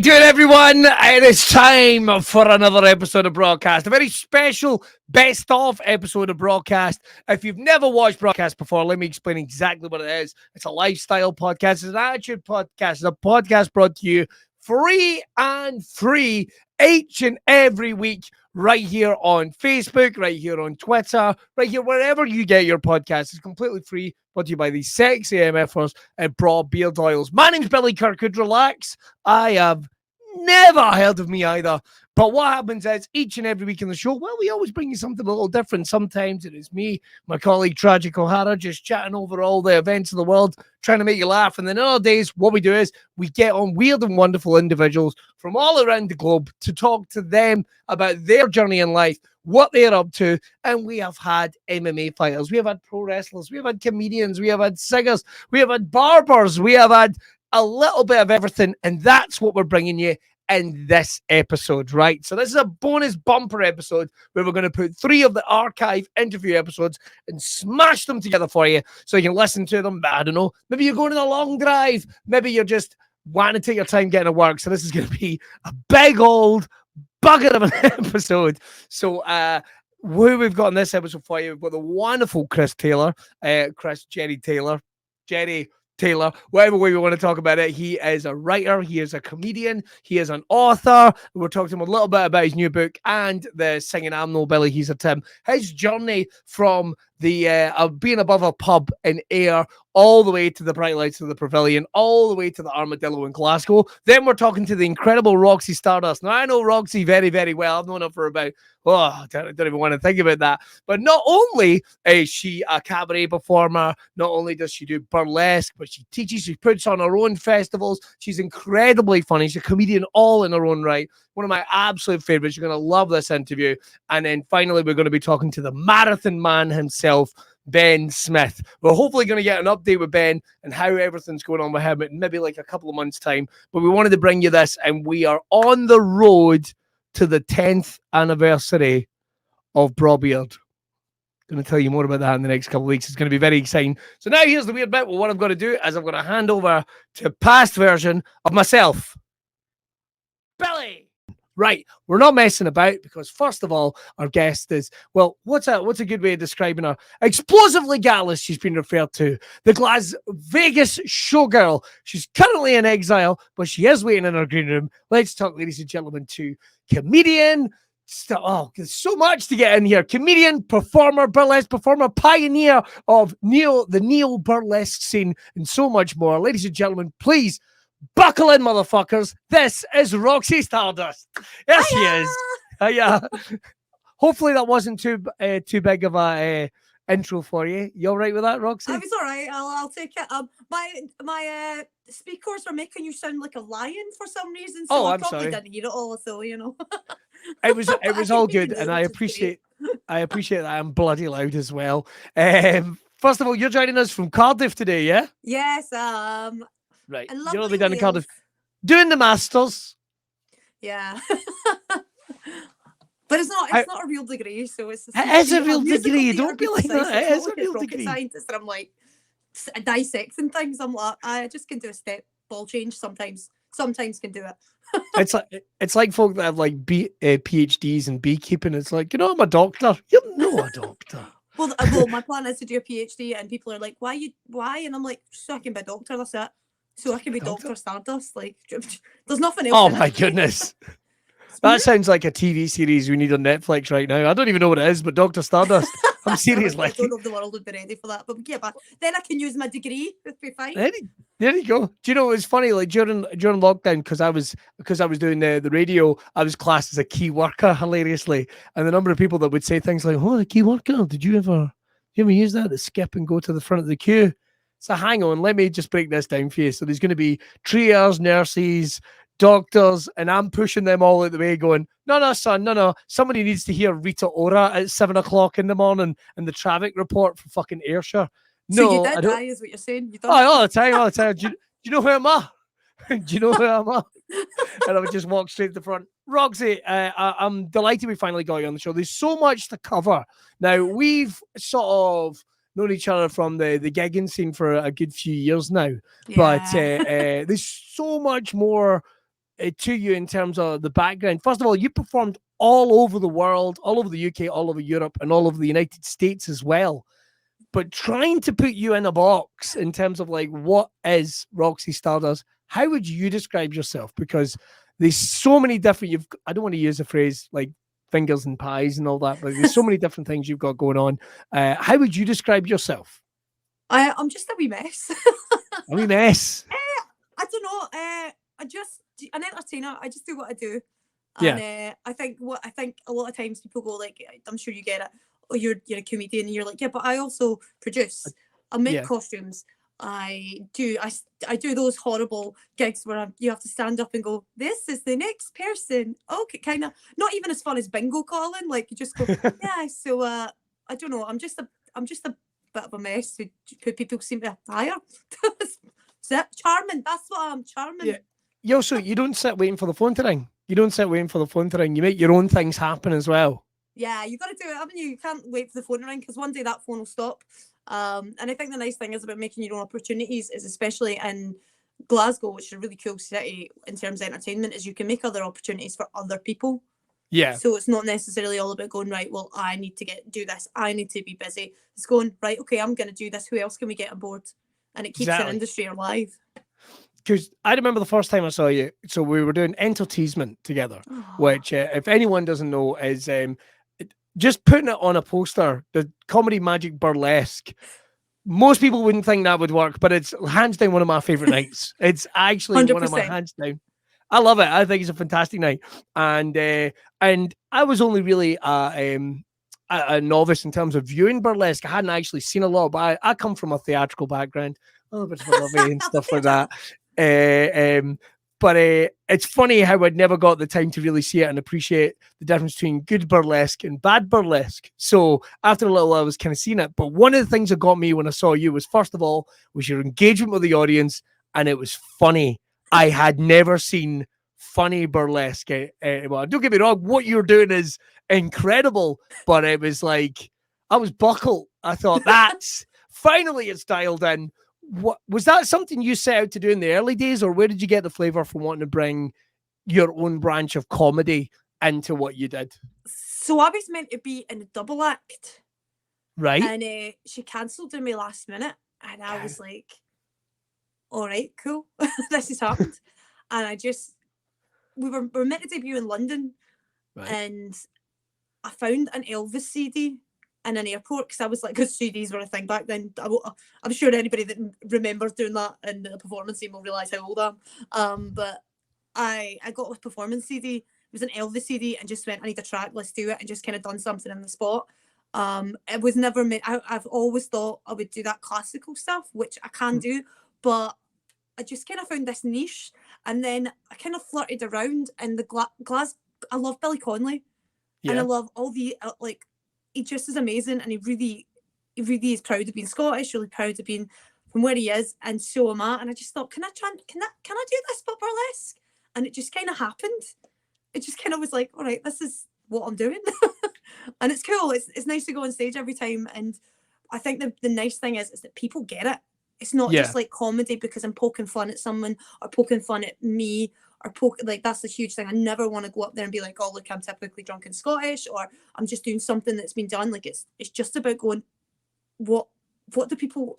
you doing, everyone? It is time for another episode of Braw Cast, a very special best-of episode of Braw Cast. If you've never watched Braw Cast before, let me explain exactly what it is. It's a lifestyle podcast. It's an attitude podcast. It's a podcast brought to you free each and every week right here on Facebook, right here on Twitter, right here, wherever you get your podcast. It's completely free, brought to you by these sexy MFers and Braw Beard Oils. My name's Billy Kirkwood. Relax. I have never heard of me either. But what happens is each and every week in the show, well, we always bring you something a little different. Sometimes it is me, my colleague Tragic O'Hara, just chatting over all the events of the world, trying to make you laugh. And then other days, what we do is we get on weird and wonderful individuals from all around the globe to talk to them about their journey in life, what they're up to. And we have had MMA fighters, we have had pro wrestlers, we have had comedians, we have had singers, we have had barbers, we have had a little bit of everything. And that's what we're bringing you in this episode, right? So this is a bonus bumper episode where we're going to put 3 of the archive interview episodes and smash them together for you so you can listen to them. I don't know, maybe you're going on a long drive, maybe you're just wanting to take your time getting to work. So this is going to be a big old bugger of an episode. So who we've got in this episode for you, we've got the wonderful Jerry Taylor, whatever way we want to talk about it. He is a writer, he is a comedian, he is an author. We're talking to him a little bit about his new book and the singing I'm No Billy, He's a Tim. His journey from the being above a pub in Ayr all the way to the bright lights of the Pavilion, all the way to the Armadillo in Glasgow. Then we're talking to the incredible Roxy Stardust. Now, I know Roxy very, very well. I've known her for about, I don't even want to think about that. But not only is she a cabaret performer, not only does she do burlesque, but she teaches, she puts on her own festivals. She's incredibly funny. She's a comedian all in her own right. One of my absolute favorites. You're going to love this interview. And then finally, we're going to be talking to the marathon man himself, Ben Smith. We're hopefully going to get an update with Ben and how everything's going on with him in maybe like a couple of months' time. But we wanted to bring you this, and we are on the road to the 10th anniversary of Braw Beard. Going to tell you more about that in the next couple of weeks. It's going to be very exciting. So now here's the weird bit. Well, what I'm going to do is I'm going to hand over to past version of myself, Billy. Right, we're not messing about because first of all, our guest is, well, what's a good way of describing her? Explosively gallus, she's been referred to. The Las Vegas showgirl. She's currently in exile, but she is waiting in her green room. Let's talk, ladies and gentlemen, to comedian. There's so much to get in here. Comedian, performer, burlesque performer, pioneer of the neo burlesque scene, and so much more. Ladies and gentlemen, please buckle in, motherfuckers. This is Roxy Stardust. Yes, she is. Hiya. Hopefully that wasn't too big of a intro for you. You all right with that, Roxy? It's all right. I'll take it. My speakers are making you sound like a lion for some reason. So I probably didn't hear it all, so you know. It was all good, and I appreciate that I'm bloody loud as well. First of all, you're joining us from Cardiff today, yeah? Yes. Right, you're only down in Cardiff doing the Masters. Yeah. But it's not a real degree, so it's it is a real degree. Don't be like that. It is a real rocket degree. Scientist, and I'm like dissecting things. I'm like, I just can do a step ball change sometimes. Sometimes can do it. it's like folk that have like PhDs in beekeeping. It's like, I'm a doctor. You're not a doctor. Well, my plan is to do a PhD, and people are like, why? And I'm like, so I can be a doctor. That's it. So I can be Dr. Stardust. Like, there's nothing else. Oh my goodness. That sounds like a TV series we need on Netflix right now. I don't even know what it is, but Dr. Stardust. I'm seriously. I don't know if the world would be ready for that. But yeah, but then I can use my degree. It'd be fine. There you go. Do you know, it's funny, like during lockdown, because I was doing the radio, I was classed as a key worker, hilariously. And the number of people that would say things like, "Oh, a key worker, did you ever use that to skip and go to the front of the queue?" So hang on, let me just break this down for you. So there's going to be triage, nurses, doctors, and I'm pushing them all out the way going, no, son, no. Somebody needs to hear Rita Ora at 7 o'clock in the morning and the traffic report for fucking Ayrshire. No, so you did die, is what you're saying? All the time. Do you know who I'm at? Do you know who I'm at? And I would just walk straight to the front. Roxy, I'm delighted we finally got you on the show. There's so much to cover. Now, we've sort of known each other from the gigging scene for a good few years now. Yeah. But there's so much more to you in terms of the background. First of all, you performed all over the world, all over the UK, all over Europe, and all over the United States as well. But trying to put you in a box in terms of like what is Roxy Stardust, how would you describe yourself? Because there's so many different. I don't want to use the phrase like fingers and pies and all that, but there's so many different things you've got going on. How would you describe yourself? I'm just a wee mess. A wee mess. I don't know. I just an entertainer. I just do what I do. Yeah. And I think a lot of times people go like, I'm sure you get it. Oh, you're a comedian, and you're like, yeah, but I also produce. I make costumes. I do those horrible gigs where you have to stand up and go, this is the next person. Okay, kind of not even as fun as bingo calling. Like you just go, yeah. So I don't know. I'm just a bit of a mess who people seem to hire. Charming. That's what I'm, charming. Yeah. You don't sit waiting for the phone to ring. You don't sit waiting for the phone to ring. You make your own things happen as well. Yeah, you got to do it, haven't you? You can't wait for the phone to ring because one day that phone will stop. And I think the nice thing is about making your own opportunities is, especially in Glasgow, which is a really cool city in terms of entertainment, is you can make other opportunities for other people. Yeah. So it's not necessarily all about going, right, well, I need to do this. I need to be busy. It's going, right, okay, I'm going to do this. Who else can we get on board? And it keeps an industry alive. Because I remember the first time I saw you, so we were doing Entertainment together, which, if anyone doesn't know, is just putting it on a poster, the Comedy Magic Burlesque. Most people wouldn't think that would work, but it's hands down one of my favorite nights. It's actually 100%. One of my hands down. I love it. I think it's a fantastic night. And I was only really a novice in terms of viewing burlesque. I hadn't actually seen a lot, but I come from a theatrical background, a little bit of a lovey and stuff like that. But it's funny how I'd never got the time to really see it and appreciate the difference between good burlesque and bad burlesque. So after a little while, I was kind of seeing it. But one of the things that got me when I saw you was, first of all, was your engagement with the audience, and it was funny. I had never seen funny burlesque. Well, don't get me wrong, what you're doing is incredible, but it was like, I was buckled. I thought, that's finally it's dialed in. What was that something you set out to do in the early days, or where did you get the flavor for wanting to bring your own branch of comedy into what you did? So I was meant to be in a double act, right? And she cancelled on me last minute, and I was like, all right, cool, this has happened. And we were meant to debut in London, right. And I found an Elvis CD in an airport, because I was like, because CDs were a thing back then. I'm sure anybody that remembers doing that in the performance scene will realise how old I am. But I got a performance CD. It was an Elvis CD, and just went, I need a track, let's do it, and just kind of done something in the spot. It was never meant. I've always thought I would do that classical stuff, which I can do, but I just kind of found this niche, and then I kind of flirted around in the I love Billy Connolly, and I love all the like. He just is amazing, and he really is proud of being Scottish, really proud of being from where he is, and so am I. And I just thought, can I do this for burlesque? And it just kind of happened. It just kind of was like, all right, this is what I'm doing. And it's cool. It's nice to go on stage every time. And I think the nice thing is that people get it. It's not just like comedy because I'm poking fun at someone or poking fun at me. Or like, that's the huge thing. I never want to go up there and be like, oh, look, I'm typically drunk and Scottish, or I'm just doing something that's been done. Like, it's just about going, what do people,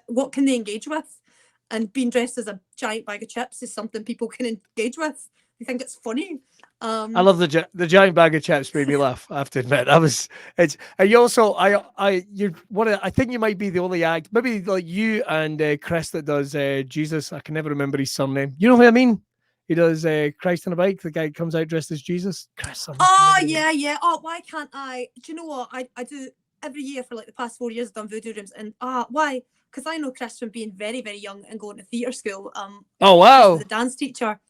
what can they engage with? And being dressed as a giant bag of chips is something people can engage with. They think it's funny. I love the giant bag of chips made me laugh. I have to admit, and you also, you're I think you might be the only act, maybe like you and Chris that does Jesus. I can never remember his surname. You know what I mean? He does Christ on a Bike. The guy who comes out dressed as Jesus. Chris. Oh, yeah. Oh, why can't I? Do you know what? I do every year for like the past 4 years. I've done voodoo rooms. And why? Because I know Chris from being very, very young and going to theatre school. Oh, wow. The dance teacher.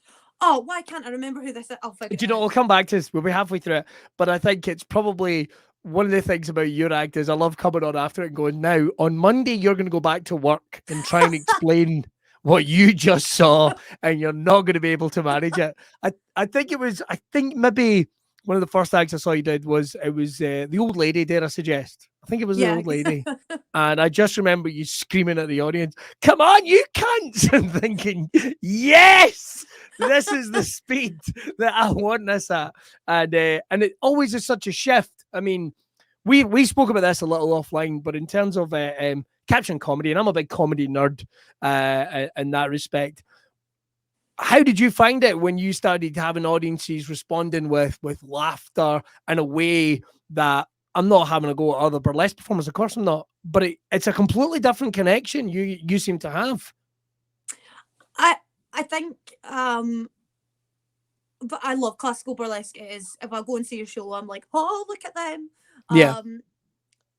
Oh, why can't I remember who this is? I'll figure it out. Do you know, we'll come back to this. We'll be halfway through it. But I think it's probably one of the things about your act is I love coming on after it and going, now, on Monday, you're going to go back to work and try and explain what you just saw, and you're not going to be able to manage it. I think maybe one of the first acts I saw you did was the old lady, dare I suggest? I think it was the old lady. And I just remember you screaming at the audience, come on, you cunts! And thinking, yes! This is the speed that I want this at. And it always is such a shift. I mean, we spoke about this a little offline, but in terms of caption comedy, and I'm a big comedy nerd in that respect. How did you find it when you started having audiences responding with laughter in a way that I'm not having a go at other burlesque performers? Of course I'm not, but it's a completely different connection you seem to have. I think but I love classical burlesque. It is, if I go and see a show, I'm like, oh, look at them. Yeah.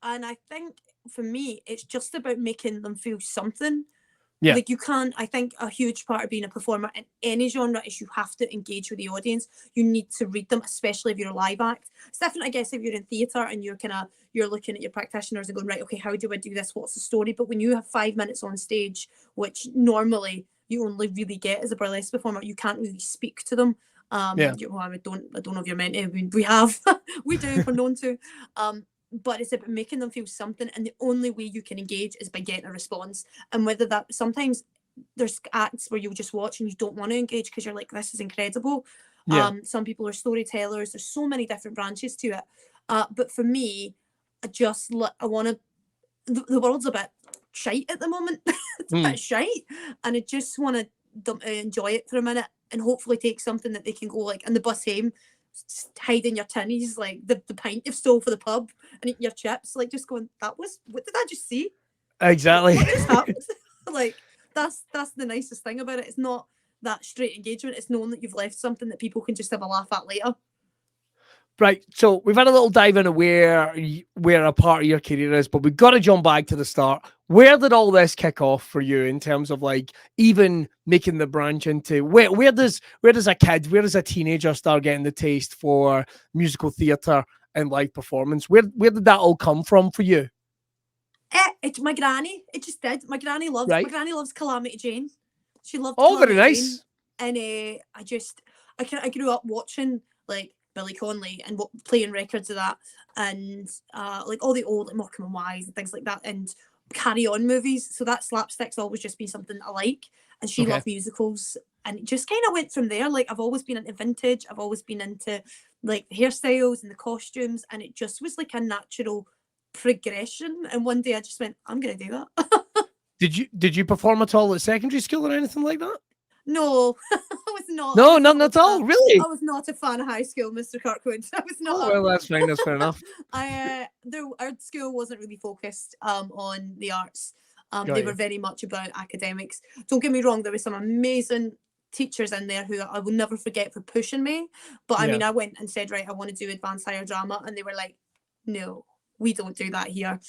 And I think for me, it's just about making them feel something. Yeah. Like, you can't, I think a huge part of being a performer in any genre is you have to engage with the audience. You need to read them, especially if you're a live act. It's different, I guess, if you're in theatre and you're looking at your practitioners and going, right, okay, how do I do this? What's the story? But when you have 5 minutes on stage, which normally you only really get as a burlesque performer, you can't really speak to them. Yeah. Well, I don't know if you're meant to. I mean, we have, we do, we're known to. But it's about making them feel something, and the only way you can engage is by getting a response. And whether that, sometimes there's acts where you'll just watch and you don't want to engage because you're like, this is incredible. Yeah. Some people are storytellers. There's so many different branches to it. But for me, I want to. The world's a bit shite at the moment. It's a bit shite, and I just want them to enjoy it for a minute and hopefully take something that they can go like in the bus home, hiding your tinnies, like the pint you've stole for the pub, and eating your chips, like just going, what did I just see? Exactly. What just happened? Like, that's the nicest thing about it. It's not that straight engagement. It's knowing that you've left something that people can just have a laugh at later. Right, so we've had a little dive into where a part of your career is, but we've got to jump back to the start. Where did all this kick off for you in terms of like even making the branch into where does a teenager start getting the taste for musical theatre and live performance? Where did that all come from for you? It's my granny. It just did. My granny loves Calamity Jane. She loved. Oh, Calamity very nice. Jane. And I grew up watching like Billy Connolly and playing records of that, and like all the old like Morecambe and Wise and things like that, and Carry On movies. So that slapstick's always just been something I like, and she loved musicals, and it just kind of went from there. Like, I've always been into vintage, I've always been into like the hairstyles and the costumes, and it just was like a natural progression. And one day I just went, I'm gonna do that. Did you perform at all at secondary school or anything like that? No, I was not. No, none at all. Really? I was not a fan of high school, Mr. Kirkwood. I was not. Oh, well, that's fine. That's fair enough. Our school wasn't really focused on the arts. They were very much about academics. Don't get me wrong, there were some amazing teachers in there who I will never forget for pushing me. But I mean, I went and said, right, I want to do advanced higher drama, and they were like, no, we don't do that here.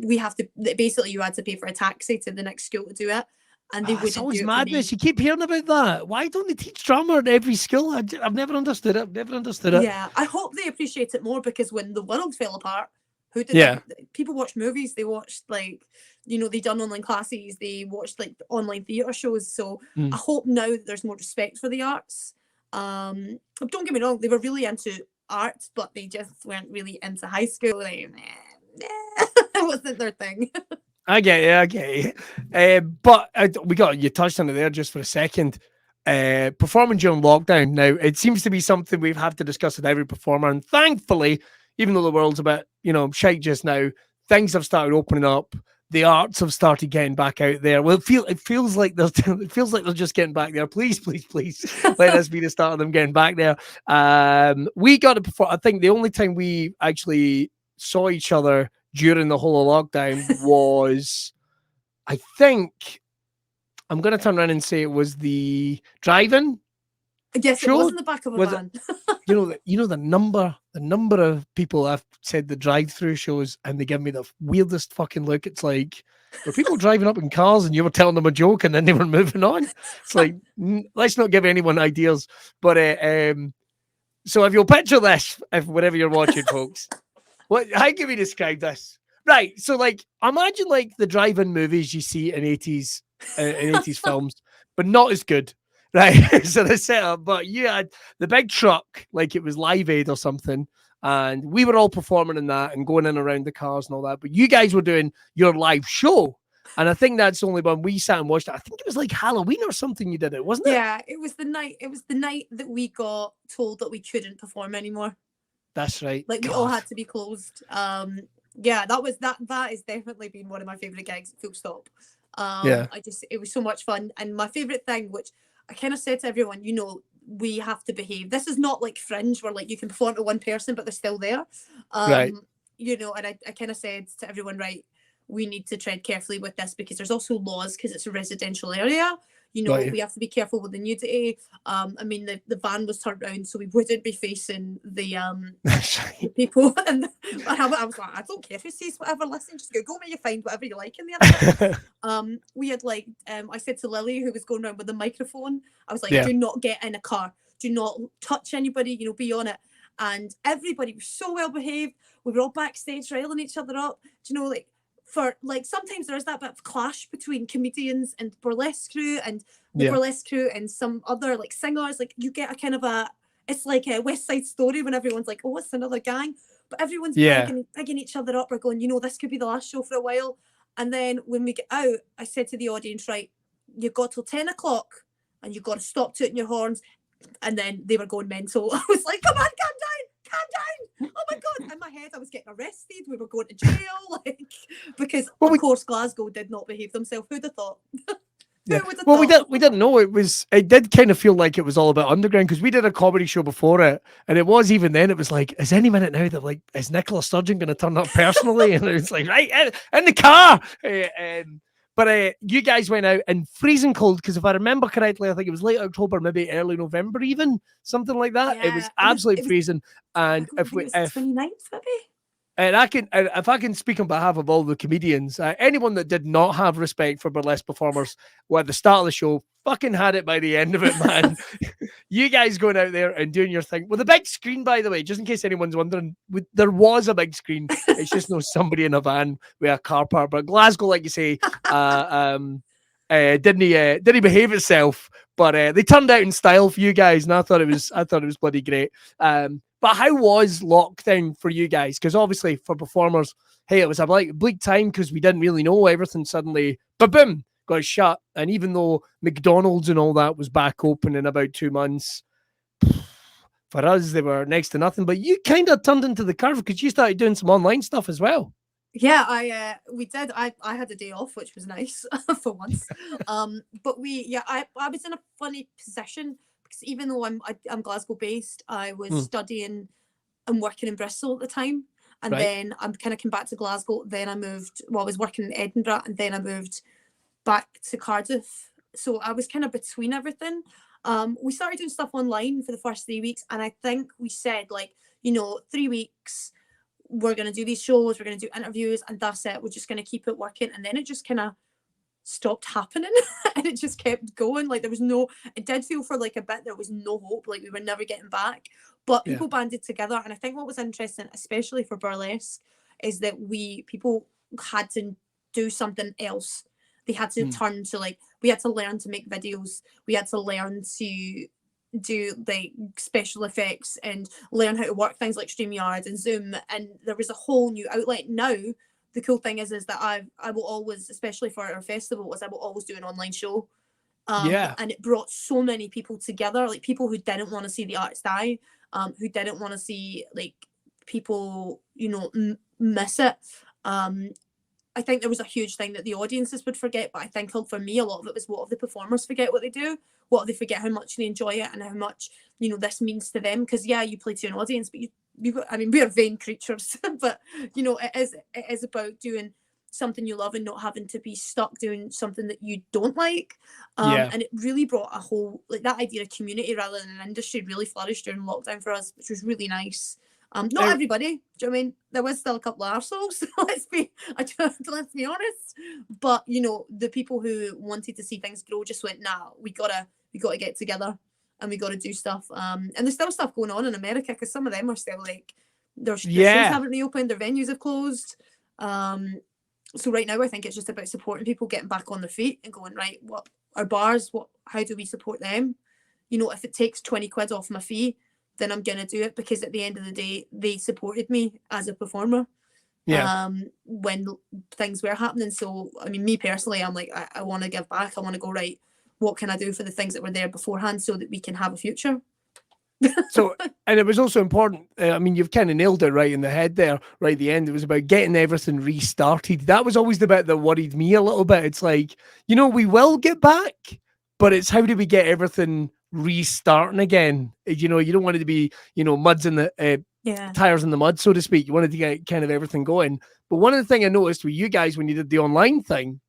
We have to, basically you had to pay for a taxi to the next school to do it. And they wouldn't. It's always madness. You keep hearing about that. Why don't they teach drama at every school? I've never understood it. Yeah, I hope they appreciate it more, because when the world fell apart, who did that? People watched movies. They watched, like, they done online classes. They watched like online theatre shows. So I hope now that there's more respect for the arts. Don't get me wrong, they were really into art, but they just weren't really into high school. Like, it wasn't their thing. I get you. But you touched on it there just for a second. Performing during lockdown. Now, it seems to be something we've had to discuss with every performer. And thankfully, even though the world's a bit, shite just now, things have started opening up. The arts have started getting back out there. Well, it feels like they're just getting back there. Please, let us be the start of them getting back there. We got to perform. I think the only time we actually saw each other during the whole of lockdown was, I think, I'm going to turn around and say it was the drive-in. Yes, show. It was in the back of a van. The number of people I've said the drive-through shows, and they give me the weirdest fucking look. It's like, were people driving up in cars and you were telling them a joke and then they were moving on? It's like, let's not give anyone ideas. But so if you'll picture this, whatever you're watching, folks. How can we describe this? Right, so like, imagine like the drive-in movies you see in 80s films, but not as good, right? So the setup, but you had the big truck, like it was Live Aid or something, and we were all performing in that and going in around the cars and all that. But you guys were doing your live show, And I think that's the only one we sat and watched it. I think it was like Halloween or something you did it, wasn't it? Yeah, it was the night that we got told that we couldn't perform anymore. That's right. Like, we all had to be closed. Yeah, that has definitely been one of my favourite gigs, full stop. Yeah. It was so much fun. And my favourite thing, which I kind of said to everyone, you know, we have to behave. This is not like Fringe where like you can perform to one person but they're still there. Right. You know, and I kind of said to everyone, right, we need to tread carefully with this because there's also laws because it's a residential area. You know, we have to be careful with the nudity. I mean, the van was turned around so we wouldn't be facing the people. And I was like, I don't care if he sees whatever. Listen, just Google me. You find whatever you like in the internet. We had like, I said to Lily, who was going around with the microphone, I was like, do not get in a car. Do not touch anybody. You know, be on it. And everybody was so well behaved. We were all backstage riling each other up. Do you know, like, for like sometimes there is that bit of clash between comedians and burlesque crew and the burlesque crew and some other like singers. Like you get a kind of it's like a West Side Story when everyone's like, oh, it's another gang, but everyone's bigging each other up. We're going, you know, this could be the last show for a while. And then when we get out, I said to the audience, right, you've got till 10 o'clock and you've got to stop tooting your horns. And then they were going mental. I was like, come on, calm down. Oh my God. In my head, I was getting arrested. We were going to jail. Like, because of course, Glasgow did not behave themselves. Who'd have thought? We didn't know it did kind of feel like it was all about underground because we did a comedy show before it. And it was even then, it was like, is any minute now that like, is Nicola Sturgeon going to turn up personally? And it was like, right, in the car. But you guys went out in freezing cold because if I remember correctly, I think it was late October, maybe early November, even something like that. Yeah, it was absolutely freezing. And if 29th, maybe. And if I can speak on behalf of all the comedians, anyone that did not have respect for burlesque performers at the start of the show fucking had it by the end of it, man. You guys going out there and doing your thing with a big screen, by the way, just in case anyone's wondering, there was a big screen. It's just no somebody in a van with a car park. But Glasgow, like you say, didn't he behave itself? But they turned out in style for you guys, and I thought it was bloody great. But how was lockdown for you guys? Because obviously for performers, hey, it was a bleak time because we didn't really know. Everything suddenly, boom, got shut. And even though McDonald's and all that was back open in about 2 months, for us, they were next to nothing. But you kind of turned into the curve because you started doing some online stuff as well. Yeah, we did. I had a day off, which was nice for once. But I was in a funny position because even though I'm Glasgow based, I was studying and working in Bristol at the time, and then I kind of came back to Glasgow. Then I moved. Well, I was working in Edinburgh, and then I moved back to Cardiff. So I was kind of between everything. We started doing stuff online for the first 3 weeks, and I think we said 3 weeks. We're going to do these shows, we're going to do interviews, and that's it. We're just going to keep it working. And then it just kind of stopped happening and it just kept going. Like it did feel for like a bit there was no hope, like we were never getting back. But people banded together. And I think what was interesting, especially for burlesque, is that people had to do something else. They had to turn to we had to learn to make videos. We had to learn to do like special effects and learn how to work things like StreamYard and Zoom, and there was a whole new outlet. Now the cool thing is that I will always, especially for our festival, I will always do an online show, and it brought so many people together, like people who didn't want to see the artist die, who didn't want to see like people miss it. I think there was a huge thing that the audiences would forget, but I think for me a lot of it was what if the performers forget what they do, what if they forget how much they enjoy it and how much this means to them. Because you play to an audience, but we are vain creatures, but it is about doing something you love and not having to be stuck doing something that you don't like. And it really brought a whole that idea of community rather than an industry really flourished during lockdown for us, which was really nice. Not everybody. Do you know what I mean? There was still a couple of arseholes. let's be honest. But the people who wanted to see things grow just went, nah, we gotta get together and we gotta do stuff. And there's still stuff going on in America because some of them are still their shows haven't reopened, their venues have closed. So right now I think it's just about supporting people getting back on their feet and going, right, what are bars? How do we support them? If it takes 20 quid off my fee, then I'm going to do it because at the end of the day, they supported me as a performer. Yeah. When things were happening. So, I mean, me personally, I'm like, I want to give back. I want to go, right, what can I do for the things that were there beforehand so that we can have a future? So, and it was also important. I mean, you've kind of nailed it right in the head there, right at the end. It was about getting everything restarted. That was always the bit that worried me a little bit. It's like, we will get back, but it's how do we get everything restarting again? You don't want it to be, muds in the Yeah. tires in the mud, so to speak. You wanted to get kind of everything going. But one of the things I noticed with you guys when you did the online thing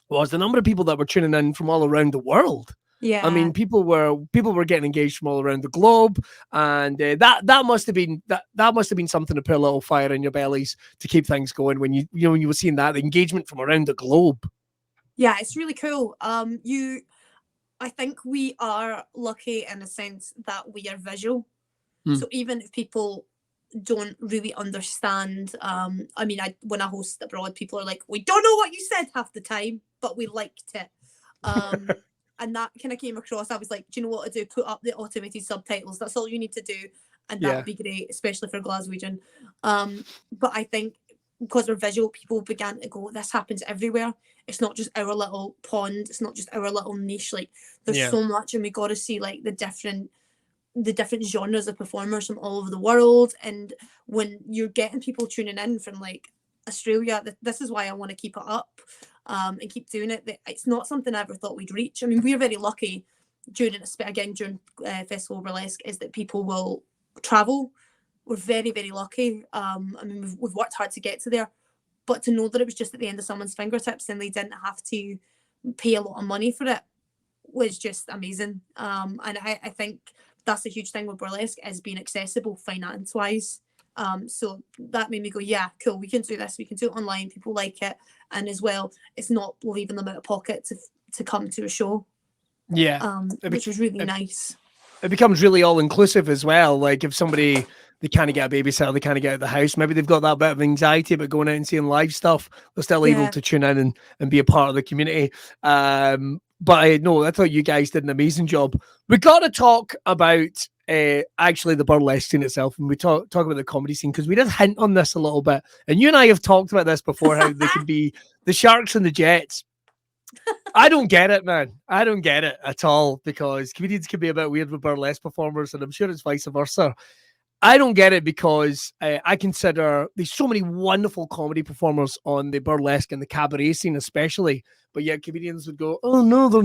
was the number of people that were tuning in from all around the world. I mean, Yeah. people were getting engaged from all around the globe, and that must have been that must have been something to put a little fire in your bellies to keep things going when when you were seeing that engagement from around the globe. Yeah, it's really cool. I think we are lucky in a sense that we are visual. So even if people don't really understand, I mean, when I host abroad, people are like, we don't know what you said half the time, but we liked it. And that kind of came across. I was like, do you know what to do? Put up the automated subtitles. That's all you need to do. And that Yeah. would be great, especially for Glaswegian. But I think because we're visual, people began to go, this happens everywhere. It's not just our little pond. It's not just our little niche. Like there's Yeah. so much, and we got to see like the different genres of performers from all over the world. And when you're getting people tuning in from like Australia, this is why I want to keep it up and keep doing it. It's not something I ever thought we'd reach. I mean, we're very lucky during Festival Burlesque is that people will travel. We're very, very lucky. I mean, we've worked hard to get to there, but to know that it was just at the end of someone's fingertips and they didn't have to pay a lot of money for it was just amazing. And I think that's a huge thing with burlesque, is being accessible finance wise. So that made me go, yeah, cool, we can do this, we can do it online, people like it, and as well it's not leaving them out of pocket to come to a show. Yeah. Which was really nice. It becomes really all inclusive as well. Like if somebody, they can't get a babysitter, they can't get out of the house, maybe they've got that bit of anxiety about going out and seeing live stuff, they're still able to tune in and be a part of the community. But I thought you guys did an amazing job. We got to talk about actually the burlesque scene itself, and we talk about the comedy scene, because we did hint on this a little bit, and you and I have talked about this before, how they can be the sharks and the jets. I don't get it, man. I don't get it at all, because comedians can be a bit weird with burlesque performers, and I'm sure it's vice versa. I don't get it because I consider there's so many wonderful comedy performers on the burlesque and the cabaret scene, especially. But yet comedians would go, "Oh no, they're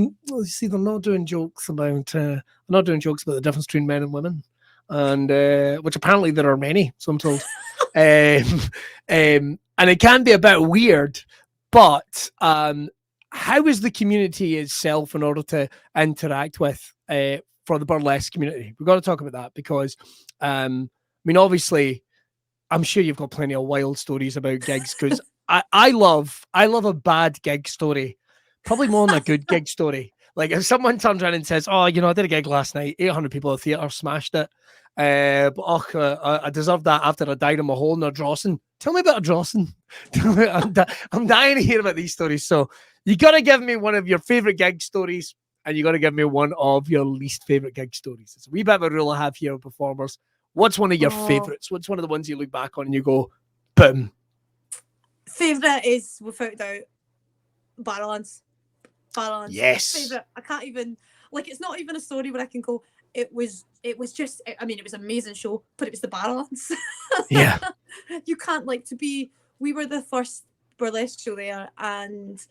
not doing jokes about the difference between men and women," and which apparently there are many. So I'm told, and it can be a bit weird, but how is the community itself in order to interact with for the burlesque community? We've got to talk about that, because I mean, obviously, I'm sure you've got plenty of wild stories about gigs, because I love a bad gig story, probably more than a good gig story. Like if someone turns around and says, "Oh, I did a gig last night, 800 people at the theatre, smashed it. I deserved that after I died in my hole in a Drawson." Tell me about a Drawson. I'm dying to hear about these stories. So you got to give me one of your favorite gig stories, and you got to give me one of your least favorite gig stories. It's a wee bit of a rule I have here with performers. What's one of your favorites? What's one of the ones you look back on and you go, boom? Favorite is, without doubt, Balance. Yes. Favorite. I can't even, like, it's not even a story where I can go, it was just, I mean, it was an amazing show, but it was the balance. Yeah. You can't, like, we were the first burlesque show there, and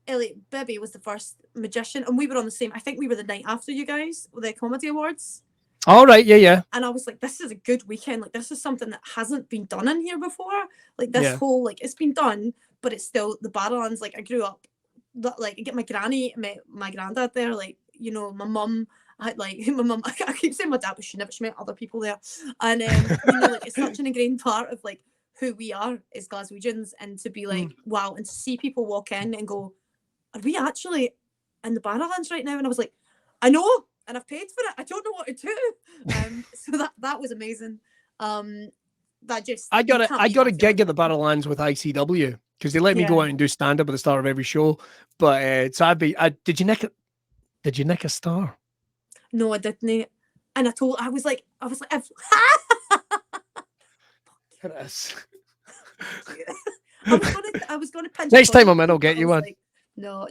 Elliot Bibby was the first magician, and we were on the same, I think we were the night after you guys, with the Comedy Awards. All right, yeah. And I was like, this is a good weekend. Like, this is something that hasn't been done in here before. Like, this whole, like, it's been done, but it's still the Barrowlands. Like, I grew up, like, I get my granny, my granddad there. Like, my mum, I had, like, my mum, I keep saying my dad, but she met other people there. And, like, it's such an ingrained part of, like, who we are as Glaswegians. And to be like, wow, and to see people walk in and go, are we actually in the Barrowlands right now? And I was like, I know. And I've paid for it. I don't know what to do. So that was amazing. That just I got a gig at the Barrowlands with ICW, because they let me go out and do stand up at the start of every show. But so did you nick a star? No, I didn't. And I was like, It is. I was gonna pinch. Next time Connie, I'm in, I'll but get I you was one. like,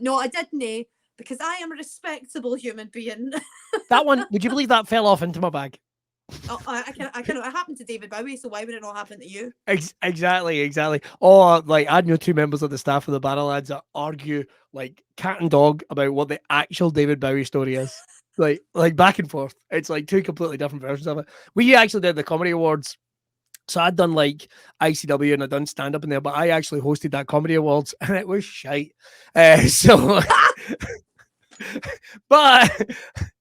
no, I didn't, because I am a respectable human being. That one, would you believe that fell off into my bag? Oh, I can. It happened to David Bowie, so why would it not happen to you? Exactly. Or like I knew two members of the staff of the Barrel Lads that argue like cat and dog about what the actual David Bowie story is. Like back and forth. It's like two completely different versions of it. We actually did the comedy awards. So I'd done like ICW and I'd done stand up in there, but I actually hosted that comedy awards and it was shite. So but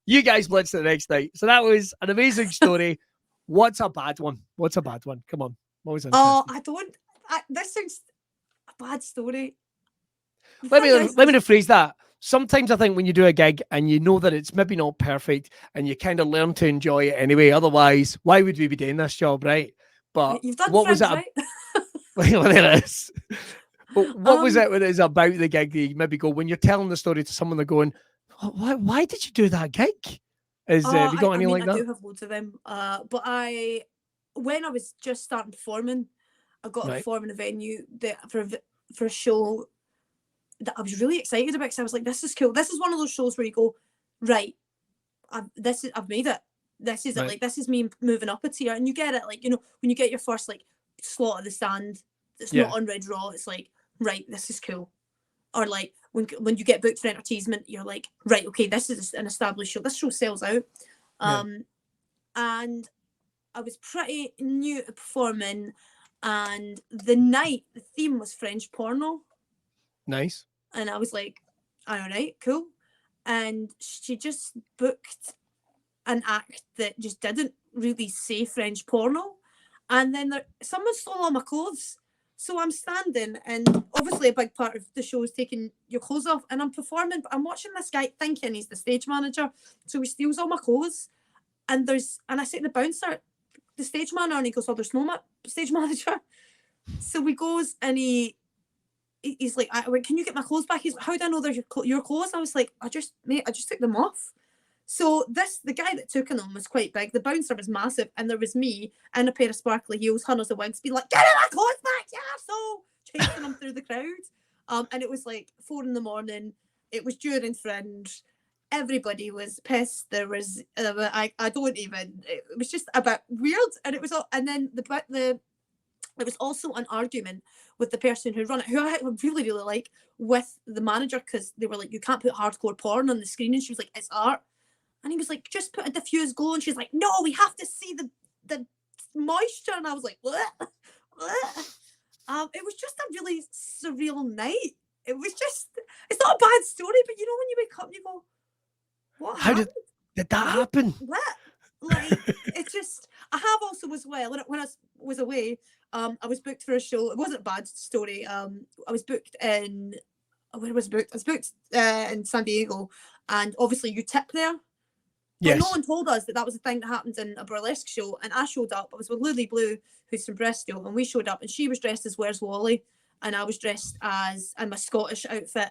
you guys blitzed it the next night. So that was an amazing story. What's a bad one? Come on. I'm always Oh, interested. this sounds a bad story. Let me rephrase that. Sometimes I think when you do a gig and you know that it's maybe not perfect and you kind of learn to enjoy it anyway. Otherwise, why would we be doing this job, right? But You've done what was Fringe, it? right? Well, there is. But what was Um, it when it is about the gig that you maybe go when you're telling the story to someone, they're going, why did you do that gig? Have you got any like I that? do have loads of them. But when I was just starting performing, I got to Right. perform in a venue that for a show that I was really excited about, because I was like, this is cool. This is one of those shows where you go, right, I've made it. This is it. Right. Like, this is me moving up a tier, and you get it. Like, when you get your first like slot at the stand, it's Yeah. not on Red Raw. It's like, right, this is cool. Or like when you get booked for entertainment, you're like, right, okay, this is an established show. This show sells out. And I was pretty new to performing, and the theme was French porno. Nice. And I was like, all right, cool. And she just booked an act that just didn't really say French porno. And then someone stole all my clothes. So I'm standing, and obviously a big part of the show is taking your clothes off. And I'm performing, but I'm watching this guy thinking he's the stage manager. So he steals all my clothes. And I say to the bouncer, the stage manager, and he goes, oh, there's no stage manager. So he goes and he's like, I went, can you get my clothes back? He's like, how do I know there's your clothes? I was like, I just took them off. So the guy that took them was quite big. The bouncer was massive, and there was me in a pair of sparkly heels, hundreds of wigs, being like, get my clothes back, yeah, so chasing them through the crowd. And it was like 4 a.m. It was during Fringe. Everybody was pissed. There was I don't even. It was just a bit weird, and it was all. And then there was also an argument with the person who run it, who I really, really like, with the manager, because they were like, you can't put hardcore porn on the screen. And she was like, it's art. And he was like, just put a diffused glow. And she's like, no, we have to see the moisture. And I was like, what? It was just a really surreal night. It was just, it's not a bad story, but when you wake up and you go, what happened? Did that happen? What? Like, it's just, I have also as well, when I was away, I was booked for a show. It wasn't a bad story. I was booked in, where was I booked? I was booked in San Diego, and obviously you tip there. But Yes. no one told us that was a thing that happened in a burlesque show. And I showed up. I was with Lily Blue, who's from Bristol, and we showed up, and she was dressed as Where's Wally, and I was dressed as in my Scottish outfit,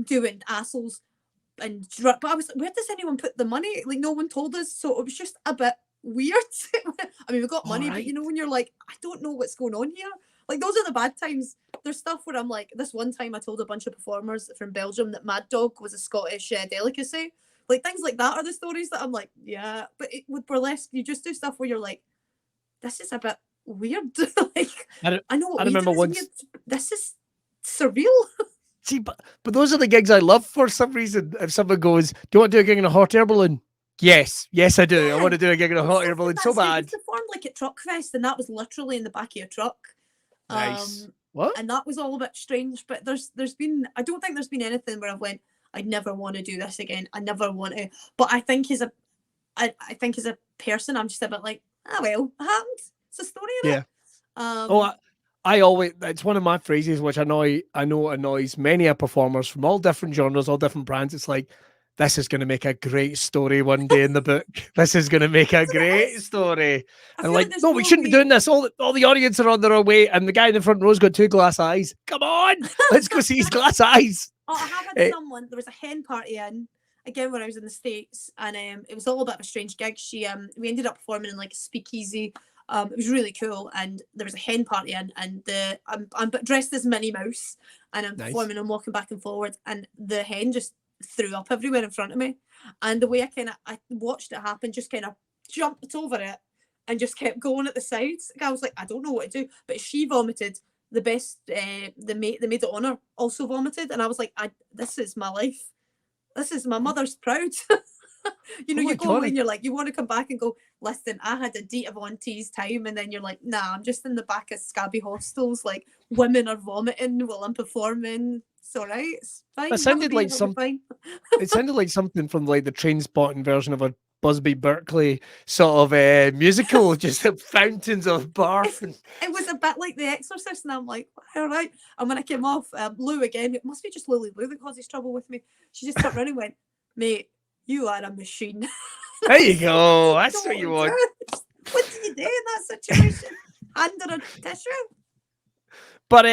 doing assholes. But I was like, where does anyone put the money? Like, no one told us, so it was just a bit weird. I mean, we got money, but when you're like, I don't know what's going on here. Like, those are the bad times. There's stuff where I'm like, this one time I told a bunch of performers from Belgium that Mad Dog was a Scottish delicacy. Like, things like that are the stories that I'm like, yeah. But with burlesque, you just do stuff where you're like, this is a bit weird. Like, I know what I remember once. Weird. This is surreal. See, but those are the gigs I love for some reason. If someone goes, do you want to do a gig in a hot air balloon? Yes, I do. Yeah. I want to do a gig in a hot air balloon so bad. We performed like at Truck Fest, and that was literally in the back of your truck. Nice. What? And that was all a bit strange. But there's been, I don't think there's been anything where I've went, I'd never want to do this again. I never want to. But I think as a person, I'm just a bit like, well, it happened. It's a story of it. I always, it's one of my phrases which I know annoys many performers from all different genres, all different brands. It's like, this is going to make a great story one day in the book. This is going to make a great story. And like, no, we shouldn't be doing this. All the audience are on their own way, and the guy in the front row's got 2 glass eyes. Come on, let's go see his glass eyes. Oh, I have had someone, there was a hen party in, again, when I was in the States, and it was all a bit of a strange gig. We ended up performing in like a speakeasy, It was really cool, and there was a hen party in, and I'm dressed as Minnie Mouse, and I'm performing and walking back and forward, and the hen just threw up everywhere in front of me, and the way I watched it happen, just kind of jumped over it and just kept going at the sides. I was like, I don't know what to do, but she vomited. The best, the maid of honor also vomited, and I was like, this is my life. This is my mother's proud. You know, you go away and you're like, you want to come back and go, listen, I had a date of aunties time, and then you're like, nah, I'm just in the back of scabby hostels, like women are vomiting while I'm performing. It's all right, it's fine. It sounded like something. It sounded like something from like the Train Spotting version of a Busby Berkeley sort of musical, just fountains of barf. It was a bit like The Exorcist, and I'm like, all right. And when I came off, Lou again, it must be just Lily Lou that causes trouble with me. She just turned around and went, mate, you are a machine. There you go. That's what you want. What do you do in that situation? Hand her a tissue? But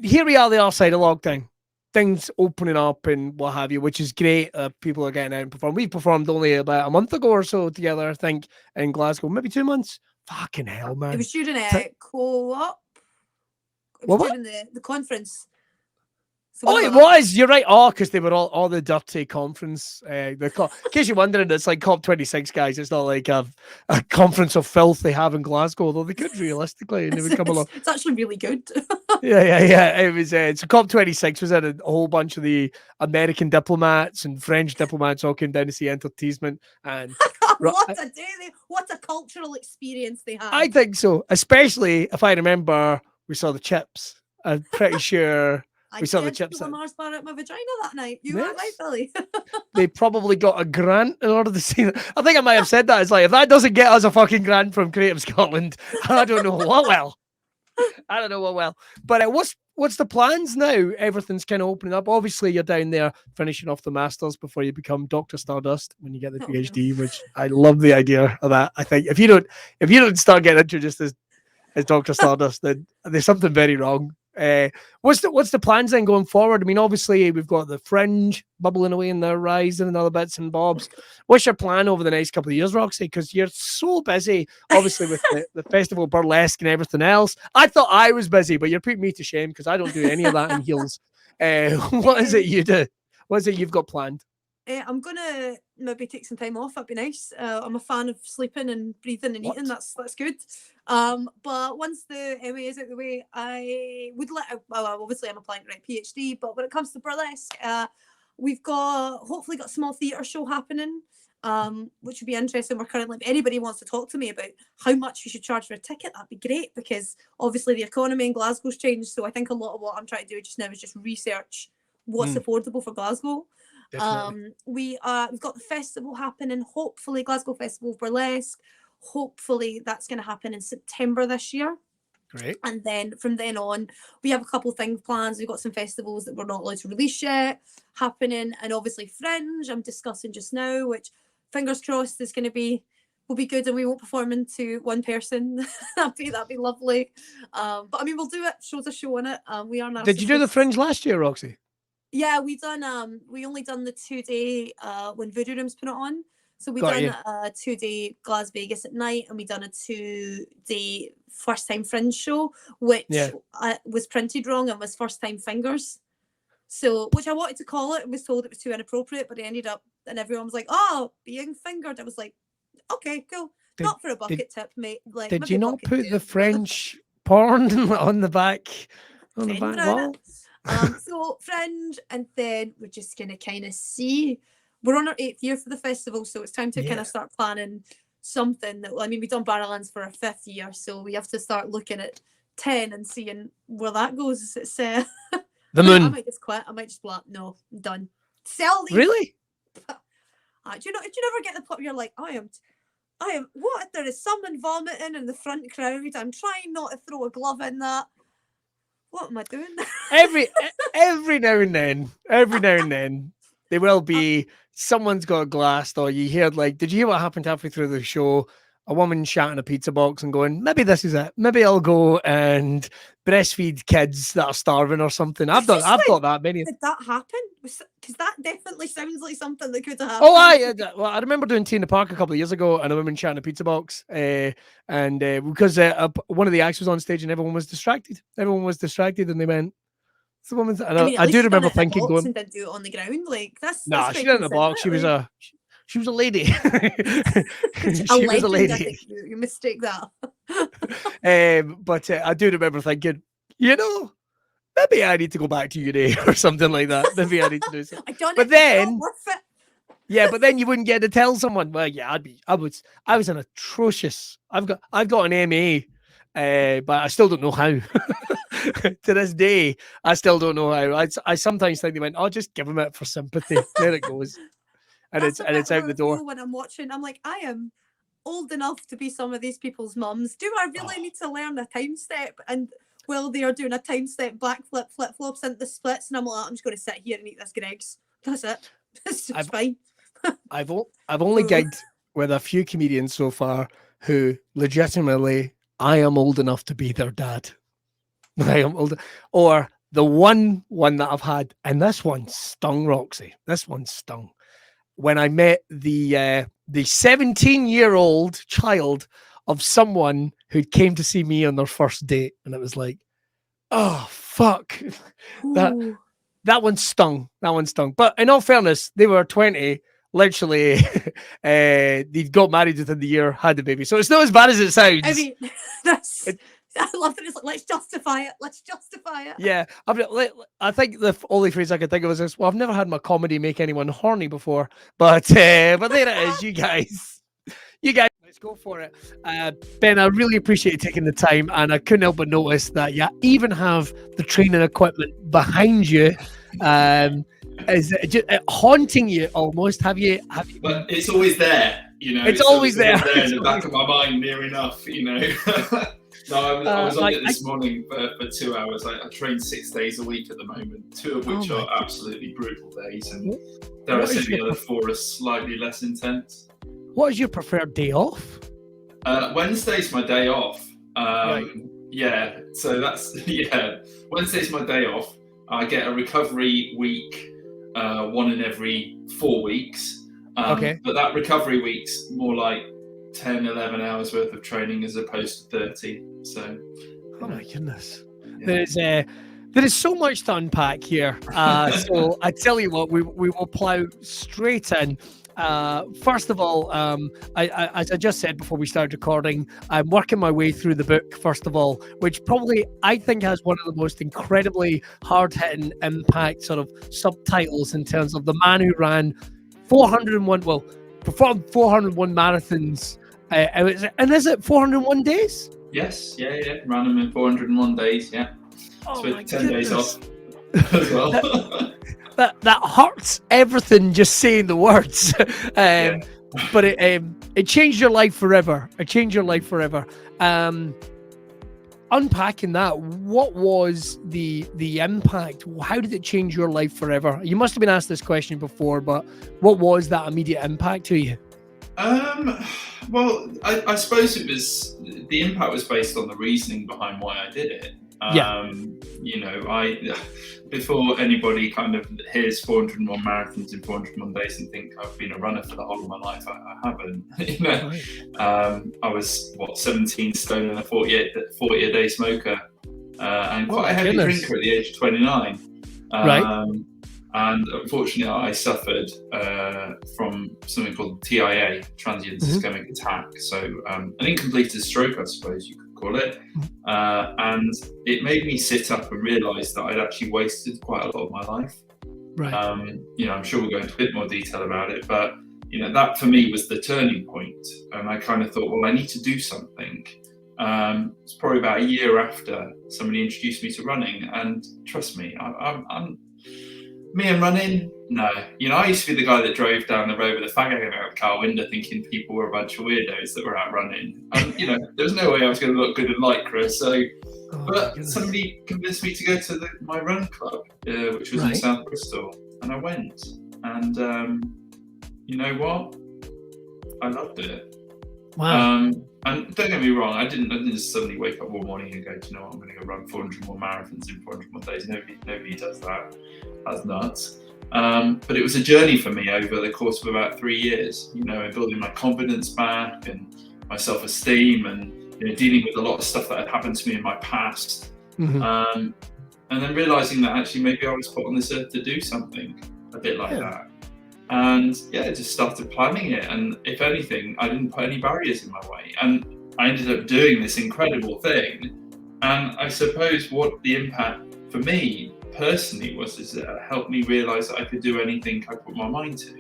here we are, the other side of lockdown. Things opening up and what have you, which is great. People are getting out and perform. We performed only about a month ago or so together, I think, in Glasgow. Maybe 2 months. Fucking hell, man. It was during a co-op. It was during the conference. So it was. You're right. Oh, because they were all the dirty conference. In case you're wondering, it's like COP26, guys. It's not like a conference of filth they have in Glasgow, although they could realistically. And they would come along. It's actually really good. Yeah. It was. So COP26 was at a whole bunch of the American diplomats and French diplomats all came down to see Entertainment. And what a day! What a cultural experience they had. I think so. Especially if I remember, we saw the chips. I'm pretty sure. We saw the chips. I Mars bar at my vagina that night. You were right, Billy. They probably got a grant in order to see that. I think I might have said that. It's like, if that doesn't get us a fucking grant from Creative Scotland, I don't know what will. I don't know what will. But what's the plans now? Everything's kind of opening up. Obviously, you're down there finishing off the Masters before you become Dr. Stardust when you get the PhD, which I love the idea of that. I think if you don't start getting introduced as Dr. Stardust, then there's something very wrong. What's the plans then going forward? I mean, obviously we've got the Fringe bubbling away in the horizon and other bits and bobs. What's your plan over the next couple of years, Roxy? Because you're so busy, obviously, with the festival burlesque and everything else. I thought I was busy, but you're putting me to shame because I don't do any of that in heels. What is it you do? What is it you've got planned? I'm gonna maybe take some time off. That'd be nice. I'm a fan of sleeping and breathing and eating. That's good. But once the MA is out of the way, I would obviously I'm applying to write PhD. But when it comes to burlesque, we've hopefully got a small theatre show happening, which would be interesting. We're currently, if anybody wants to talk to me about how much you should charge for a ticket, that'd be great, because obviously the economy in Glasgow's changed. So I think a lot of what I'm trying to do just now is just research what's affordable for Glasgow. We've got the festival happening, hopefully Glasgow Festival of Burlesque. Hopefully that's going to happen in September this year. Great. And then from then on, we have a couple of things planned. We've got some festivals that we're not allowed to release yet happening, and obviously Fringe I'm discussing just now, which fingers crossed will be good, and we won't perform into one person. that'd be lovely. But I mean, we'll do it. Show's a show in it. We are now. Did you do the Fringe last year, Roxy? Yeah, we only done the 2-day when Voodoo Rooms put it on. So we done a 2-day Glas Vegas at night, and we done a 2-day first time Fringe show, which was printed wrong and was first time fingers. So, which I wanted to call it, and was told it was too inappropriate, but it ended up, and everyone was like, "Oh, being fingered." I was like, "Okay, cool." Not for a bucket tip, mate. Like, did you not put the French porn on the back wall? So Fringe, and then we're just gonna kind of see. We're on our 8th year for the festival, so it's time to kind of start planning something. We've done Barrowlands for our 5th year, so we have to start looking at 10 and seeing where that goes. It's the moon. I might just quit. I might just be like, no, I'm done. Sell these. Really? Do you never get the point where you're like, I am. What if there is someone vomiting in the front crowd? I'm trying not to throw a glove in that. What am I doing? every now and then, there will be someone's got a glass, or you hear did you hear what happened halfway through the show? a woman shouting a pizza box and going, maybe this is it. Maybe I'll go and breastfeed kids that are starving or something. I've thought that many. Did that happen? Because that definitely sounds like something that could have happened. Oh, I remember doing tea in the park a couple of years ago, and a woman shouting a pizza box, and because one of the acts was on stage and everyone was distracted. And they went, "It's the woman's." And I do remember thinking, "Going, and didn't do it on the ground, like that's." Nah, that's she didn't in the box. She was a lady. She was a lady. You mistake that. But I do remember thinking, maybe I need to go back to uni or something like that. Maybe I need to do something. But then, yeah, but then you wouldn't get to tell someone. Well, yeah, I was an atrocious. I've got an MA, but I still don't know how. To this day, I still don't know how. I sometimes think they went, "Oh, just give him it for sympathy." There it goes, and it's out the door. When I'm watching, I'm like, I am old enough to be some of these people's mums. Do I really need to learn a time step? And while they are doing a time step, flip flops into the splits, and I'm like, I'm just going to sit here and eat this Greg's. That's it. It's fine. I've only gigged with a few comedians so far who legitimately, I am old enough to be their dad. I am old, or the one that I've had, and this one stung, Roxy. This one stung. When I met the 17-year-old child of someone who came to see me on their first date, and it was like, oh fuck, that one stung. But in all fairness, they were 20. Literally, they got married within the year, had the baby. So it's not as bad as it sounds. I mean, I love that it's like, let's justify it. Yeah, I think the only phrase I could think of is this. Well, I've never had my comedy make anyone horny before, but there it is. You guys, let's go for it. Ben, I really appreciate you taking the time, and I couldn't help but notice that you even have the training equipment behind you. Is it just haunting you almost? Have you? But it's always there, It's always there in the back of my mind, near enough, No, I was on it this morning for 2 hours. I train 6 days a week at the moment, 2 of which are absolutely brutal days, and there are the other 4 are slightly less intense. What is your preferred day off? Wednesday's my day off. Right. Yeah, so that's Wednesday's my day off. I get a recovery week, one in every 4 weeks. Okay. But that recovery week's more like 10, 11 hours worth of training as opposed to 30. So, oh my goodness, yeah. There is so much to unpack here. So I tell you what, we will plow straight in. First of all, as I just said before we started recording, I'm working my way through the book, first of all, which probably I think has one of the most incredibly hard-hitting impact sort of subtitles in terms of the man who ran 401, performed 401 marathons. And is it 401 days? Yes, yeah. Ran them in 401 days, yeah. Oh, so my 10 days goodness. off as well. that hurts everything just saying the words. But it changed your life forever. Unpacking that, what was the impact? How did it change your life forever? You must have been asked this question before, but what was that immediate impact to you? Well, I suppose the impact was based on the reasoning behind why I did it. Before anybody kind of hears 401 marathons in 401 days and think I've been a runner for the whole of my life, I haven't. Right. I was 17 stone and a 40 a day smoker, and quite a heavy drinker at the age of 29. Right. And unfortunately, I suffered from something called TIA, transient ischemic attack. So an incompleted stroke, I suppose you could call it. And it made me sit up and realise that I'd actually wasted quite a lot of my life. Right. I'm sure we'll go into a bit more detail about it, but that for me was the turning point. And I kind of thought, well, I need to do something. It's probably about a year after somebody introduced me to running, and trust me, I'm me and running, no. I used to be the guy that drove down the road with a fag hanging out the car window thinking people were a bunch of weirdos that were out running. And, there was no way I was going to look good in Lycra. So, but somebody convinced me to go to my run club, which was in South Bristol. And I went. And you know what? I loved it. Wow. And don't get me wrong, I didn't just suddenly wake up one morning and go, do you know what, I'm going to go run 400 more marathons in 400 more days. Nobody does that. That's nuts. But it was a journey for me over the course of about 3 years, in building my confidence back and my self-esteem, and dealing with a lot of stuff that had happened to me in my past. And then realizing that actually maybe I was put on this earth to do something a bit like that. And just started planning it. And if anything, I didn't put any barriers in my way. And I ended up doing this incredible thing. And I suppose what the impact for me personally is that it helped me realize that I could do anything I put my mind to.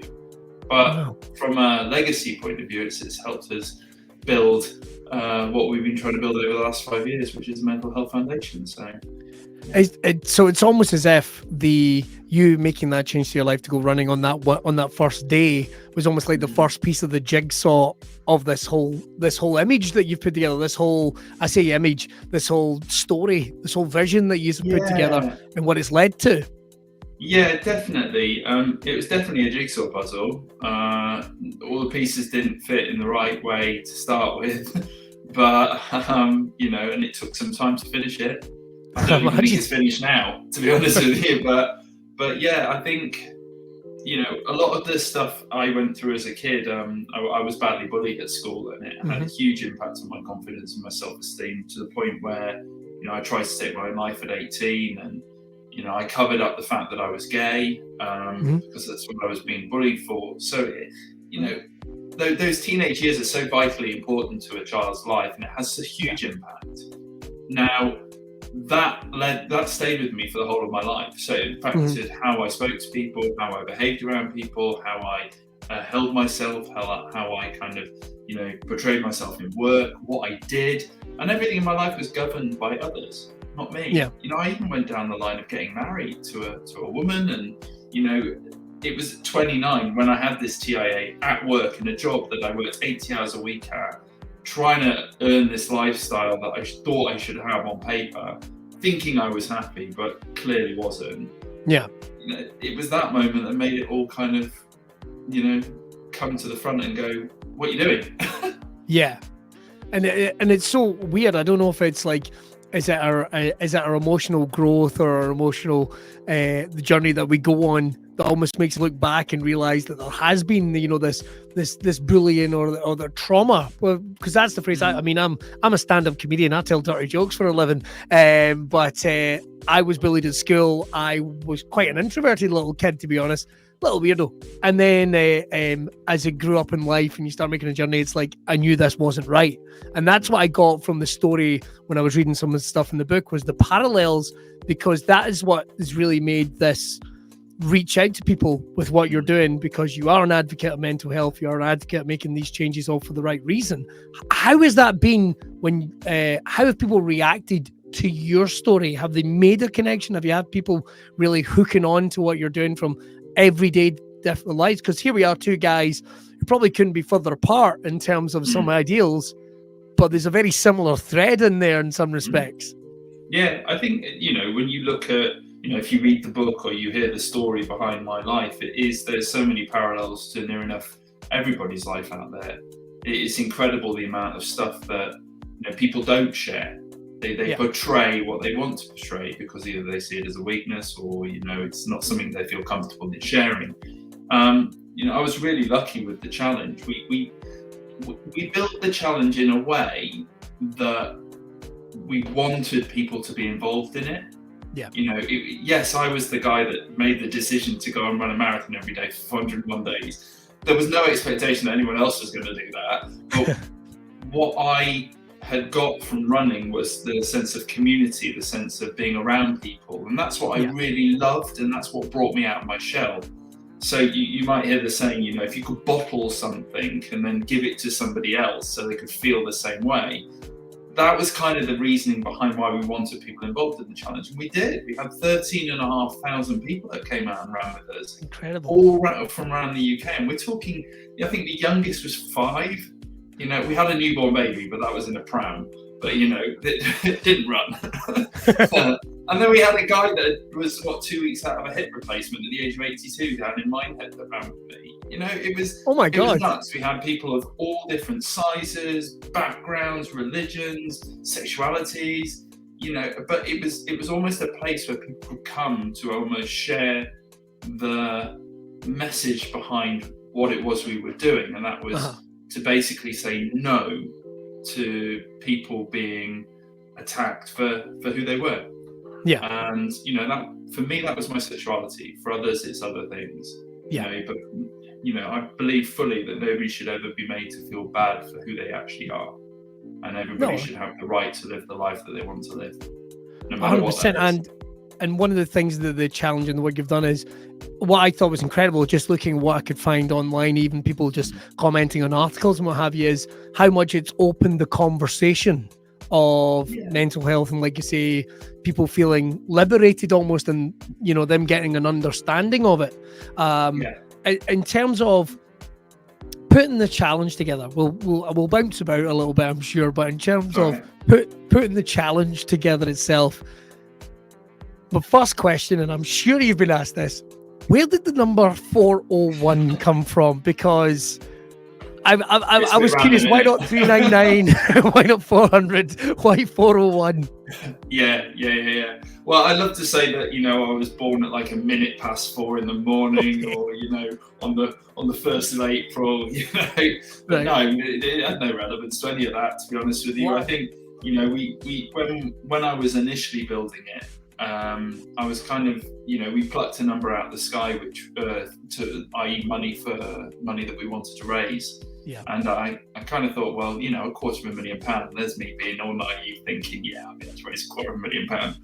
But from a legacy point of view, it's helped us build what we've been trying to build over the last 5 years, which is a mental health foundation. So it's almost as if you making that change to your life to go running on that first day was almost like the first piece of the jigsaw of this whole image that you've put together, this whole story, this whole vision that you've put together, and what it's led to. Yeah, definitely. It was definitely a jigsaw puzzle. All the pieces didn't fit in the right way to start with, but and it took some time to finish it. I don't even think it's finished now, to be honest with you. But yeah, I think a lot of the stuff I went through as a kid. I was badly bullied at school, and it had a huge impact on my confidence and my self-esteem, to the point where I tried to take my own life at 18, and I covered up the fact that I was gay because that's what I was being bullied for. So those teenage years are so vitally important to a child's life, and it has a huge impact. Now, that stayed with me for the whole of my life. So it impacted how I spoke to people, how I behaved around people, how I held myself, how I kind of portrayed myself in work, what I did, and everything in my life was governed by others, not me. I even went down the line of getting married to a woman, and it was at 29 when I had this TIA at work in a job that I worked 80 hours a week at, trying to earn this lifestyle that I thought I should have on paper, thinking I was happy, but clearly wasn't. It was that moment that made it all kind of come to the front and go, what are you doing? And it's so weird. I don't know if it's like, is it our emotional growth or our emotional the journey that we go on that almost makes us look back and realize that there has been this bullying or the trauma. Well, because that's the phrase. I'm a stand-up comedian. I tell dirty jokes for a living. But I was bullied at school. I was quite an introverted little kid, to be honest. Little weirdo. And then as I grew up in life and you start making a journey, it's like I knew this wasn't right. And that's what I got from the story when I was reading some of the stuff in the book, was the parallels, because that is what has really made this reach out to people with what you're doing, because you are an advocate of mental health, you are an advocate of making these changes all for the right reason. How has that been when how have people reacted to your story? Have they made a connection? Have you had people really hooking on to what you're doing from everyday different lives? Because here we are, two guys who probably couldn't be further apart in terms of some ideals, but there's a very similar thread in there in some respects. Yeah, I think when you look at if you read the book or you hear the story behind my life, there's so many parallels to near enough everybody's life out there. It's incredible the amount of stuff that people don't share. They portray what they want to portray because either they see it as a weakness or it's not something they feel comfortable in sharing. I was really lucky with the challenge. We built the challenge in a way that we wanted people to be involved in it. Yes, I was the guy that made the decision to go and run a marathon every day for 401 days. There was no expectation that anyone else was going to do that. But what I had got from running was the sense of community, the sense of being around people. And that's what I really loved, and that's what brought me out of my shell. So you might hear the saying, if you could bottle something and then give it to somebody else so they could feel the same way. That was kind of the reasoning behind why we wanted people involved in the challenge. And we did. We had 13,500 people that came out and ran with us. Incredible. All from around the UK. And we're talking, I think the youngest was 5. We had a newborn baby, but that was in a pram. But, it didn't run. And then we had a guy that was, 2 weeks out of a hip replacement at the age of 82 down in Minehead that ran with me. You know, it was. Oh my It was God. nuts. We had people of all different sizes, backgrounds, religions, sexualities. You know, but it was almost a place where people could come to almost share the message behind what it was we were doing, and that was to basically say no to people being attacked for who they were. Yeah. And you know, that for me, that was my sexuality. For others, it's other things. Yeah. You know, but you know, I believe fully that nobody should ever be made to feel bad for who they actually are, and everybody should have the right to live the life that they want to live, no matter 100%. what. And one of the things that the challenge and the work you've done is what I thought was incredible, just looking at what I could find online, even people just commenting on articles and what have you, is how much it's opened the conversation of mental health, and like you say, people feeling liberated almost, and you know, them getting an understanding of it. In terms of putting the challenge together, we'll bounce about a little bit, I'm sure, but in terms of putting the challenge together itself, the first question, and I'm sure you've been asked this, where did the number 401 come from? Because I was curious, why not 399? Why not 400? Why 401? Yeah. Well, I love to say that, you know, I was born at like 4:01 in the morning, or you know, on the 1st of April, you know. But no, it had no relevance to any of that, to be honest with you. I think, you know, we when I was initially building it, I was kind of, you know, we plucked a number out of the sky, which i.e. money that we wanted to raise. Yeah. And I kind of thought, well, you know, £250,000. There's me being all naive, thinking, yeah, I'm going to raise £250,000.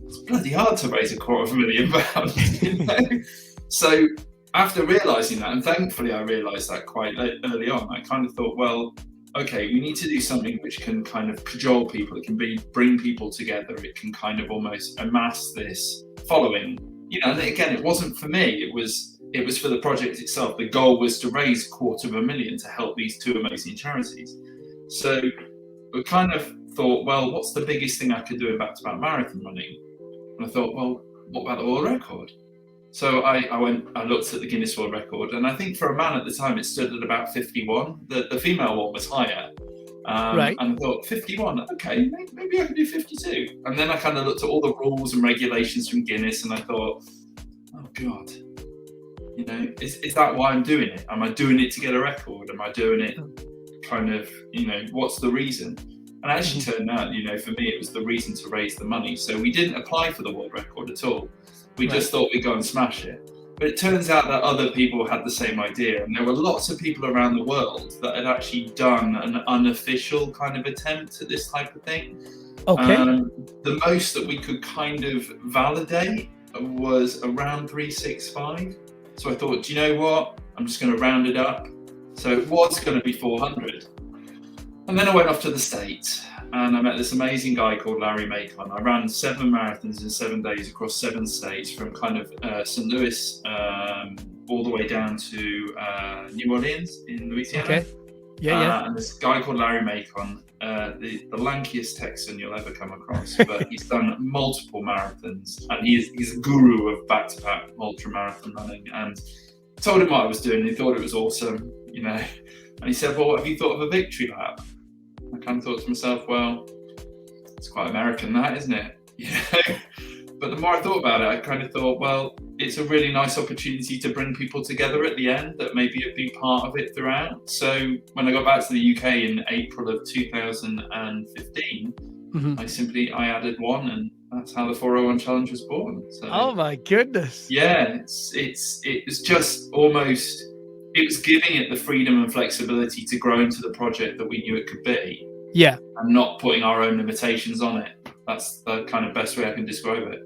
It's bloody hard to raise £250,000. You know? So after realising that, and thankfully I realised that quite early on, I kind of thought, well, okay, we need to do something which can kind of cajole people. It can bring people together. It can kind of almost amass this following. You know, and again, it wasn't for me. It was for the project itself. The goal was to raise £250,000 to help these two amazing charities. So we kind of thought, well, what's the biggest thing I could do in back-to-back marathon running? And I thought, well, what about the world record? So I looked at the Guinness World Record, and I think for a man at the time, it stood at about 51. The female one was higher. And I thought, 51, okay, maybe I can do 52. And then I kind of looked at all the rules and regulations from Guinness, and I thought, oh God, you know, is that why I'm doing it? Am I doing it to get a record? Am I doing it kind of, you know, what's the reason? And it actually turned out, you know, for me, it was the reason to raise the money. So we didn't apply for the world record at all. We just thought we'd go and smash it. But it turns out that other people had the same idea. And there were lots of people around the world that had actually done an unofficial kind of attempt at this type of thing. Okay. The most that we could kind of validate was around 365. So I thought, do you know what? I'm just going to round it up. So it was going to be 400. And then I went off to the States, and I met this amazing guy called Larry Macon. I ran 7 marathons in 7 days across 7 states, from kind of St. Louis all the way down to New Orleans in Louisiana. Okay. Yeah. And this guy called Larry Macon, the lankiest Texan you'll ever come across, but he's done multiple marathons, and he's a guru of back-to-back ultra-marathon running. And I told him what I was doing, and he thought it was awesome, you know. And he said, well, what have you thought of a victory lap? I kind of thought to myself, well, it's quite American, that, isn't it? You know? But the more I thought about it, I kind of thought, well, it's a really nice opportunity to bring people together at the end that maybe have been part of it throughout. So when I got back to the UK in April of 2015, I added one, and that's how the 401 challenge was born. So, oh my goodness! Yeah, it was just almost. It was giving it the freedom and flexibility to grow into the project that we knew it could be. Yeah. And not putting our own limitations on it. That's the kind of best way I can describe it.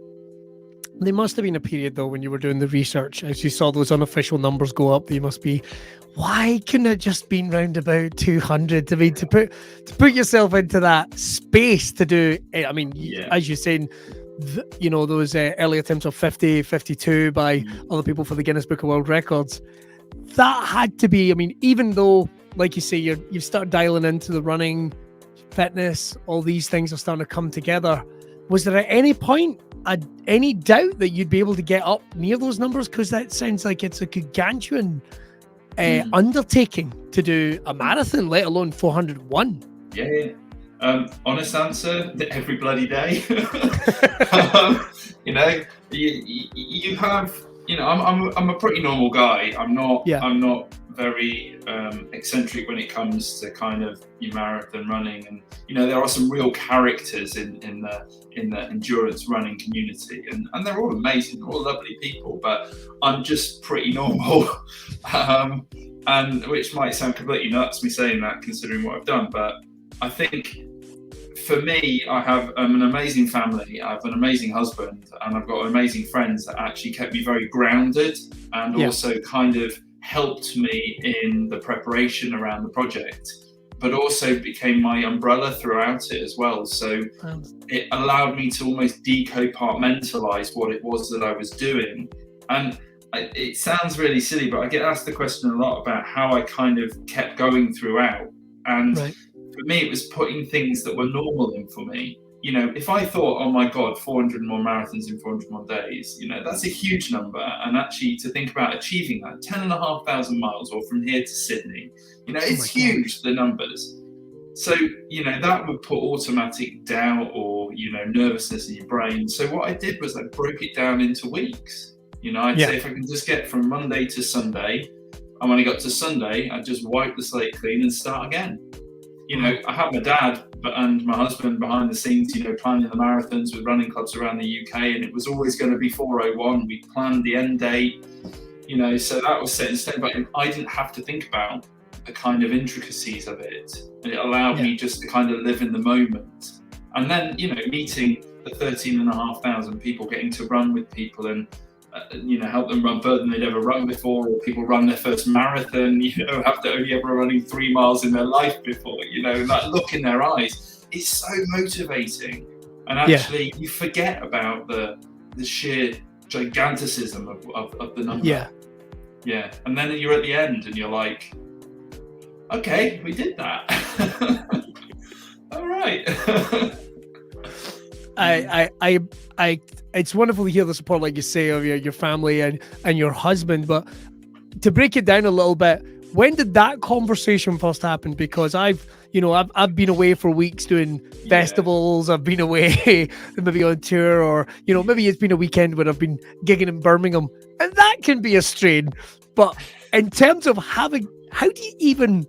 There must have been a period, though, when you were doing the research, as you saw those unofficial numbers go up, you must be, why couldn't it just been round about 200? I mean, to put yourself into that space to do, I mean, as you're saying, you know, those early attempts of 50, 52 by other people for the Guinness Book of World Records, that had to be, I mean, even though, like you say, you've started dialing into the running, fitness, all these things are starting to come together. Was there at any point any doubt that you'd be able to get up near those numbers? Because that sounds like it's a gargantuan undertaking to do a marathon, let alone 401. Yeah. Honest answer, every bloody day. You have, I'm a pretty normal guy. I'm not very eccentric when it comes to kind of your marathon running, and there are some real characters in the endurance running community, and they're all amazing, they're all lovely people, but I'm just pretty normal. And which might sound completely nuts me saying that considering what I've done, but I think for me, I have an amazing family, I have an amazing husband, and I've got amazing friends that actually kept me very grounded, and also kind of helped me in the preparation around the project, but also became my umbrella throughout it as well. So it allowed me to almost decompartmentalize what it was that I was doing. And it sounds really silly, but I get asked the question a lot about how I kind of kept going throughout. And for me, it was putting things that were normal in for me. If I thought, oh my God, 400 more marathons in 400 more days, that's a huge number. And actually to think about achieving that, 10,500 miles or from here to Sydney, it's huge, the numbers. So, that would put automatic doubt or, nervousness in your brain. So what I did was I broke it down into weeks. I'd say if I can just get from Monday to Sunday, and when I got to Sunday, I'd just wipe the slate clean and start again. I had my dad and my husband behind the scenes, planning the marathons with running clubs around the UK, and it was always going to be 401. We planned the end date, so that was set in stone, but I didn't have to think about the kind of intricacies of it. And it allowed me just to kind of live in the moment. And then, meeting the 13,500 people, getting to run with people and, help them run further than they'd ever run before, or people run their first marathon, after only ever running 3 miles in their life before, that look in their eyes, it's so motivating. And actually you forget about the sheer giganticism of the number. Yeah. And then you're at the end and you're like, okay, we did that. All right. I it's wonderful to hear the support, like you say, of your family and your husband. But to break it down a little bit, when did that conversation first happen? Because I've been away for weeks doing festivals. I've been away maybe on tour, or maybe it's been a weekend where I've been gigging in Birmingham, and that can be a strain. But in terms of how do you even?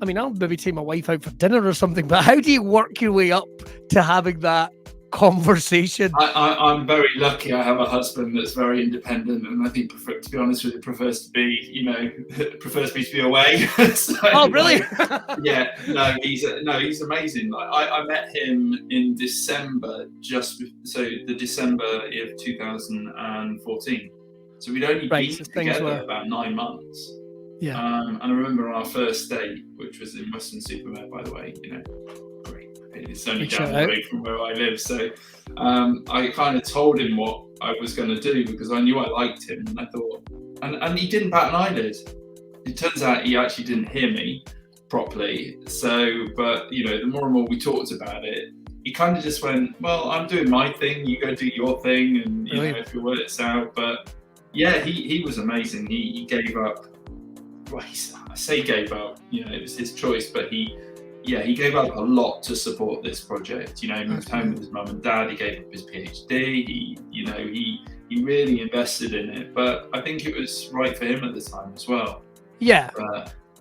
I mean, I'll maybe take my wife out for dinner or something, but how do you work your way up to having that conversation? I'm very lucky. I have a husband that's very independent, and I think, to be honest with you, prefers me to be away. So, oh, really? He's amazing. I met him in December, the December of 2014. So we'd only been together about 9 months. Yeah. And I remember our first date, which was in Western Supermare, by the way, great. It's only down the road from where I live. So I kind of told him what I was going to do because I knew I liked him. And I thought, and he didn't bat an eyelid. It turns out he actually didn't hear me properly. So, but, the more and more we talked about it, he kind of just went, well, I'm doing my thing. You go do your thing. And, if it works out. But yeah, he was amazing. He gave up. Well, I say gave up, it was his choice, but he gave up a lot to support this project. He moved home with his mum and dad. He gave up his PhD. He really invested in it. But I think it was right for him at the time as well. Yeah.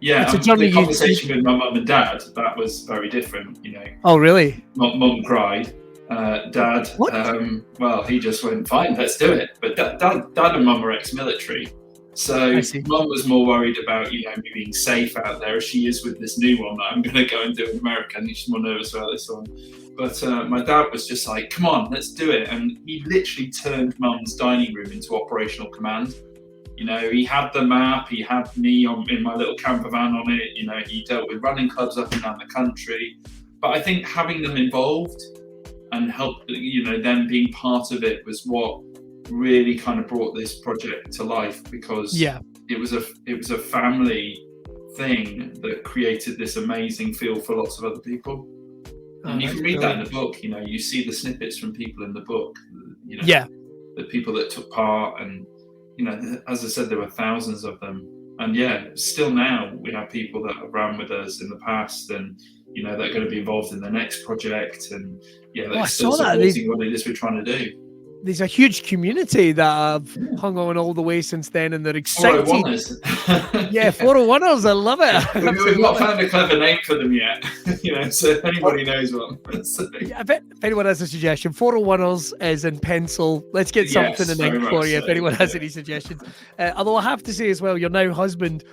The conversation with my mum and dad, that was very different. Oh, really? Mum cried. Dad, well, he just went, fine, let's do it. But dad and mum are ex-military. So mum was more worried about, me being safe out there as she is with this new one that I'm going to go and do in America. I think she's more nervous about this one. But my dad was just like, come on, let's do it. And he literally turned mum's dining room into operational command. He had the map, he had me in my little camper van on it. He dealt with running clubs up and down the country. But I think having them involved and help, them being part of it was what really kind of brought this project to life, because it was a family thing that created this amazing feel for lots of other people. And you can read that in the book. You see the snippets from people in the book, the people that took part, and as I said, there were thousands of them. And yeah, still now we have people that have run with us in the past, and you know, they're going to be involved in the next project, and yeah, they're still supporting what it is we're trying to do. There's a huge community that have hung on all the way since then, and they're excited. 401ers. Yeah, 401ers, I love it. We've not found a clever name for them yet, you know, so if anybody knows one. So. Yeah, if anyone has a suggestion, 401ers is in pencil. Let's get something in ink for you if anyone has any suggestions. Although I have to say as well, your now husband,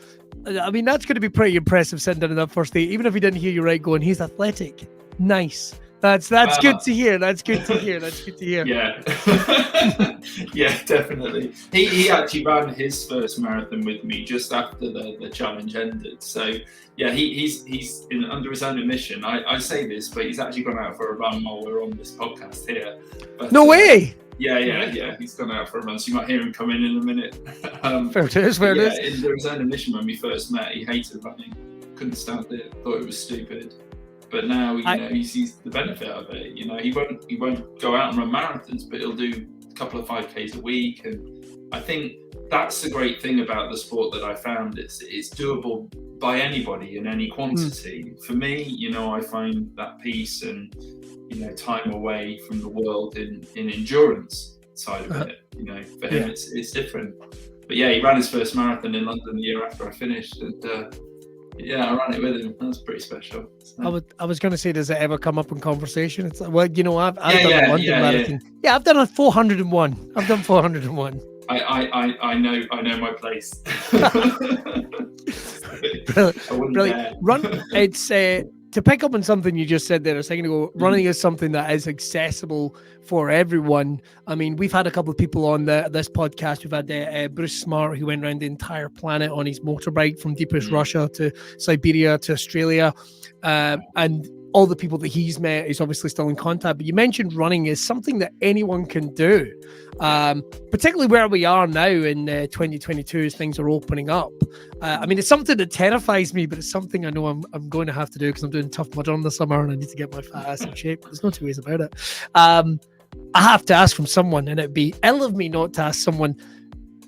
I mean, that's going to be pretty impressive sitting down on that first date, even if he didn't hear you right going, he's athletic. Nice. That's good to hear. That's good to hear. That's good to hear. Yeah. Yeah, definitely. He actually ran his first marathon with me just after the challenge ended. So yeah, he's under his own admission. I say this, but he's actually gone out for a run while we're on this podcast here. But, no way. Yeah. He's gone out for a run, so you might hear him come in a minute. Fair it is. Under his own admission, when we first met, he hated running, couldn't stand it, thought it was stupid. But now, you know, he sees the benefit of it. You know, he won't go out and run marathons, but he'll do a couple of 5Ks a week. And I think that's the great thing about the sport that I found. It's doable by anybody in any quantity. For me, you know, I find that peace and, you know, time away from the world in endurance side of it. You know, for him, it's different. But yeah, he ran his first marathon in London the year after I finished, and yeah, I ran it with him. That was pretty special. So. I was going to say, does it ever come up in conversation? It's like, well, you know, I've done a London marathon. Yeah, I've done a 401. I've done 401. I know my place. Brilliant. Run. It's to pick up on something you just said there a second ago. Running is something that is accessible for everyone. I mean, we've had a couple of people on this podcast. We've had Bruce Smart, who went around the entire planet on his motorbike from deepest Russia to Siberia to Australia, and all the people that he's met is obviously still in contact. But you mentioned running is something that anyone can do, particularly where we are now in 2022 as things are opening up. I mean, it's something that terrifies me, but it's something I know I'm going to have to do because I'm doing Tough Mudder in the summer and I need to get my fat ass in shape. There's no two ways about it. I have to ask from someone, and it'd be ill of me not to ask someone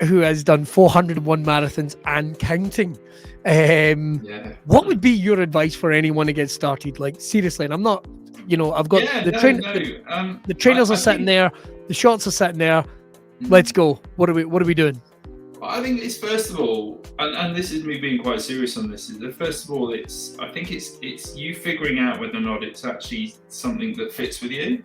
who has done 401 marathons and counting. What would be your advice for anyone to get started? Like, seriously, and I'm not, you know, I've got the trainers are sitting there, the shots are sitting there. Let's go. What are we doing? I think it's, first of all, and this is me being quite serious on this, is that first of all, I think it's you figuring out whether or not it's actually something that fits with you.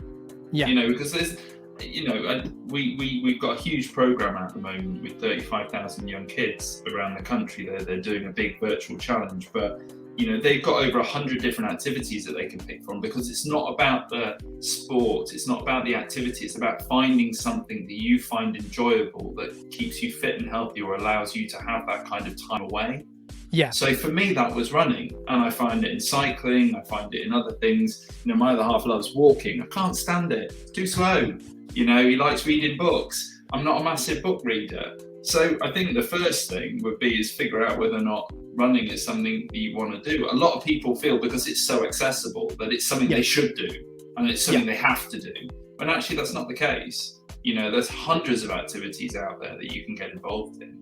Yeah. You know, because there's, you know, we've got a huge program at the moment with 35,000 young kids around the country. They're doing a big virtual challenge, but you know, they've got over 100 different activities that they can pick from, because it's not about the sport, it's not about the activity, it's about finding something that you find enjoyable that keeps you fit and healthy or allows you to have that kind of time away. Yeah. So for me, that was running, and I find it in cycling, I find it in other things. You know, my other half loves walking. I can't stand it. It's too slow. You know, he likes reading books. I'm not a massive book reader. So I think the first thing would be is figure out whether or not running is something that you want to do. A lot of people feel because it's so accessible that it's something they should do and it's something they have to do. But actually that's not the case. You know, there's hundreds of activities out there that you can get involved in.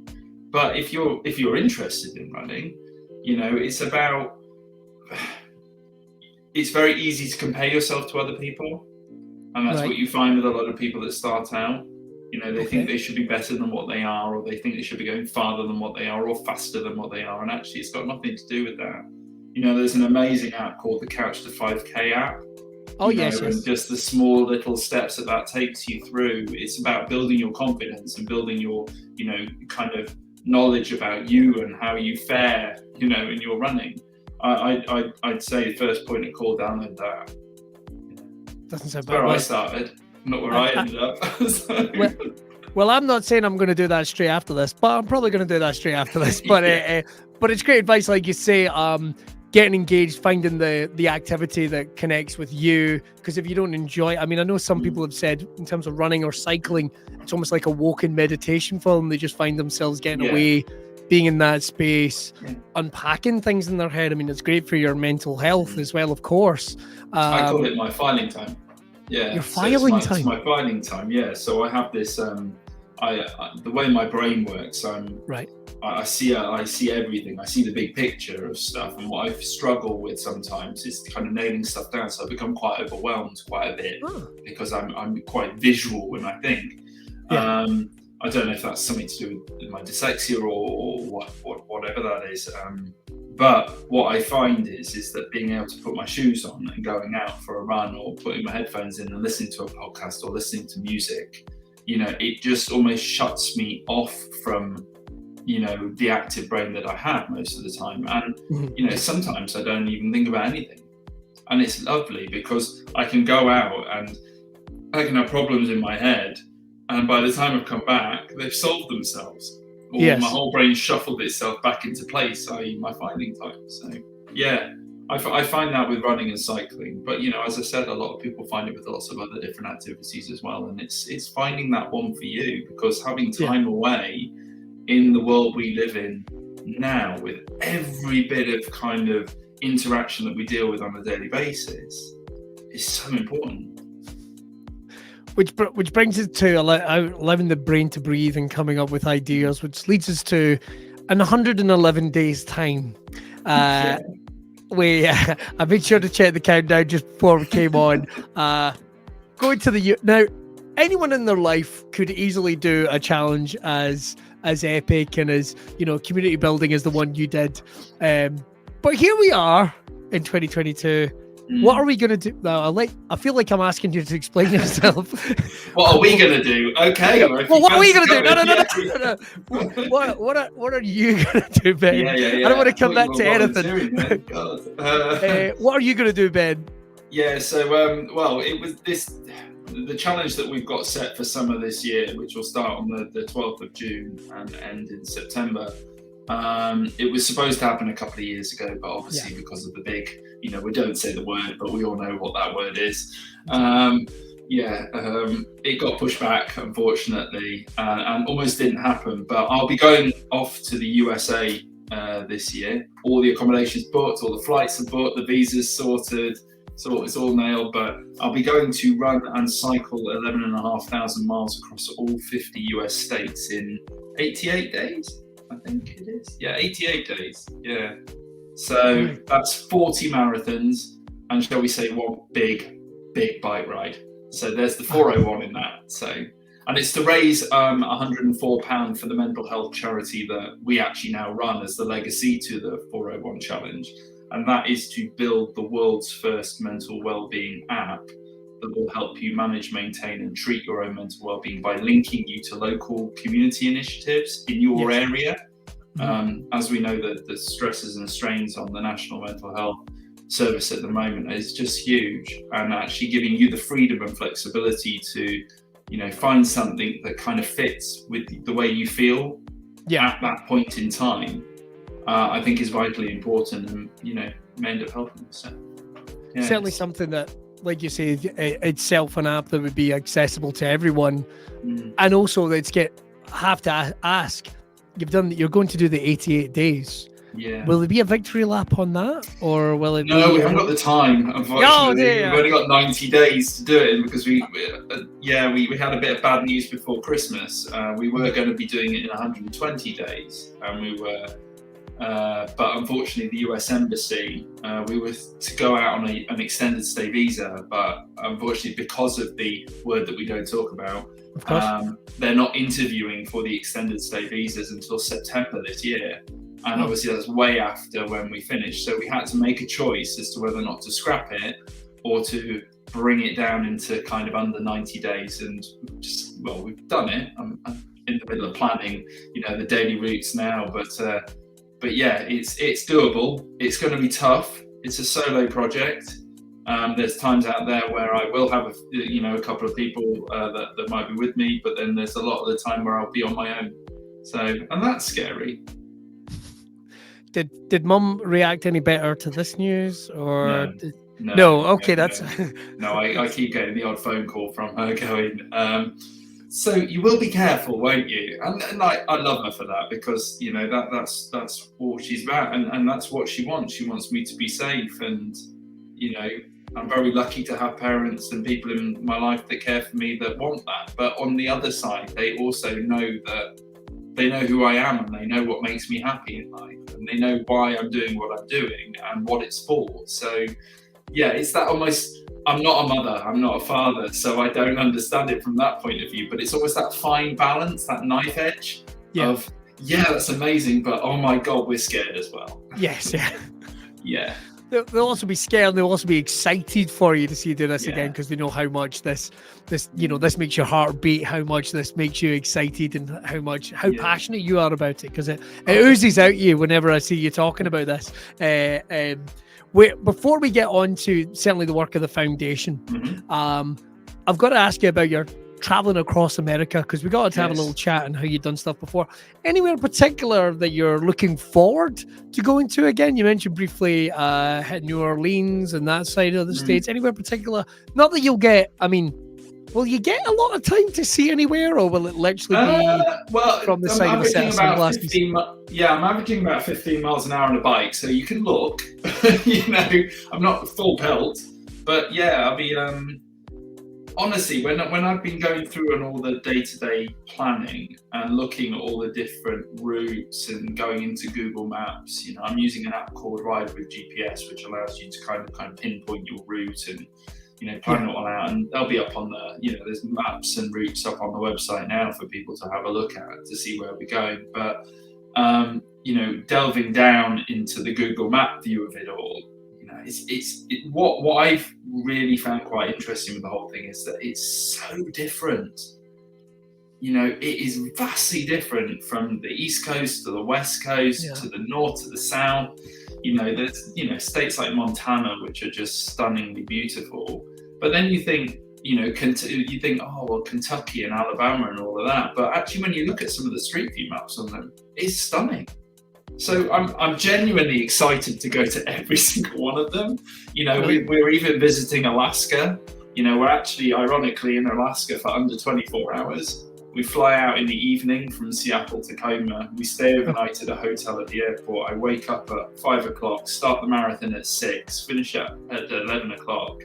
But if you're interested in running, you know, it's very easy to compare yourself to other people. And that's what you find with a lot of people that start out. You know, they think they should be better than what they are, or they think they should be going farther than what they are, or faster than what they are. And actually, it's got nothing to do with that. You know, there's an amazing app called the Couch to 5K app. And just the small little steps that takes you through. It's about building your confidence and building your, you know, kind of knowledge about you and how you fare, you know, in your running. I'd say first point of call, download that. Doesn't sound bad. Where I started, not where I ended up. So. Well, I'm not saying I'm going to do that straight after this, but I'm probably going to do that straight after this. But but it's great advice, like you say, getting engaged, finding the activity that connects with you. Because if you don't enjoy, I mean, I know some people have said in terms of running or cycling, it's almost like a walk-in meditation for them. They just find themselves getting away, being in that space, unpacking things in their head. I mean, it's great for your mental health as well, of course. I call it my filing time. Yeah, your filing time. It's my filing time. Yeah. So I have this. the way my brain works, Right. I see everything. I see the big picture of stuff, and what I struggle with sometimes is kind of nailing stuff down. So I become quite overwhelmed quite a bit because I'm quite visual when I think. Yeah. I don't know if that's something to do with my dyslexia or whatever that is. But what I find is that being able to put my shoes on and going out for a run, or putting my headphones in and listening to a podcast or listening to music, it just almost shuts me off from the active brain that I have most of the time. And sometimes I don't even think about anything, and it's lovely because I can go out and I can have problems in my head, and by the time I've come back, they've solved themselves, or my whole brain shuffled itself back into place, i.e. my finding time. So yeah, I find that with running and cycling, but as I said, a lot of people find it with lots of other different activities as well, and it's finding that one for you, because having time away in the world we live in now, with every bit of kind of interaction that we deal with on a daily basis, is so important. Which brings us to allowing the brain to breathe and coming up with ideas, which leads us to in 111 days' time. I made sure to check the countdown just before we came on. Going to now, anyone in their life could easily do a challenge as epic and as community building as the one you did, but here we are in 2022. What are we going to do? I feel like I'm asking you to explain yourself. What are we going to do? Okay. Well, what are we going to do? No. What are you going to do, Ben? Yeah. I don't want to come back to anything. What are you going to do, Ben? Yeah, so, it was the challenge that we've got set for summer this year, which will start on the 12th of June and end in September. It was supposed to happen a couple of years ago, but obviously because of the big, we don't say the word, but we all know what that word is. It got pushed back, unfortunately, and almost didn't happen. But I'll be going off to the USA this year. All the accommodations booked, all the flights are booked, the visas sorted, so it's all nailed. But I'll be going to run and cycle 11,500 miles across all 50 US states in 88 days. I think it is. Yeah, 88 days. Yeah. So that's 40 marathons and, shall we say, one big bike ride. So there's the 401 in that. So, and it's to raise £104 for the mental health charity that we actually now run as the legacy to the 401 challenge. And that is to build the world's first mental wellbeing app that will help you manage, maintain and treat your own mental wellbeing by linking you to local community initiatives in your area. As we know, that the stresses and strains on the National Mental Health Service at the moment is just huge, and actually giving you the freedom and flexibility to find something that kind of fits with the way you feel at that point in time, I think is vitally important, and may end up helping us. So, certainly something that, like you say, itself an app that would be accessible to everyone, and also have to ask. You're going to do the 88 days. Yeah. Will there be a victory lap on that, or will it? No, we haven't got the time. Unfortunately, we've only got 90 days to do it, because we had a bit of bad news before Christmas. We were going to be doing it in 120 days, and we were. But unfortunately, the US Embassy, we were to go out on an extended stay visa, but unfortunately, because of the word that we don't talk about, they're not interviewing for the extended stay visas until September this year. And obviously that's way after when we finished. So we had to make a choice as to whether or not to scrap it or to bring it down into kind of under 90 days. And we've done it. I'm in the middle of planning, the daily routes now, but yeah, it's doable. It's going to be tough. It's a solo project. There's times out there where I will have a couple of people that might be with me, but then there's a lot of the time where I'll be on my own. So, and that's scary. Did Mum react any better to this news, or no? Okay, that's no. I keep getting the odd phone call from her going, so you will be careful, won't you? And I love her for that, because that's all she's about, and that's what she wants. She wants me to be safe, and I'm very lucky to have parents and people in my life that care for me that want that. But on the other side, they also know that they know who I am and they know what makes me happy in life and they know why I'm doing what I'm doing and what it's for. So yeah, it's that almost, I'm not a mother, I'm not a father, so I don't understand it from that point of view, but it's always that fine balance, that knife edge of, yeah, that's amazing, but oh my God, we're scared as well. Yes, yeah. Yeah. They'll also be scared. They'll also be excited for you to see you do this again because they know how much this this makes your heart beat, how much this makes you excited, and how passionate you are about it. Because it oozes out you whenever I see you talking about this. Before we get on to certainly the work of the foundation, I've got to ask you about your traveling across America because we got to have a little chat on how you've done stuff before. Anywhere in particular that you're looking forward to going to again? You mentioned briefly hitting New Orleans and that side of the States. Anywhere in particular? Not that you'll get, I mean, will you get a lot of time to see anywhere or will it literally be from the side of the set of sunglasses? I'm averaging about 15 miles an hour on a bike, so you can look. I'm not full pelt, but yeah, I'll be... honestly, when I've been going through and all the day-to-day planning and looking at all the different routes and going into Google Maps, I'm using an app called Ride with GPS, which allows you to kind of pinpoint your route and plan it all out. And they'll be up on the, there's maps and routes up on the website now for people to have a look at to see where we're going. But delving down into the Google Map view of it all. What I've really found quite interesting with the whole thing is that it's so different. It is vastly different from the East Coast to the West Coast to the North to the South. There's states like Montana which are just stunningly beautiful. But then you think, oh well, Kentucky and Alabama and all of that. But actually, when you look at some of the Street View maps on them, it's stunning. So I'm genuinely excited to go to every single one of them. We're even visiting Alaska. We're actually, ironically, in Alaska for under 24 hours. We fly out in the evening from Seattle to Tacoma. We stay overnight at a hotel at the airport. I wake up at 5 o'clock, start the marathon at 6, finish at 11 o'clock,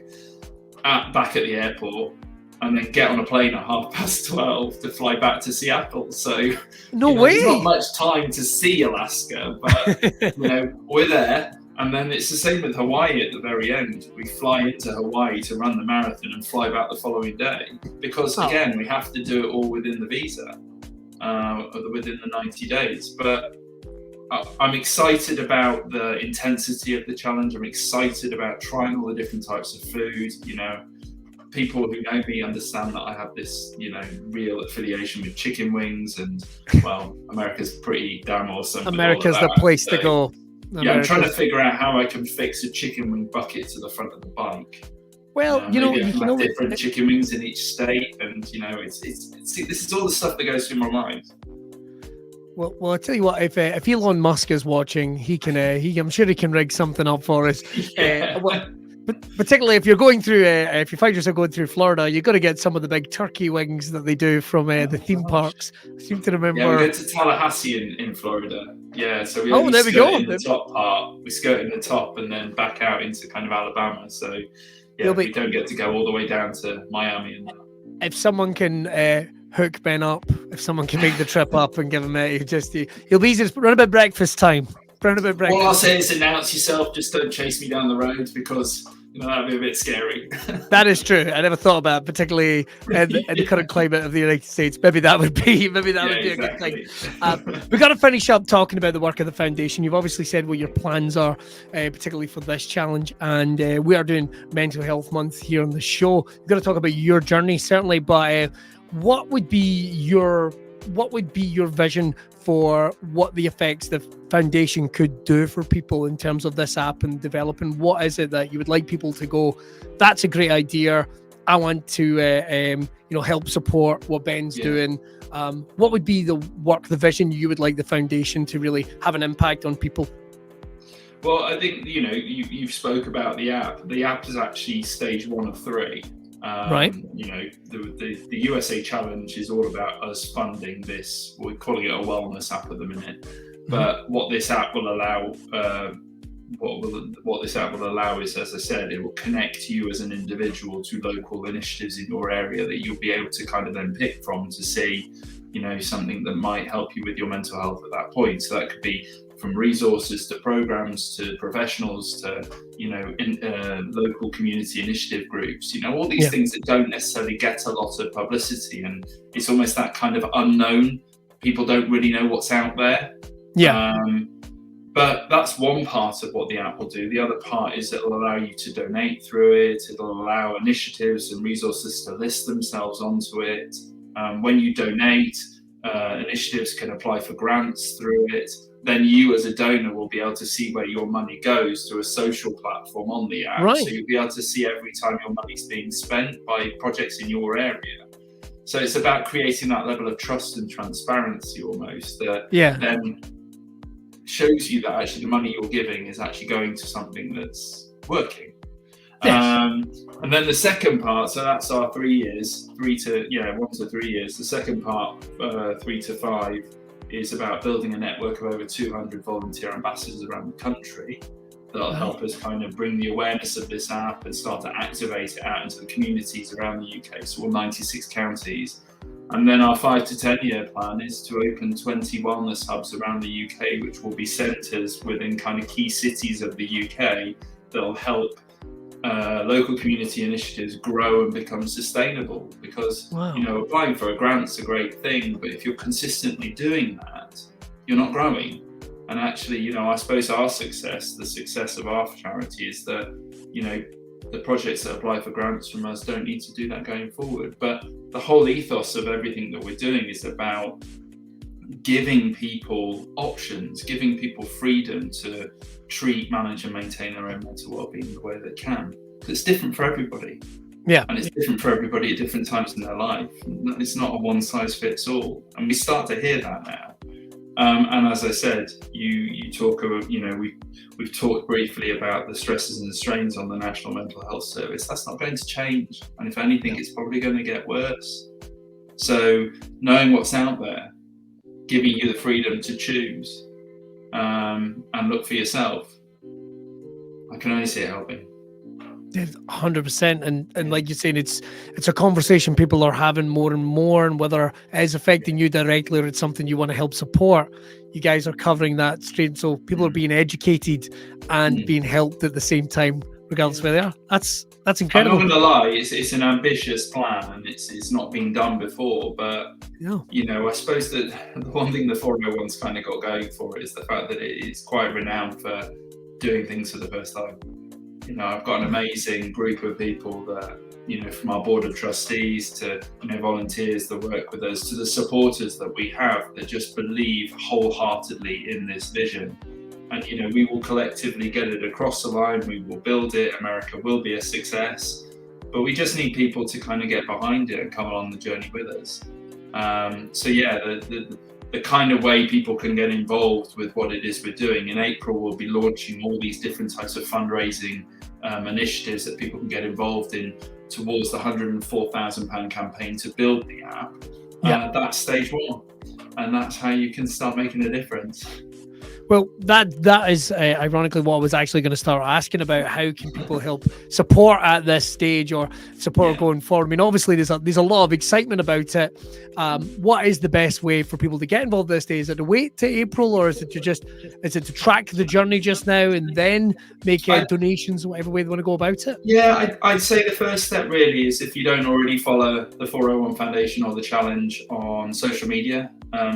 back at the airport, and then get on a plane at 12:30 to fly back to Seattle. So there's not much time to see Alaska, but we're there. And then it's the same with Hawaii at the very end. We fly into Hawaii to run the marathon and fly back the following day because again, we have to do it all within the visa, within the 90 days. But I'm excited about the intensity of the challenge. I'm excited about trying all the different types of food. People who know me understand that I have this, real affiliation with chicken wings, and America's pretty damn awesome. America's the place to go. I'm trying to figure out how I can fix a chicken wing bucket to the front of the bike. Well, you can have different chicken wings in each state, and this is all the stuff that goes through my mind. Well, I'll tell you what. If Elon Musk is watching, he can. I'm sure he can rig something up for us. But particularly if you're going through, if you find yourself going through Florida, you've got to get some of the big turkey wings that they do from the theme parks. I seem to remember. Yeah, we go to Tallahassee in Florida. Yeah, so we there we go. In the top part. We skirt in the top and then back out into kind of Alabama. So we don't get to go all the way down to Miami. And if someone can hook Ben up, if someone can make the trip up and give him he'll be easy. Run about breakfast time. All I'll say is announce yourself. Just don't chase me down the road because that'd be a bit scary. That is true. I never thought about it, particularly in the current climate of the United States. Maybe that would be a good thing. We've got to finish up talking about the work of the foundation. You've obviously said what your plans are, particularly for this challenge, and we are doing Mental Health Month here on the show. We've got to talk about your journey, certainly, but what would be your vision for what the effects the foundation could do for people in terms of this app and developing? What is it that you would like people to go, that's a great idea, I want to help support what Ben's doing? What would be the vision you would like the foundation to really have an impact on people? Well, I think you've spoke about the app. The app is actually stage 1 of 3. Right. The USA Challenge is all about us funding this. We're calling it a wellness app at the minute. But what this app will allow what this app will allow is, as I said, it will connect you as an individual to local initiatives in your area that you'll be able to kind of then pick from to see, something that might help you with your mental health at that point. So that could be from resources to programs to professionals to, local community initiative groups, all these things that don't necessarily get a lot of publicity. And it's almost that kind of unknown. People don't really know what's out there. But that's one part of what the app will do. The other part is it'll allow you to donate through it. It'll allow initiatives and resources to list themselves onto it. When you donate, initiatives can apply for grants through it. Then you as a donor will be able to see where your money goes through a social platform on the app. Right. So you'll be able to see every time your money's being spent by projects in your area. So it's about creating that level of trust and transparency almost that then shows you that actually the money you're giving is actually going to something that's working. And then the second part, so that's our 3 years, 1 to 3 years. The second part, 3 to 5, is about building a network of over 200 volunteer ambassadors around the country that'll help us kind of bring the awareness of this app and start to activate it out into the communities around the UK, so all 96 counties. And then our 5 to 10 year plan is to open 20 wellness hubs around the UK, which will be centres within kind of key cities of the UK that'll help local community initiatives grow and become sustainable. Because applying for a grant's a great thing, but if you're consistently doing that, you're not growing. And actually, I suppose our success, the success of our charity, is that the projects that apply for grants from us don't need to do that going forward. But the whole ethos of everything that we're doing is about giving people options, giving people freedom to treat, manage and maintain their own mental well-being the way they can. It's different for everybody. And it's different for everybody at different times in their life. It's not a one size fits all. And we start to hear that now. And as I said, you talk about, we've talked briefly about the stresses and the strains on the National Mental Health Service. That's not going to change. And if anything, it's probably going to get worse. So knowing what's out there, giving you the freedom to choose and look for yourself, I can only see it helping. 100%, and like you're saying, it's a conversation people are having more and more, and whether it is affecting you directly or it's something you want to help support, you guys are covering that straight. So people are being educated and being helped at the same time, regardless of where they are. That's incredible. I'm not going to lie, it's an ambitious plan, and it's not been done before. But I suppose that the one thing the 401's kind of got going for it is the fact that it is quite renowned for doing things for the first time. I've got an amazing group of people that, from our board of trustees to, volunteers that work with us, to the supporters that we have that just believe wholeheartedly in this vision. And, we will collectively get it across the line. We will build it. America will be a success. But we just need people to kind of get behind it and come along the journey with us. The kind of way people can get involved with what it is we're doing. In April, we'll be launching all these different types of fundraising initiatives that people can get involved in towards the £104,000 campaign to build the app. That's stage 1. And that's how you can start making a difference. Well, that is ironically what I was actually going to start asking about. How can people help support at this stage or support going forward? I mean, obviously there's a lot of excitement about it. What is the best way for people to get involved this day? Is it to wait to April, or is it to track the journey just now and then make donations, whatever way they want to go about it? Yeah, I'd say the first step really is, if you don't already follow the 401 Foundation or the challenge on social media,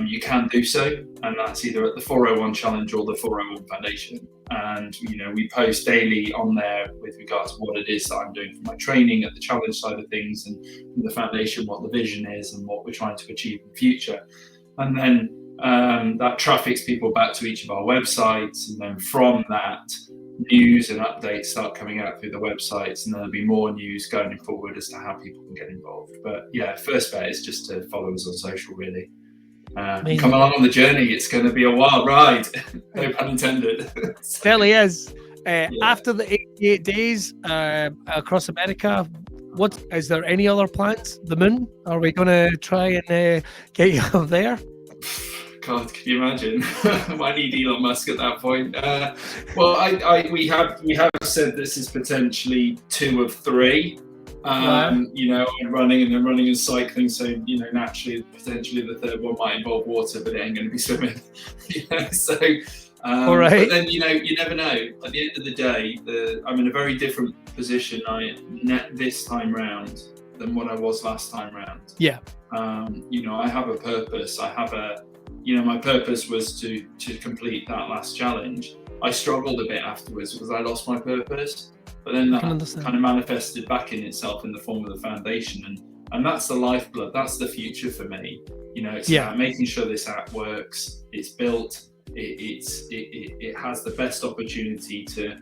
you can do so, and that's either at the 401 Challenge or the 401 Foundation. And we post daily on there with regards to what it is that I'm doing for my training at the challenge side of things, and from the foundation what the vision is and what we're trying to achieve in the future. And then that traffics people back to each of our websites, and then from that, news and updates start coming out through the websites, and there'll be more news going forward as to how people can get involved. But first bet is just to follow us on social, really. Come along on the journey. It's going to be a wild ride. No pun intended. Certainly is. After the 88 days across America, what is there any other plans? The moon? Are we going to try and get you up there? God, can you imagine? I need Elon Musk at that point. Well, we have said this is potentially 2 of 3. You know, and running and cycling. So, you know, naturally, potentially the third one might involve water, but it ain't going to be swimming. You know, so. All right. But then, you know, you never know. At the end of the day, I'm in a very different position this time round than what I was last time round. Yeah. You know, I have a purpose. My purpose was to complete that last challenge. I struggled a bit afterwards because I lost my purpose, but then that kind of manifested back in itself in the form of the foundation, and that's the lifeblood. That's the future for me. You know, it's about making sure this app works. It's built. It has the best opportunity to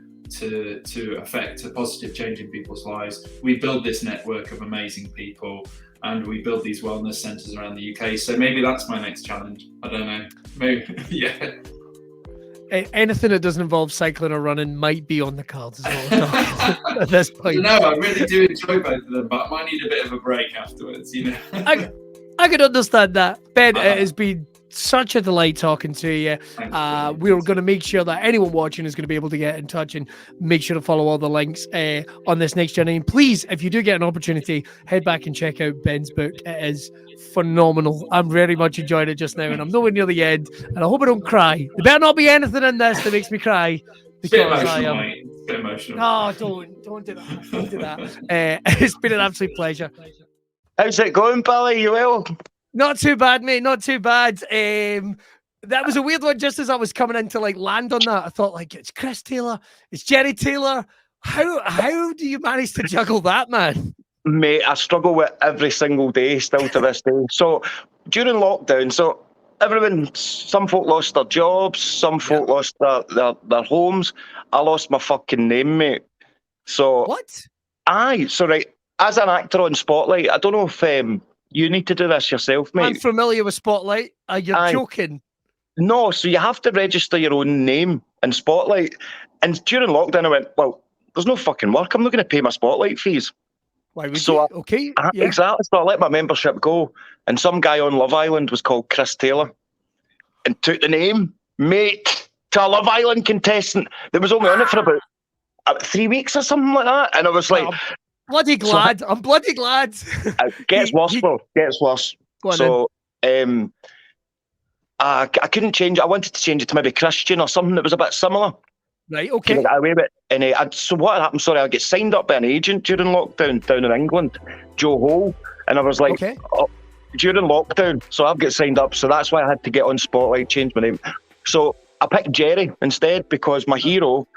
affect a positive change in people's lives. We build this network of amazing people, and we build these wellness centres around the UK. So maybe that's my next challenge. I don't know. Maybe, yeah. Anything that doesn't involve cycling or running might be on the cards as well at this point. No, I really do enjoy both of them, but I might need a bit of a break afterwards, you know. I can understand that. Ben, it has been such a delight talking to you. We're going to make sure that anyone watching is going to be able to get in touch, and make sure to follow all the links on this next journey. And please, if you do get an opportunity, head back and check out Ben's book. It is phenomenal. I'm very much enjoying it just now, and I'm nowhere near the end, and I hope I don't cry. There better not be anything in this that makes me cry, because I am. It's a bit emotional. No, don't do that. Don't do that. It's been an absolute pleasure. How's it going, Billy? You well? Not too bad, mate. Not too bad. That was a weird one. Just as I was coming in to land on that, I thought it's Chris Taylor, it's Jerry Taylor. How do you manage to juggle that, man? Mate, I struggle with every single day still to this day. So during lockdown, some folk lost their jobs, some folk lost their homes. I lost my fucking name, mate. So what? Right. As an actor on Spotlight, I don't know if you need to do this yourself, mate. I'm familiar with Spotlight. You're joking. No, so you have to register your own name in Spotlight. And during lockdown, I went, well, there's no fucking work. I'm not going to pay my Spotlight fees. Why would you? Okay. Exactly. So I let my membership go. And some guy on Love Island was called Chris Taylor and took the name, mate, to a Love Island contestant that was only on it for about 3 weeks or something like that. And I was like... Bloody glad. I'm bloody glad. It gets worse, bro. Gets worse. So, I couldn't change it. I wanted to change it to maybe Christian or something that was a bit similar. Right, okay. I got away with it. And so what happened, I get signed up by an agent during lockdown down in England, Joe Hole. And I was like, during lockdown, so I've got signed up. So that's why I had to get on Spotlight, change my name. So I picked Jerry instead because my hero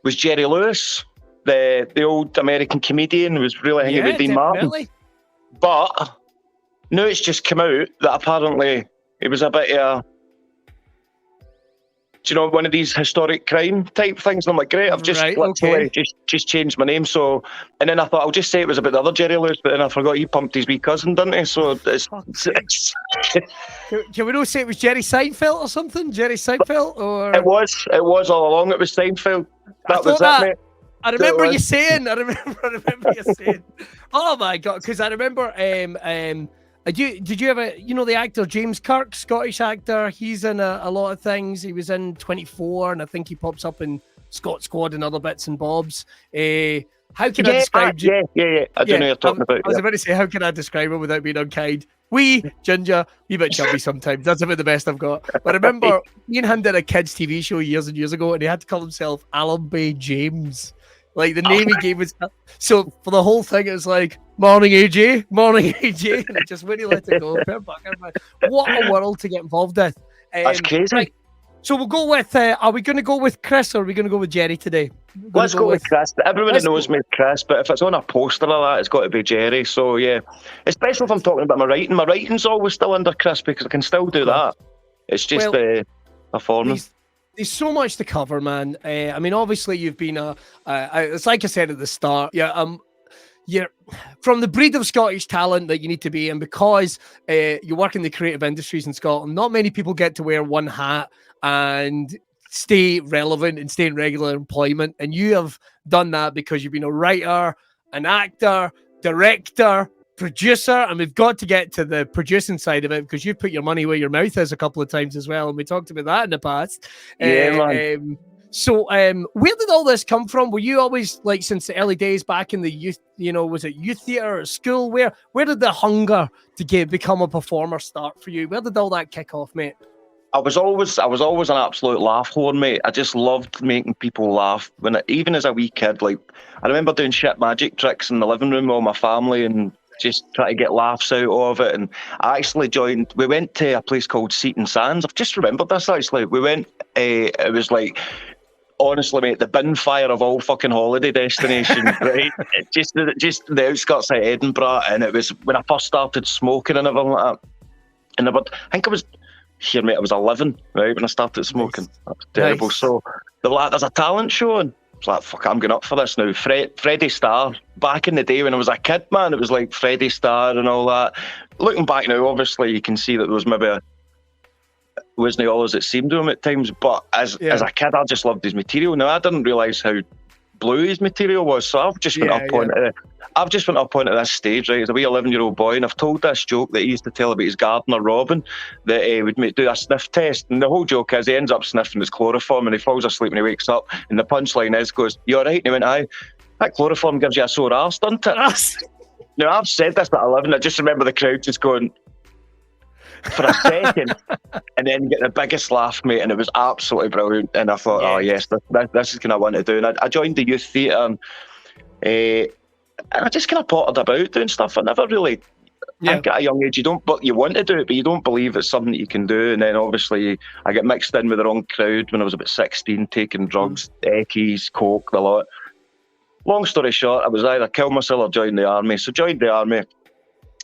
was Jerry Lewis. The old American comedian who was really hanging with Dean Martin. But now it's just come out that apparently it was a bit one of these historic crime type things. And I'm like, great, I've just literally just changed my name. So, and then I thought I'll just say it was about the other Jerry Lewis, but then I forgot he pumped his wee cousin, didn't he? So it's Can we not say it was Jerry Seinfeld or something? Jerry Seinfeld? Or It was all along. It was Seinfeld. That was it, mate. I remember you saying. Oh my god! Because I remember. Did you ever? You know the actor James Kirk, Scottish actor. He's in a lot of things. He was in 24, and I think he pops up in Scott Squad and other bits and bobs. How can I describe? Yeah. I don't know what you're talking about. I was about to say, how can I describe him without being unkind? Wee ginger, wee bit chubby sometimes. That's about the best I've got. But I remember me and him did a kids' TV show years and years ago, and he had to call himself Alan Bay James. Like the name he gave was, so for the whole thing, it was like, morning AJ, and just when he let it go, what a world to get involved with. That's crazy. Right. So we'll go with, are we going to go with Chris or are we going to go with Jerry today? Let's go with Chris. Everyone knows me as Chris, but if it's on a poster or that, it's got to be Jerry. So yeah, especially if I'm talking about my writing. My writing's always still under Chris because I can still do that. It's just performance. There's so much to cover, man. I mean, obviously, you've been it's like I said at the start. You're from the breed of Scottish talent that you need to be, and because you work in the creative industries in Scotland, not many people get to wear one hat and stay relevant and stay in regular employment. And you have done that because you've been a writer, an actor, director, producer, and we've got to get to the producing side of it because you've put your money where your mouth is a couple of times as well, and we talked about that in the past. Yeah, man. So, where did all this come from? Were you always like since the early days back in the youth? Was it youth theatre or school? Where did the hunger to become a performer start for you? Where did all that kick off, mate? I was always an absolute laugh horn, mate. I just loved making people laugh. Even as a wee kid, like I remember doing shit magic tricks in the living room with all my family and just try to get laughs out of it. And I actually we went to a place called Seaton Sands. I've just remembered this actually. We went, it was like, honestly, mate, the bin fire of all fucking holiday destinations, right? Just the outskirts of Edinburgh. And it was when I first started smoking and everything like that. And I think I was, here, mate, I was 11, right, when I started smoking. Nice. That was terrible. Nice. So they were like, there's a talent show. And I was like, fuck, I'm going up for this now. Freddie Starr, back in the day when I was a kid, man, it was like Freddie Starr and all that. Looking back now, obviously, you can see that there was maybe it wasn't all as it seemed to him at times, but as a kid, I just loved his material. Now, I didn't realise how blue his material was, so I've just went up onto this stage, right, as a wee 11-year-old boy, and I've told this joke that he used to tell about his gardener Robin, that he would do a sniff test, and the whole joke is he ends up sniffing his chloroform and he falls asleep and he wakes up, and the punchline goes, "You all right?" And he went, "Aye, that chloroform gives you a sore arse, doesn't it?" Now, I've said this at 11, I just remember the crowd just going for a second and then get the biggest laugh, mate, and it was absolutely brilliant. And I thought, oh yes, this is kind of what I want to do. And I joined the youth theatre, and I just kind of pottered about doing stuff. I never really, I think at a young age, you want to do it, but you don't believe it's something that you can do. And then obviously I get mixed in with the wrong crowd when I was about 16, taking drugs, eckies, coke, the lot. Long story short, I was either kill myself or join the army. So joined the army.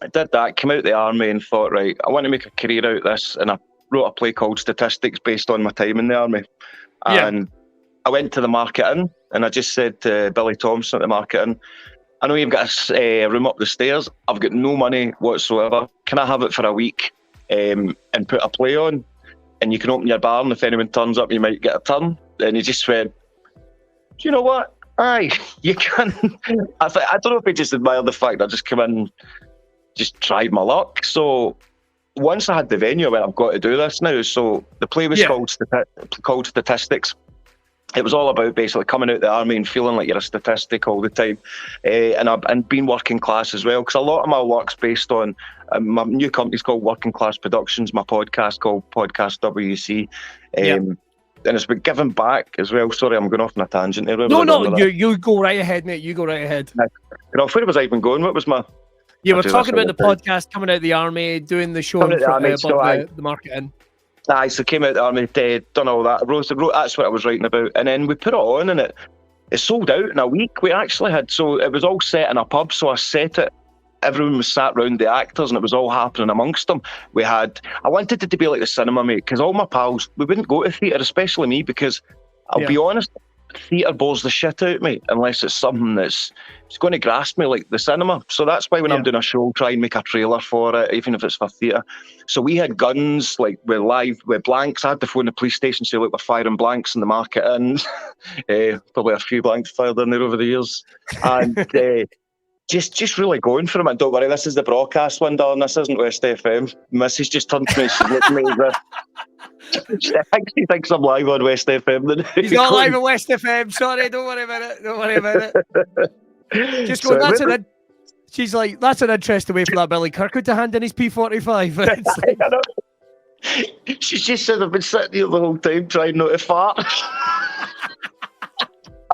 I did that, came out of the army and thought, right, I want to make a career out of this. And I wrote a play called Statistics based on my time in the army. And I went to the Market Inn and I just said to Billy Thompson at the Market Inn, I know you've got a room up the stairs. I've got no money whatsoever. Can I have it for a week and put a play on? And you can open your bar, and if anyone turns up, you might get a turn. And he just went, do you know what? Aye, you can. I don't know if he just admired the fact that I just come in, just tried my luck. So once I had the venue, I went, I've got to do this now. So the play was called Statistics. It was all about basically coming out of the army and feeling like you're a statistic all the time. And being working class as well, because a lot of my work's based on my new company's called Working Class Productions, my podcast called Podcast WC. And it's been giving back as well. Sorry, I'm going off on a tangent here. No, you go right ahead, mate. You go right ahead. Where was I even going? What was my... Yeah, we're talking about the podcast, coming out of the army, doing the show about the Market Inn. Aye, so came out of the army, done all that. Wrote, that's what I was writing about. And then we put it on and it sold out in a week. We actually had, so it was all set in a pub, so I set it. Everyone was sat round the actors and it was all happening amongst them. I wanted it to be like the cinema, mate, because all my pals, we wouldn't go to theatre, especially me, because I'll be honest, theatre bores the shit out of me unless it's something it's going to grasp me like the cinema. So that's why when I'm doing a show, I'll try and make a trailer for it, even if it's for theatre. So we had guns, like with blanks. I had to phone the police station, say, look, we're firing blanks in the Market Inn. Probably a few blanks fired in there over the years. And just really going for them. And don't worry, this is the Braw Cast one, darling. This isn't West FM. Mrs. just turned to me and she's looking at me she thinks I'm live on West FM. He's not live on West FM. Sorry, don't worry about it. Just go, she's like, that's an interesting way for that Billy Kirkwood to hand in his P45. She just said, I've been sitting here the whole time trying not to fart.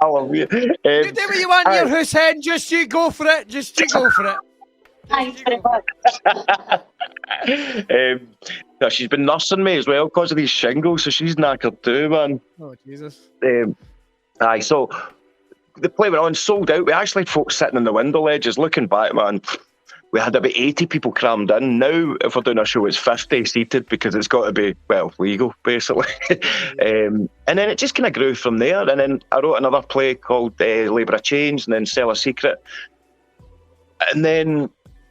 I love you. You do what you want, your Hussein. Just you go for it. Thanks very much. She's been nursing me as well because of these shingles, so she's knackered too, man. Oh, Jesus. So the play went on, sold out. We actually had folks sitting in the window ledges looking back, man. We had about 80 people crammed in. Now, if we're doing a show, it's 50 seated because it's got to be, legal, basically. And then it just kind of grew from there. And then I wrote another play called Labour of Change and then Sell a Secret. And then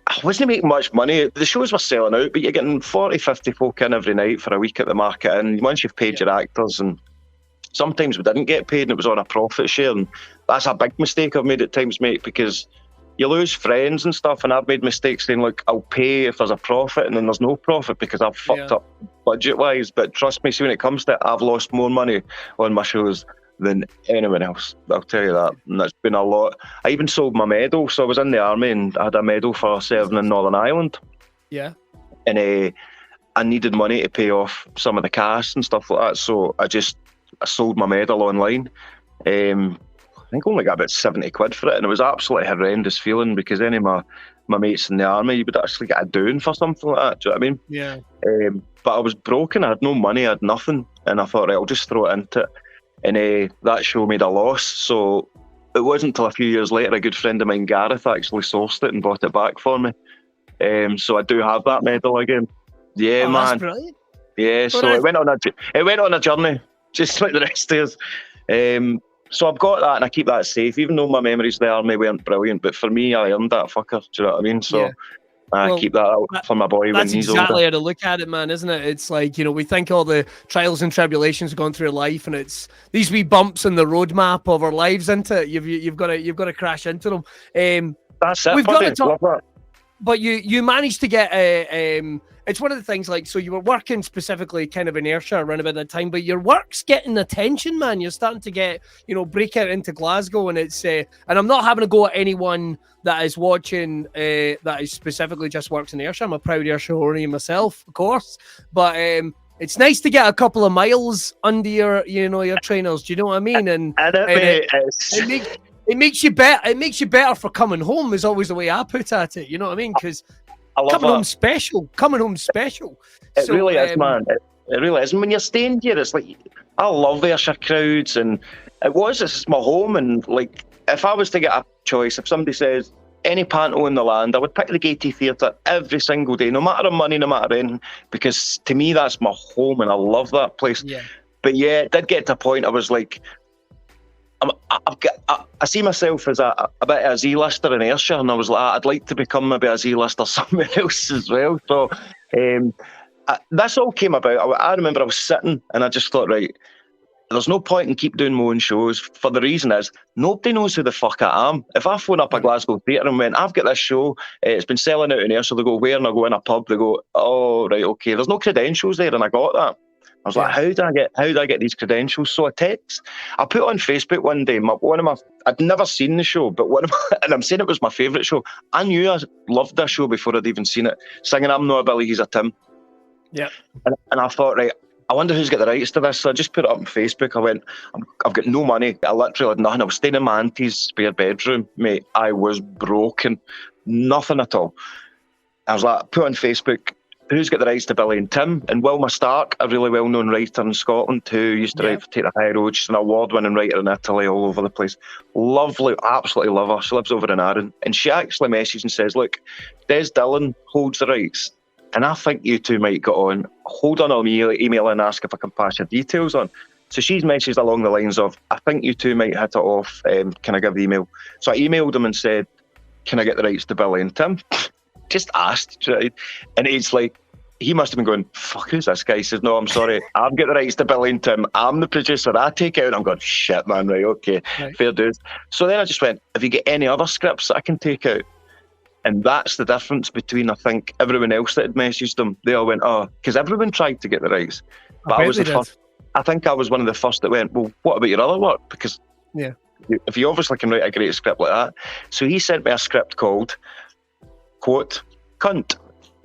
I wasn't making much money. The shows were selling out, but you're getting 40, 50 folk in every night for a week at the Market. And once you've paid your actors, and sometimes we didn't get paid and it was on a profit share. And that's a big mistake I've made at times, mate, because you lose friends and stuff, and I've made mistakes saying, look, I'll pay if there's a profit, and then there's no profit because I've fucked up budget-wise. But trust me, see, when it comes to it, I've lost more money on my shows than anyone else. I'll tell you that. And that's been a lot. I even sold my medal. So I was in the army and I had a medal for serving in Northern Ireland. Yeah. And I needed money to pay off some of the cash and stuff like that. So I sold my medal online. I think I only got about 70 quid for it. And it was absolutely horrendous feeling because any of my mates in the army, you would actually get a doing for something like that. Do you know what I mean? Yeah. But I was broken. I had no money. I had nothing. And I thought, right, I'll just throw it into it. And that show made a loss. So it wasn't until a few years later a good friend of mine, Gareth, actually sourced it and bought it back for me. So I do have that medal again. Yeah, man. That's brilliant. Yeah, so it went on a journey, just like the rest of us. So I've got that and I keep that safe, even though my memories of the army weren't brilliant. But for me, I earned that fucker. Do you know what I mean? So I keep that out for my boy when he's older. That's exactly how to look at it, man, isn't it? It's like, we think all the trials and tribulations going through life, and it's these wee bumps in the roadmap of our lives, isn't it? You've got to crash into them. That's it. We've got to talk. Love that. But you managed to get it's one of the things, like, so you were working specifically kind of in Ayrshire around about that time, but your work's getting attention, man. You're starting to get, break out into Glasgow, and it's and I'm not having a go at anyone that is watching that is specifically just works in Ayrshire. I'm a proud Ayrshire myself, of course, but it's nice to get a couple of miles under your trainers. Do you know what I mean? And it makes you better. It makes you better for coming home. Is always the way I put at it. You know what I mean? Because coming home special. It really is, man. It really is. And when you're staying here, it's like, I love the Ayrshire crowds, and this is my home. And like, if I was to get a choice, if somebody says any panto in the land, I would pick the Gaiety Theatre every single day, no matter the money, no matter anything, because to me that's my home, and I love that place. Yeah. But yeah, it did get to a point I was like, I see myself as a bit of a Z-lister in Ayrshire, and I was like, I'd like to become maybe a Z-lister somewhere else as well. So this all came about. I remember I was sitting and I just thought, right, there's no point in keep doing my own shows, for the reason is nobody knows who the fuck I am. If I phone up a Glasgow theatre and went, I've got this show, it's been selling out in Ayrshire, they go, where? And I go in a pub, they go, oh, right, okay. There's no credentials there, and I got that. I was like, how do I get these credentials? So I put on Facebook one day, I'd never seen the show, but and I'm saying it was my favourite show. I knew I loved this show before I'd even seen it. Singing I'm Not a Billy, He's a Tim. Yeah. And I thought, right, I wonder who's got the rights to this. So I just put it up on Facebook. I went, I've got no money. I literally had nothing. I was staying in my auntie's spare bedroom, mate. I was broken. Nothing at all. I was like, put on Facebook, who's got the rights to Billy and Tim? And Wilma Stark, a really well-known writer in Scotland who used to write for Take the High Road. She's an award-winning writer in Italy, all over the place. Lovely, absolutely love her. She lives over in Arran. And she actually messaged and says, look, Des Dillon holds the rights, and I think you two might get on. Hold on, I'll email and ask if I can pass your details on. So she's messaged along the lines of, I think you two might hit it off. Can I give the email? So I emailed him and said, can I get the rights to Billy and Tim? Just asked, right? And it's like, he must have been going, fuck, who's this guy? He says, no, I'm sorry, I've got the rights to Billy and Tim. I'm the producer. I take it out. I'm going, shit, man, right, okay, fair dues. So then I just went, have you got any other scripts that I can take out? And that's the difference between, I think, everyone else that had messaged them. They all went, oh, because everyone tried to get the rights. But I was the first. I think I was one of the first that went, well, what about your other work? Because if you obviously can write a great script like that. So he sent me a script called, quote, Cunt.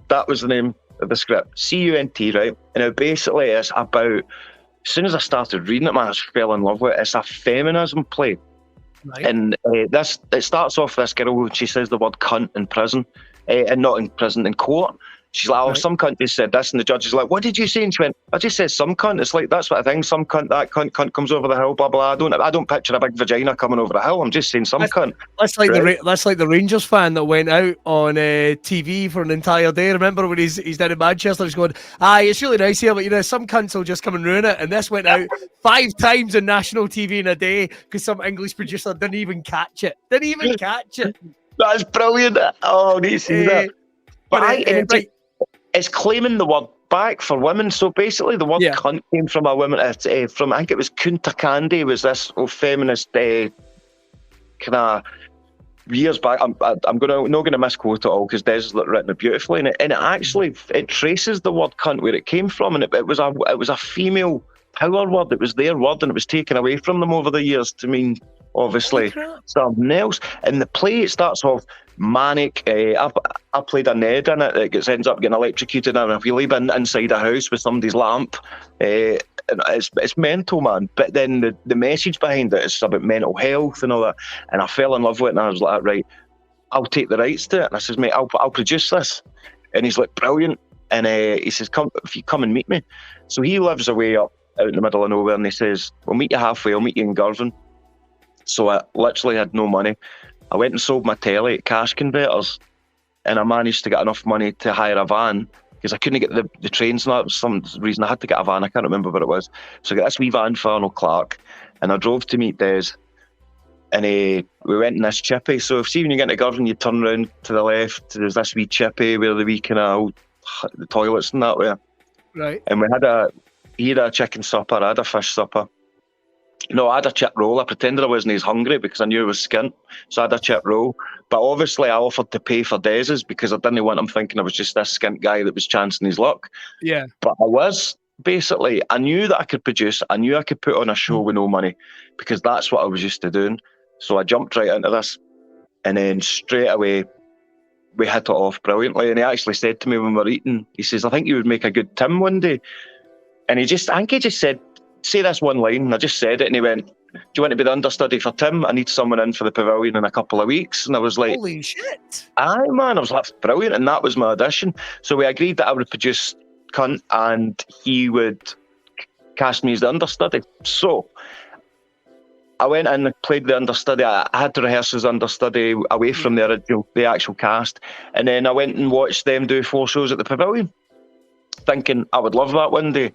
That was the name of the script, CUNT, right? And it basically is about, as soon as I started reading it, man, I just fell in love with it. It's a feminism play. Right. And it starts off this girl, she says the word cunt in prison, and not in prison, in court. She's like, oh, some cunt just said this, and the judge is like, what did you say? And she went, I just said some cunt. It's like, that's what I think, some cunt, that cunt comes over the hill, blah, blah. I don't picture a big vagina coming over the hill. I'm just saying some cunt. That's like the Rangers fan that went out on TV for an entire day. Remember when he's down in Manchester, he's going, it's really nice here, but some cunts will just come and ruin it. And this went out 5 times on national TV in a day because some English producer didn't even catch it. That's brilliant. Oh, I need to see that. But it's claiming the word back for women. So basically the word cunt came from a woman, from, I think it was Kunta Candy, was this feminist kind of years back, I'm not gonna misquote it all because Des has written it beautifully, and it actually it traces the word cunt where it came from, and it was a female power word. It was their word, and it was taken away from them over the years to mean obviously something else. In the play, it starts off manic. I played a Ned in it that ends up getting electrocuted in a wheelie bin inside a house with somebody's lamp. It's mental, man. But then the message behind it is about mental health and all that. And I fell in love with it, and I was like, right, I'll take the rights to it. And I says, mate, I'll produce this. And he's like, brilliant. And he says, come and meet me. So he lives away up out in the middle of nowhere, and he says, we'll meet you halfway. I'll meet you in Girvan. So I literally had no money. I went and sold my telly at cash converters, and I managed to get enough money to hire a van because I couldn't get the trains, and that was some reason I had to get a van. I can't remember what it was. So I got this wee van for Arnold Clark, and I drove to meet Des, and we went in this chippy. So if when you get into Girvan, you turn round to the left, there's this wee chippy where the wee kind of the toilets and that way. Right. And he had a chicken supper, I had a fish supper. No, I had a chip roll. I pretended I wasn't as hungry because I knew I was skint. So I had a chip roll. But obviously I offered to pay for Dez's because I didn't want him thinking I was just this skint guy that was chancing his luck. Yeah. But I was. Basically, I knew that I could produce. I knew I could put on a show with no money because that's what I was used to doing. So I jumped right into this. And then straight away, we hit it off brilliantly. And he actually said to me when we were eating, he says, I think you would make a good Tim one day. And I think he just said, say this one line, and I just said it, and he went, do you want to be the understudy for Tim? I need someone in for the pavilion in a couple of weeks. And I was like, holy shit. Aye, man. I was like, brilliant. And that was my audition. So we agreed that I would produce Cunt and he would cast me as the understudy. So I went in and played the understudy. I had to rehearse as understudy away from the actual cast. And then I went and watched them do 4 shows at the pavilion, thinking I would love that one day.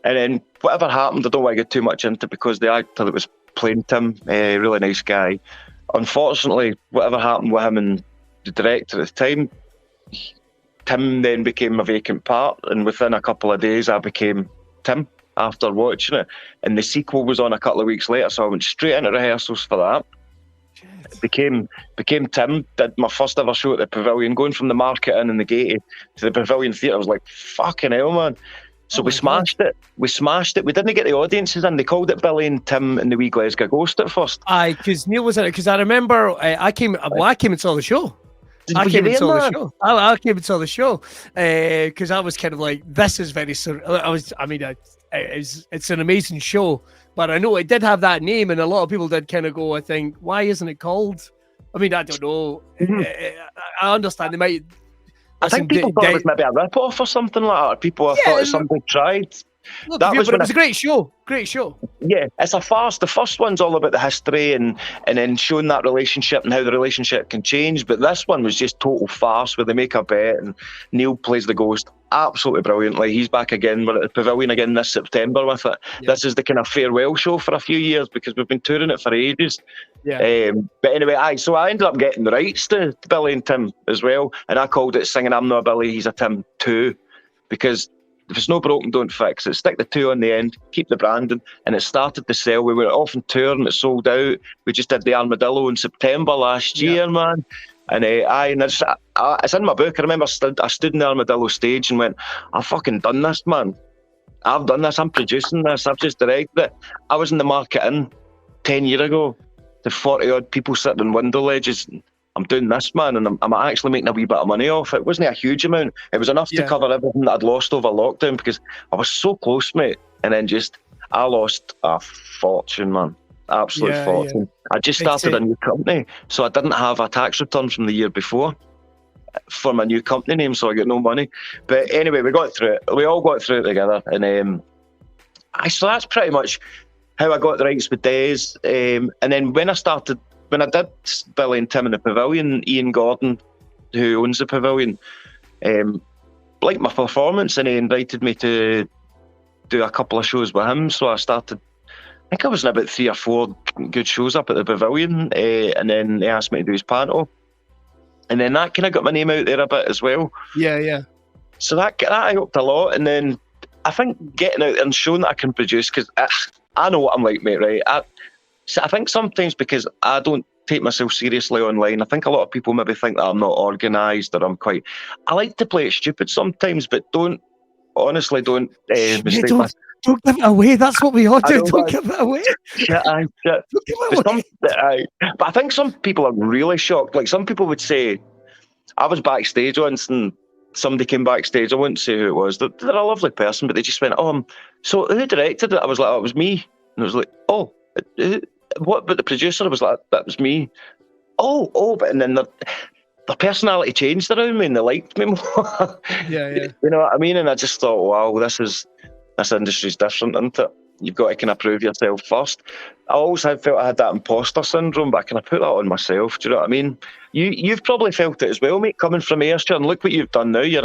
And then whatever happened, I don't want to get too much into it because the actor that was playing Tim, a really nice guy. Unfortunately, whatever happened with him and the director at the time, Tim then became a vacant part, and within a couple of days I became Tim after watching it. And the sequel was on a couple of weeks later, so I went straight into rehearsals for that. Became Tim, did my first ever show at the pavilion, going from the Market Inn and the Gate to the Pavilion Theatre. I was like, fucking hell, man. So we smashed it. We didn't get the audiences in. They called it Billy and Tim and the Wee Glasgow Ghost at first. Aye, because Neil was in it. Because I remember I came and saw the show. I came and saw the show because I was kind of like, this is very. It's an amazing show, but I know it did have that name, and a lot of people did kind of go, I think, why isn't it called? I mean, I don't know. I understand they might. I think people thought it was maybe a rip-off or something like that. People thought something tried. Look, it was a great show. Great show. Yeah, it's a farce. The first one's all about the history and then showing that relationship and how the relationship can change. But this one was just total farce where they make a bet and Neil plays the ghost absolutely brilliantly. He's back again. We're at the Pavilion again this September with it. Yeah. This is the kind of farewell show for a few years because we've been touring it for ages. Yeah. But anyway, so I ended up getting the rights to Billy and Tim as well. And I called it Singing I'm Not a Billy, He's a Tim 2 because if it's no broken, don't fix it. Stick the 2 on the end, keep the branding. And it started to sell. We were off on tour and it sold out. We just did the Armadillo in September last year, man. And it's in my book. I remember I stood in the Armadillo stage and went, I've fucking done this, man. I've done this. I'm producing this. I've just directed it. I was in the Market Inn 10 years ago. The 40-odd people sitting on window ledges. I'm doing this, man, and I'm actually making a wee bit of money off it. It wasn't a huge amount. It was enough to cover everything that I'd lost over lockdown because I was so close, mate. And then I lost a fortune, man. Absolute fortune. Yeah. I just started a new company, so I didn't have a tax return from the year before for my new company name, so I got no money. But anyway, we got through it. We all got through it together. And so that's pretty much how I got the rights with Des. And then when I did Billy and Tim in the Pavilion, Ian Gordon, who owns the Pavilion, liked my performance and he invited me to do a couple of shows with him. So I think I was in about 3 or 4 good shows up at the Pavilion, and then he asked me to do his panto. And then that kind of got my name out there a bit as well. Yeah. So that helped a lot. And then I think getting out there and showing that I can produce, because I know what I'm like, mate, right? I think sometimes because I don't take myself seriously online. I think a lot of people maybe think that I'm not organised or I like to play it stupid sometimes, but honestly don't mistake my... Don't give it away. That's what we all do. know, Don't give it away. Shit. Don't give it away. But I think some people are really shocked. Like some people would say, I was backstage once and somebody came backstage. I wouldn't say who it was. They're a lovely person, but they just went, so who directed it? I was like, it was me. And I was like, what? But the producer was like, that was me. But and then their personality changed around me and they liked me more. Yeah. You know what I mean? And I just thought, wow, this industry's different, isn't it? You've got to kind of prove yourself first. I always felt I had that imposter syndrome, but I kind of put that on myself. Do you know what I mean? You've probably felt it as well, mate, coming from Ayrshire, and look what you've done now. You're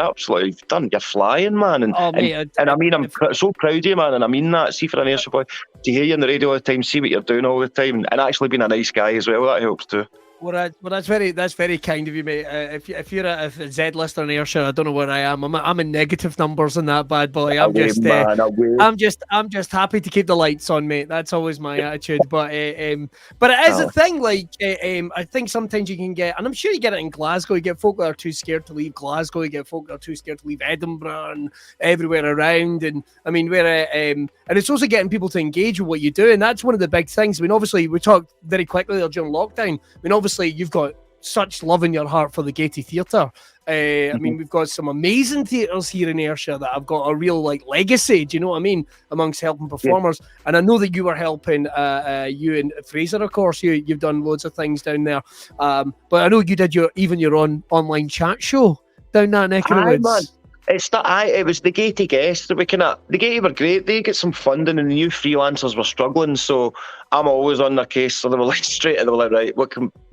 flying, man. And I mean, I'm so proud of you, man, and I mean that. See, for an Ayrshire boy, to hear you on the radio all the time, see what you're doing all the time, and actually being a nice guy as well, that helps too. Well, that's very kind of you, mate. If you're a Z-lister in Ayrshire, I don't know where I am. I'm in negative numbers in that bad boy. I'm just happy to keep the lights on, mate. That's always my attitude. But it is a thing. Like I think sometimes you can get, and I'm sure you get it in Glasgow. You get folk that are too scared to leave Glasgow. You get folk that are too scared to leave Edinburgh and everywhere around. And I mean, and it's also getting people to engage with what you do, and that's one of the big things. I mean, obviously, we talked very quickly there during lockdown. I mean, obviously, you've got such love in your heart for the Gaiety Theatre. I mean, we've got some amazing theatres here in Ayrshire that have got a real legacy. Do you know what I mean? Amongst helping performers, and I know that you were helping you and Fraser, of course. You've done loads of things down there, but I know you did your own online chat show down that neck of the woods. Man. It was the Gaiety guests that the Gaiety were great. They get some funding and the new freelancers were struggling, so I'm always on their case. So they were like straight and they were like, right,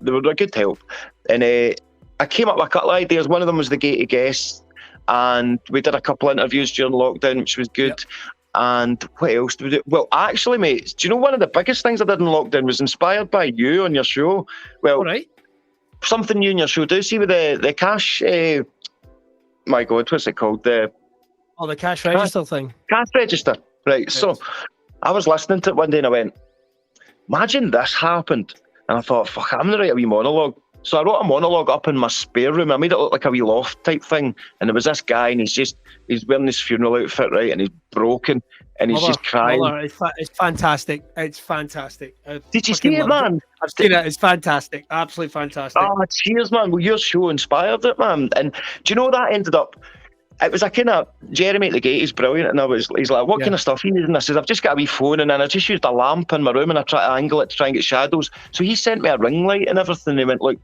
they were a good help. And I came up with a couple of ideas. One of them was the Gaiety guests, and we did a couple of interviews during lockdown, which was good. Yep. And what else did we do? Well, actually, mate, do you know one of the biggest things I did in lockdown was inspired by you on your show? Well, all right. Something new in your show. Do you see with the cash... my God, what's it called? The cash register thing. Cash register, right. Yes. So I was listening to it one day and I went, imagine this happened. And I thought, fuck, I'm going to write a wee monologue. So I wrote a monologue up in my spare room. I made it look like a wee loft type thing. And there was this guy and he's wearing his funeral outfit, right? And he's broken and he's just crying. It's fantastic. It's fantastic. Did you see it, man? I've seen it. It's fantastic. Absolutely fantastic. Oh, cheers, man. Well, your show inspired it, man. And do you know that ended up... It was a kind of... Jeremy at the Gate is brilliant. And he's like, what kind of stuff are you using? I said, I've just got a wee phone and then I just used a lamp in my room and I try to angle it to try and get shadows. So he sent me a ring light and everything. He went, look,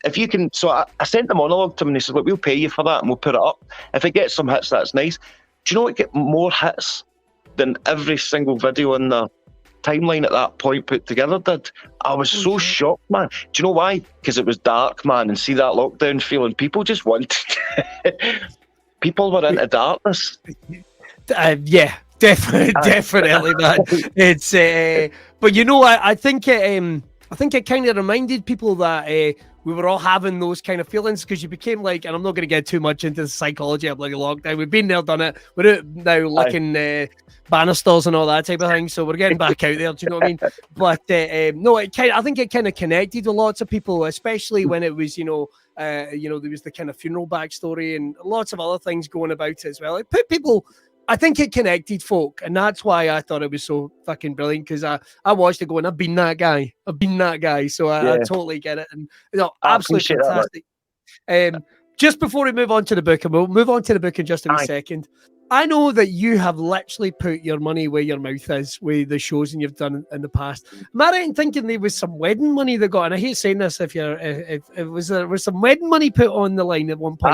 if you can... So I sent the monologue to him and he said, look, we'll pay you for that and we'll put it up. If it gets some hits, that's nice. Do you know what get more hits than every single video in the timeline at that point put together did? I was so shocked, man. Do you know why? Because it was dark, man, and see that lockdown feeling. People just wanted... People were into darkness. Yeah, definitely, man. It's... but you know, I think it kind of reminded people that we were all having those kind of feelings because you became like, and I'm not going to get too much into the psychology of like a lockdown. We've been there, done it. We're now licking banisters and all that type of thing. So we're getting back out there. Do you know what I mean? But no, I think it kind of connected with lots of people, especially when it was, there was the kind of funeral backstory and lots of other things going about it as well. It put people. I think it connected folk, and that's why I thought it was so fucking brilliant, because I watched it going, I've been that guy, so I totally get it, and absolutely fantastic. Just before we move on to the book, and we'll move on to the book in just a second, I know that you have literally put your money where your mouth is with the shows and you've done in the past. Am I right in thinking there was some wedding money they got? And I hate saying this, if there was some wedding money put on the line at one point.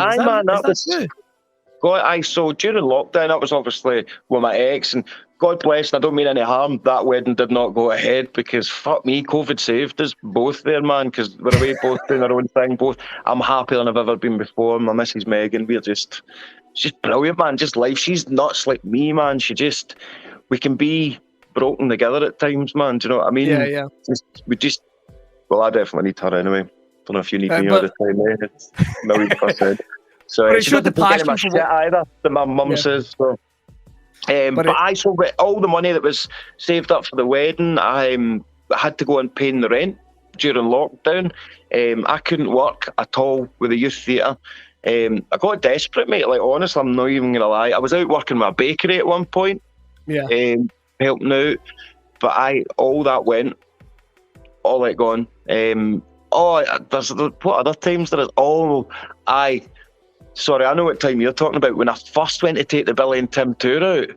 So during lockdown, that was obviously with my ex, and God bless, and I don't mean any harm, that wedding did not go ahead because fuck me, COVID saved us both there, man, because we're away both doing our own thing, both. I'm happier than I've ever been before. My missus Megan, she's just brilliant, man, just life. She's nuts like me, man. We can be broken together at times, man, do you know what I mean? Yeah. I definitely need her anyway. Don't know if you need me all the time, It's $1,000,000%. So it showed the passion for shit either, that my mum says. So. But I sold all the money that was saved up for the wedding. I had to go and pay the rent during lockdown. I couldn't work at all with the youth theatre. I got desperate, mate. Like, honestly, I'm not even gonna lie. I was out working with a bakery at one point, helping out. But all that went, all that gone. There's what other times there is? Sorry, I know what time you're talking about. When I first went to take the Billy and Tim tour out.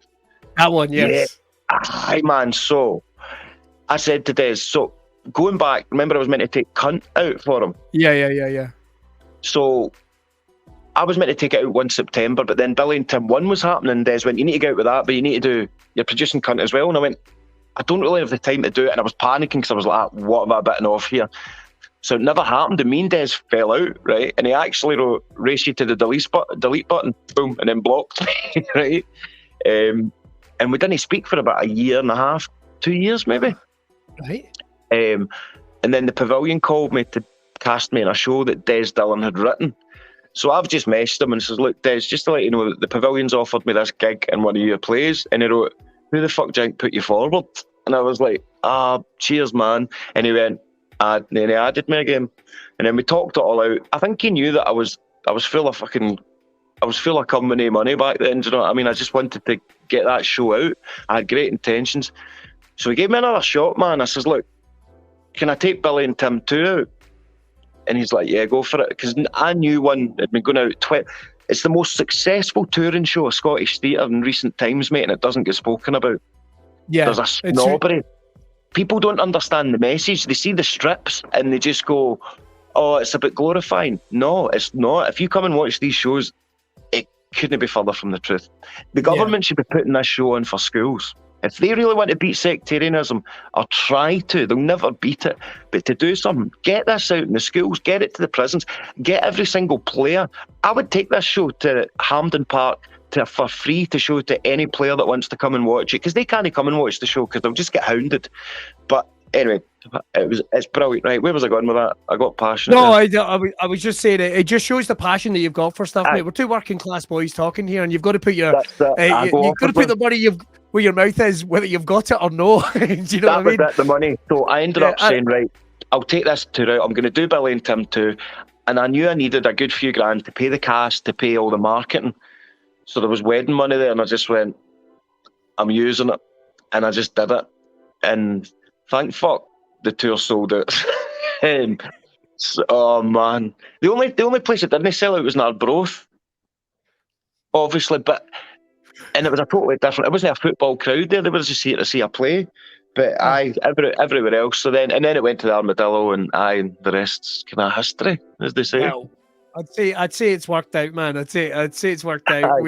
That one, yes. Yeah. Aye, man. So I said to Des, so going back, remember I was meant to take Cunt out for him? Yeah. So I was meant to take it out 1 September, but then Billy and Tim 1 was happening, and Des went, you need to get out with that, but you need to do, you're producing Cunt as well. And I went, I don't really have the time to do it. And I was panicking because I was like, what am I bitten off here? So it never happened, and me and Des fell out, right? And he actually wrote, race you to the delete button, boom, and then blocked me, right? And we didn't speak for about a year and a half, 2 years maybe. Right. And then the Pavilion called me to cast me in a show that Des Dillon had written. So I've just messaged him and says, look, Des, just to let you know that the Pavilion's offered me this gig in one of your plays. And he wrote, who the fuck did put you forward? And I was like, cheers, man. And he went, and then he added me again. And then we talked it all out. I think he knew that I was full of company money back then. Do you know what I mean? I just wanted to get that show out. I had great intentions. So he gave me another shot, man. I says, look, can I take Billy and Tim 2 out? And he's like, yeah, go for it. Because I knew one had been going out. It's the most successful touring show of Scottish theatre in recent times, mate, and it doesn't get spoken about. Yeah, there's a snobbery. People don't understand the message. They see the strips and they just go, oh, it's a bit glorifying. No, it's not. If you come and watch these shows, it couldn't be further from the truth. The government should be putting this show on for schools. If they really want to beat sectarianism, or try to, they'll never beat it. But to do something, get this out in the schools, get it to the prisons, get every single player. I would take this show to Hampden Park for free to show to any player that wants to come and watch it, because they can't come and watch the show because they'll just get hounded. But anyway, it's brilliant. Right, where was I going with that? I got passionate. No, I was just saying it just shows the passion that you've got for stuff, mate. We're two working class boys talking here, and you've got to put your you've got to put the money where your mouth is, whether you've got it or no. Do you know what I mean? The money. So I ended up saying, right, I'll take this tour out. I'm going to do Billy and Tim 2, and I knew I needed a good few grand to pay the cast, to pay all the marketing. So there was wedding money there, and I just went, I'm using it, and I just did it, and thank fuck the tour sold out. Oh man, the only place it didn't sell out was in Arbroath, obviously, and it was a totally different. It wasn't a football crowd there; they were just here to see a play. But everywhere else. So then it went to the Armadillo, and the rest's kind of history, as they say. Well, I'd say it's worked out, man. I'd say it's worked out.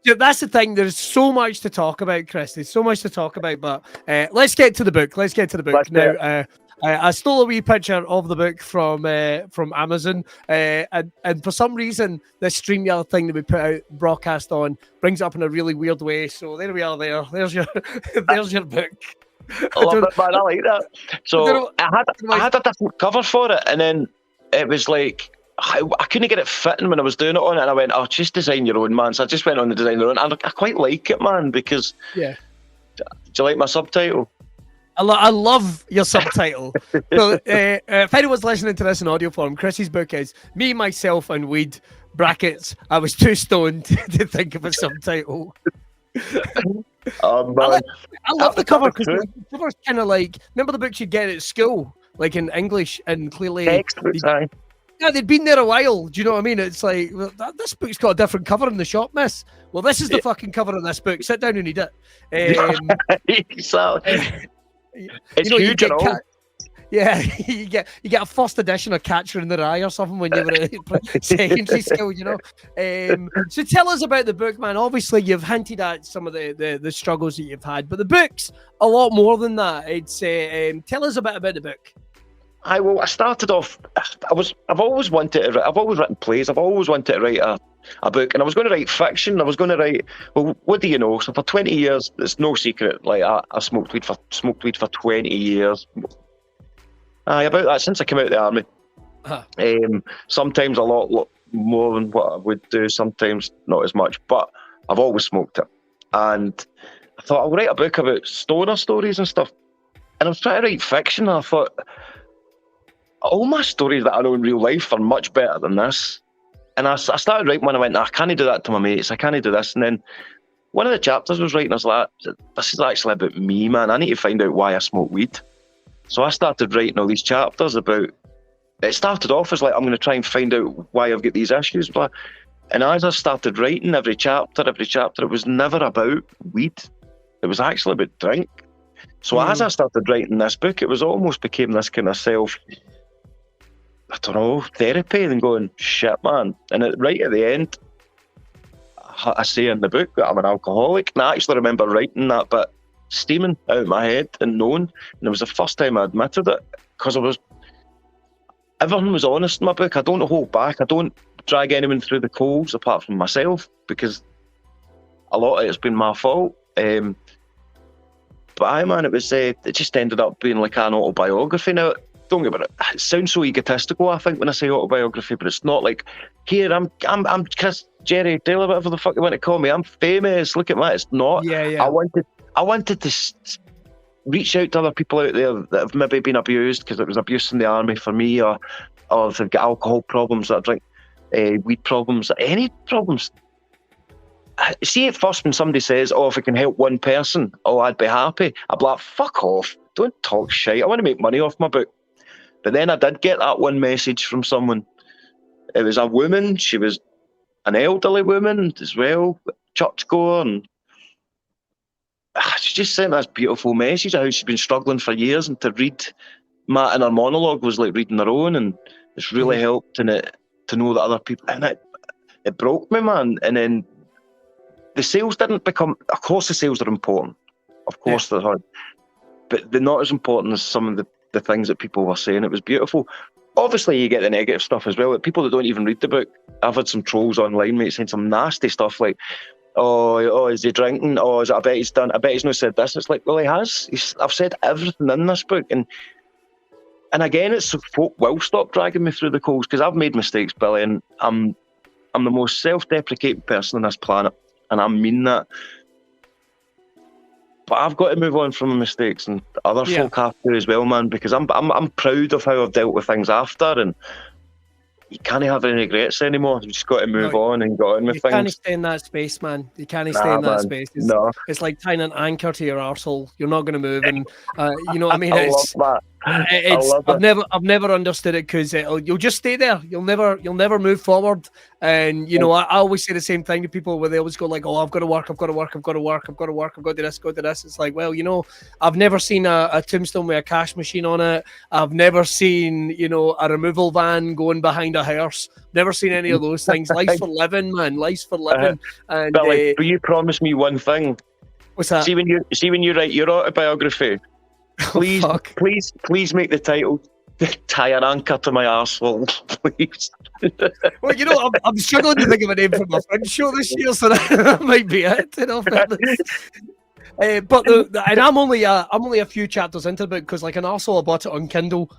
That's the thing. There's so much to talk about, Chris. There's so much to talk about. But let's get to the book. Now. I stole a wee picture of the book from Amazon, and for some reason, this StreamYard thing that we put out Braw Cast on brings it up in a really weird way. So there we are. There's your book. I love it, man. I like that. So I had a different cover for it, and then it was like, I couldn't get it fitting when I was doing it on it, and I went, just design your own, man. So I just went on to design your own, and I quite like it, man, because do you like my subtitle? I love your subtitle. So if anyone's listening to this in audio form, Chrissy's book is Me, Myself and Weed, brackets, I was too stoned to think of a subtitle. Man. I love the cover, because the cover's kind of like, remember the books you'd get at school, like in English, and clearly they'd been there a while. Do you know what I mean? It's like, this book's got a different cover in the shop, miss. Well, this is the fucking cover of this book. Sit down and read it. It's huge, you get a first edition of Catcher in the Rye or something when you were at secondary school, you know. So tell us about the book, man. Obviously, you've hinted at some of the struggles that you've had, but the book's a lot more than that. It's tell us a bit about the book. I started off. I've always written plays. I've always wanted to write a book, and I was going to write fiction. I was going to write. Well, what do you know? So for 20 years, it's no secret. Like I smoked weed for 20 years. About that since I came out of the army. Sometimes a lot more than what I would do. Sometimes not as much, but I've always smoked it. And I thought I'll write a book about stoner stories and stuff. And I was trying to write fiction. And I thought, all my stories that I know in real life are much better than this. And I started writing when I went, I can't do that to my mates, I can't do this. And then one of the chapters I was writing, I was like, this is actually about me, man. I need to find out why I smoke weed. So I started writing all these chapters about, it started off as like, I'm going to try and find out why I've got these issues. And as I started writing every chapter, it was never about weed. It was actually about drink. So as I started writing this book, it was almost became this kind of therapy, and going, shit, man. And right at the end, I say in the book that I'm an alcoholic. And I actually remember writing that bit steaming out of my head and knowing. And it was the first time I admitted it, because everyone was honest in my book. I don't hold back. I don't drag anyone through the coals apart from myself, because a lot of it's been my fault. But it just ended up being like an autobiography. Now, don't get me wrong, it sounds so egotistical, I think, when I say autobiography, but it's not like, here, I'm Chris, Jerry, Taylor, whatever the fuck you want to call me, I'm famous, look at that. It's not. I wanted to reach out to other people out there that have maybe been abused, because it was abuse in the army for me, or if they've got alcohol problems, or drink, weed problems, any problems. See, at first when somebody says, if I can help one person, I'd be happy. I'd be like, fuck off, don't talk shit, I want to make money off my book. But then I did get that one message from someone. It was a woman, she was an elderly woman as well, churchgoer, and she just sent this beautiful message of how she'd been struggling for years, and to read my inner monologue was like reading her own, and it's really helped in it to know that other people, and it broke me, man. And then the sales didn't become, of course the sales are important, of course they're hard, but they're not as important as some of the things that people were saying. It was beautiful. Obviously you get the negative stuff as well, like people that don't even read the book. I've had some trolls online, mate, saying some nasty stuff like, is he drinking? I bet he's not said this. It's like, well, he has. I've said everything in this book, and again, it's folk will stop dragging me through the coals, because I've made mistakes, Billy, and I'm the most self-deprecating person on this planet, and I mean that. But I've got to move on from my mistakes, and other folk have to as well, man, because I'm proud of how I've dealt with things after, and you can't have any regrets anymore. You just got to move on and go on with things. You can't stay in that space, man. You can't stay in that space. It's like tying an anchor to your arsehole. You're not going to move, and you know what I mean? I love that. I've never understood it, because you'll just stay there. You'll never move forward. And you know, I always say the same thing to people, where they always go like, I've got to work, I've got to do this. It's like, well, you know, I've never seen a tombstone with a cash machine on it. I've never seen, you know, a removal van going behind a hearse. Never seen any of those things. Life's for living, man. Life's for living. And Billy, will you promise me one thing? What's that? See when you write your autobiography, please make the title "Tie an Anchor to My Arsehole," please. Well, you know, I'm struggling to think of a name for my friend's show this year, so that might be it. You know, and I'm only a few chapters into the book, because like an arsehole, I bought it on Kindle.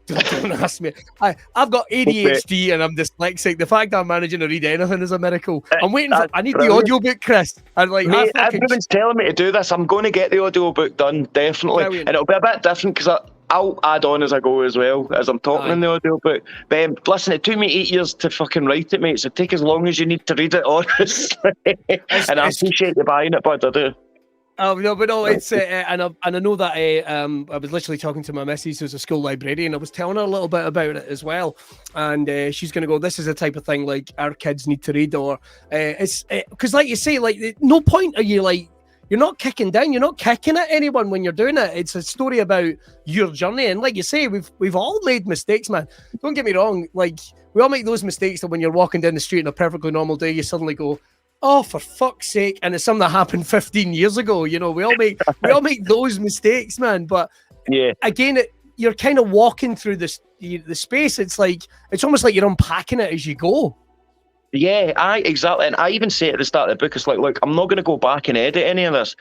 Don't ask me. I've got ADHD and I'm dyslexic. The fact that I'm managing to read anything is a miracle. I'm waiting for. I need the audiobook, Chris. And like, mate, everyone's telling me to do this. I'm going to get the audiobook done, definitely. Brilliant. And it'll be a bit different, because I'll add on as I go as well, as I'm talking in the audiobook. But listen, it took me 8 years to fucking write it, mate. So take as long as you need to read it, honestly. And I appreciate you buying it, bud. I do. No, it's and I know that I was literally talking to my missus, who's a school librarian. I was telling her a little bit about it as well, and she's going to go, this is the type of thing like our kids need to read, or it's because like you say, like no point are you like, you're not kicking down, you're not kicking at anyone when you're doing it. It's a story about your journey, and like you say, we've all made mistakes, man. Don't get me wrong, like we all make those mistakes that when you're walking down the street on a perfectly normal day, you suddenly go, oh, for fuck's sake. And it's something that happened 15 years ago. You know, we all make those mistakes, man. But again, you're kind of walking through the space. It's almost like you're unpacking it as you go. Yeah, exactly. And I even say at the start of the book, it's like, look, I'm not going to go back and edit any of this.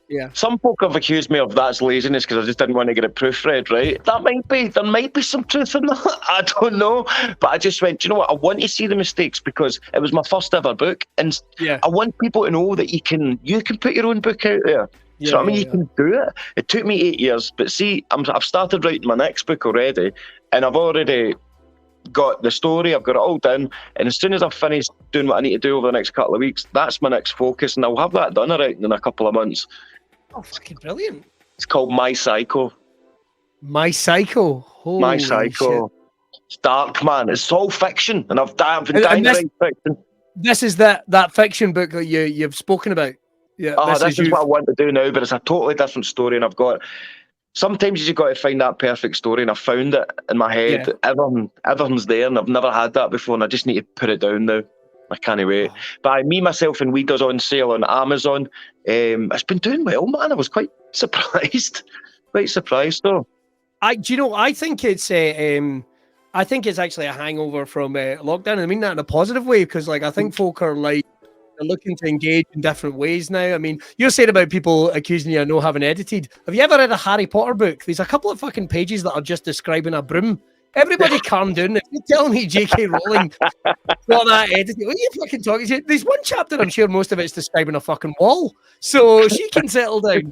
Yeah. Some folk have accused me of that's laziness because I just didn't want to get it proofread, right? There might be some truth in that. I don't know. But I just went, you know what? I want to see the mistakes because it was my first ever book. And I want people to know that you can put your own book out there. So I mean, you can do it. It took me 8 years, but see, I've started writing my next book already, and I've already got the story. I've got it all done, and as soon as I've finished doing what I need to do over the next couple of weeks, that's my next focus, and I'll have that done in a couple of months. Oh, fucking brilliant! It's called My Psycho. My Psycho. Holy My Psycho. Shit. It's dark, man. It's all fiction, and I've been dying to write fiction. This is that fiction book that you've spoken about. Yeah, this is what I want to do now, but it's a totally different story, and I've got. Sometimes you've got to find that perfect story, and I found it in my head. Yeah. Everything's there, and I've never had that before, and I just need to put it down now. I can't wait. But Me, Myself, and Weed is on sale on Amazon. It's been doing well, man. I was quite surprised. Though. I think it's actually a hangover from lockdown. I mean that in a positive way, because like I think folk are like looking to engage in different ways now. I mean, you're saying about people accusing you of not having edited. Have you ever read a Harry Potter book? There's a couple of fucking pages that are just describing a broom. Everybody calm down. If you're telling me J.K. Rowling got that edited, what are you fucking talking to? There's one chapter, I'm sure most of it's describing a fucking wall, so she can settle down.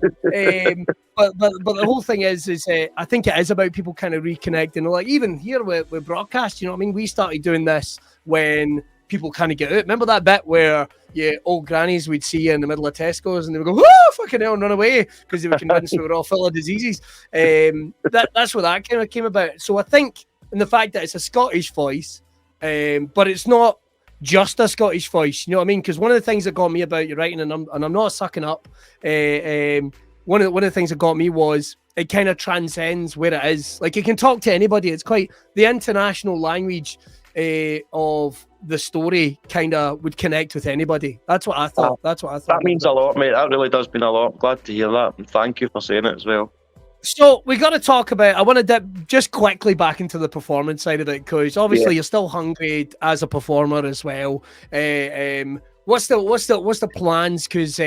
But the whole thing is I think it is about people kind of reconnecting. Like even here with Braw Cast, you know what I mean? We started doing this when people kind of get out. Remember that bit where old grannies would see you in the middle of Tesco's and they would go, "Oh, fucking hell," and run away because they were convinced we were all full of diseases. That's where that kind of came about. So I think in the fact that it's a Scottish voice, but it's not just a Scottish voice. You know what I mean? Because one of the things that got me about your writing, and I'm not sucking up, one of the things that got me was it kind of transcends where it is. Like, you can talk to anybody. It's quite the international language of the story kind of would connect with anybody. That's what I thought. That means a lot, mate. That really does mean a lot. Glad to hear that, and thank you for saying it as well. So we got to talk about. I want to dip just quickly back into the performance side of it, because obviously you're still hungry as a performer as well. What's the plans? Because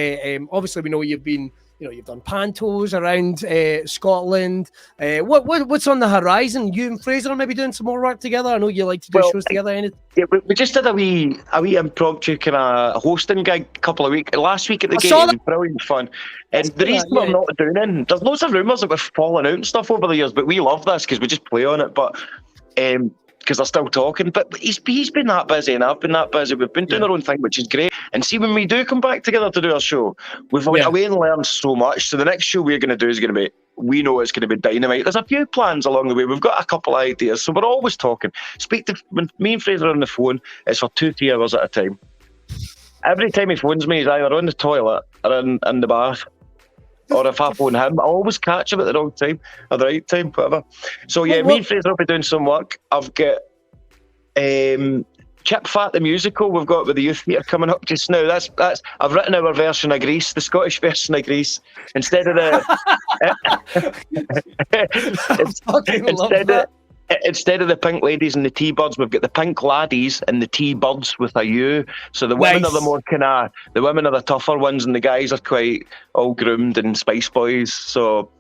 obviously we know you've been. You've done pantos around Scotland. What's on the horizon? You and Fraser are maybe doing some more work together. I know you like to do shows together. Yeah, we just did a wee impromptu kind of hosting gig a couple of weeks last week at the gate. It was brilliant fun. And the reason we're not doing it, there's loads of rumours that we've fallen out and stuff over the years, but we love this because we just play on it. But because they're still talking, but he's been that busy and I've been that busy. We've been doing our own thing, which is great. And see, when we do come back together to do our show, we've went away and learned so much. So the next show we're going to do is going to be, we know it's going to be dynamite. There's a few plans along the way. We've got a couple of ideas, so we're always talking. When me and Fraser are on the phone, it's for 2-3 hours at a time. Every time he phones me, he's either on the toilet or in the bath. Or if I phone him, I always catch him at the wrong time, or the right time, whatever. So me and Fraser will be doing some work. I've got Chip Fat the musical we've got with the youth theatre coming up just now. That's I've written our version of Grease, the Scottish version of Grease. Instead of the instead of the pink ladies and the T-birds, we've got the pink laddies and the T-birds with a U. So the women are the more the women are the tougher ones, and the guys are quite all groomed and Spice Boys. So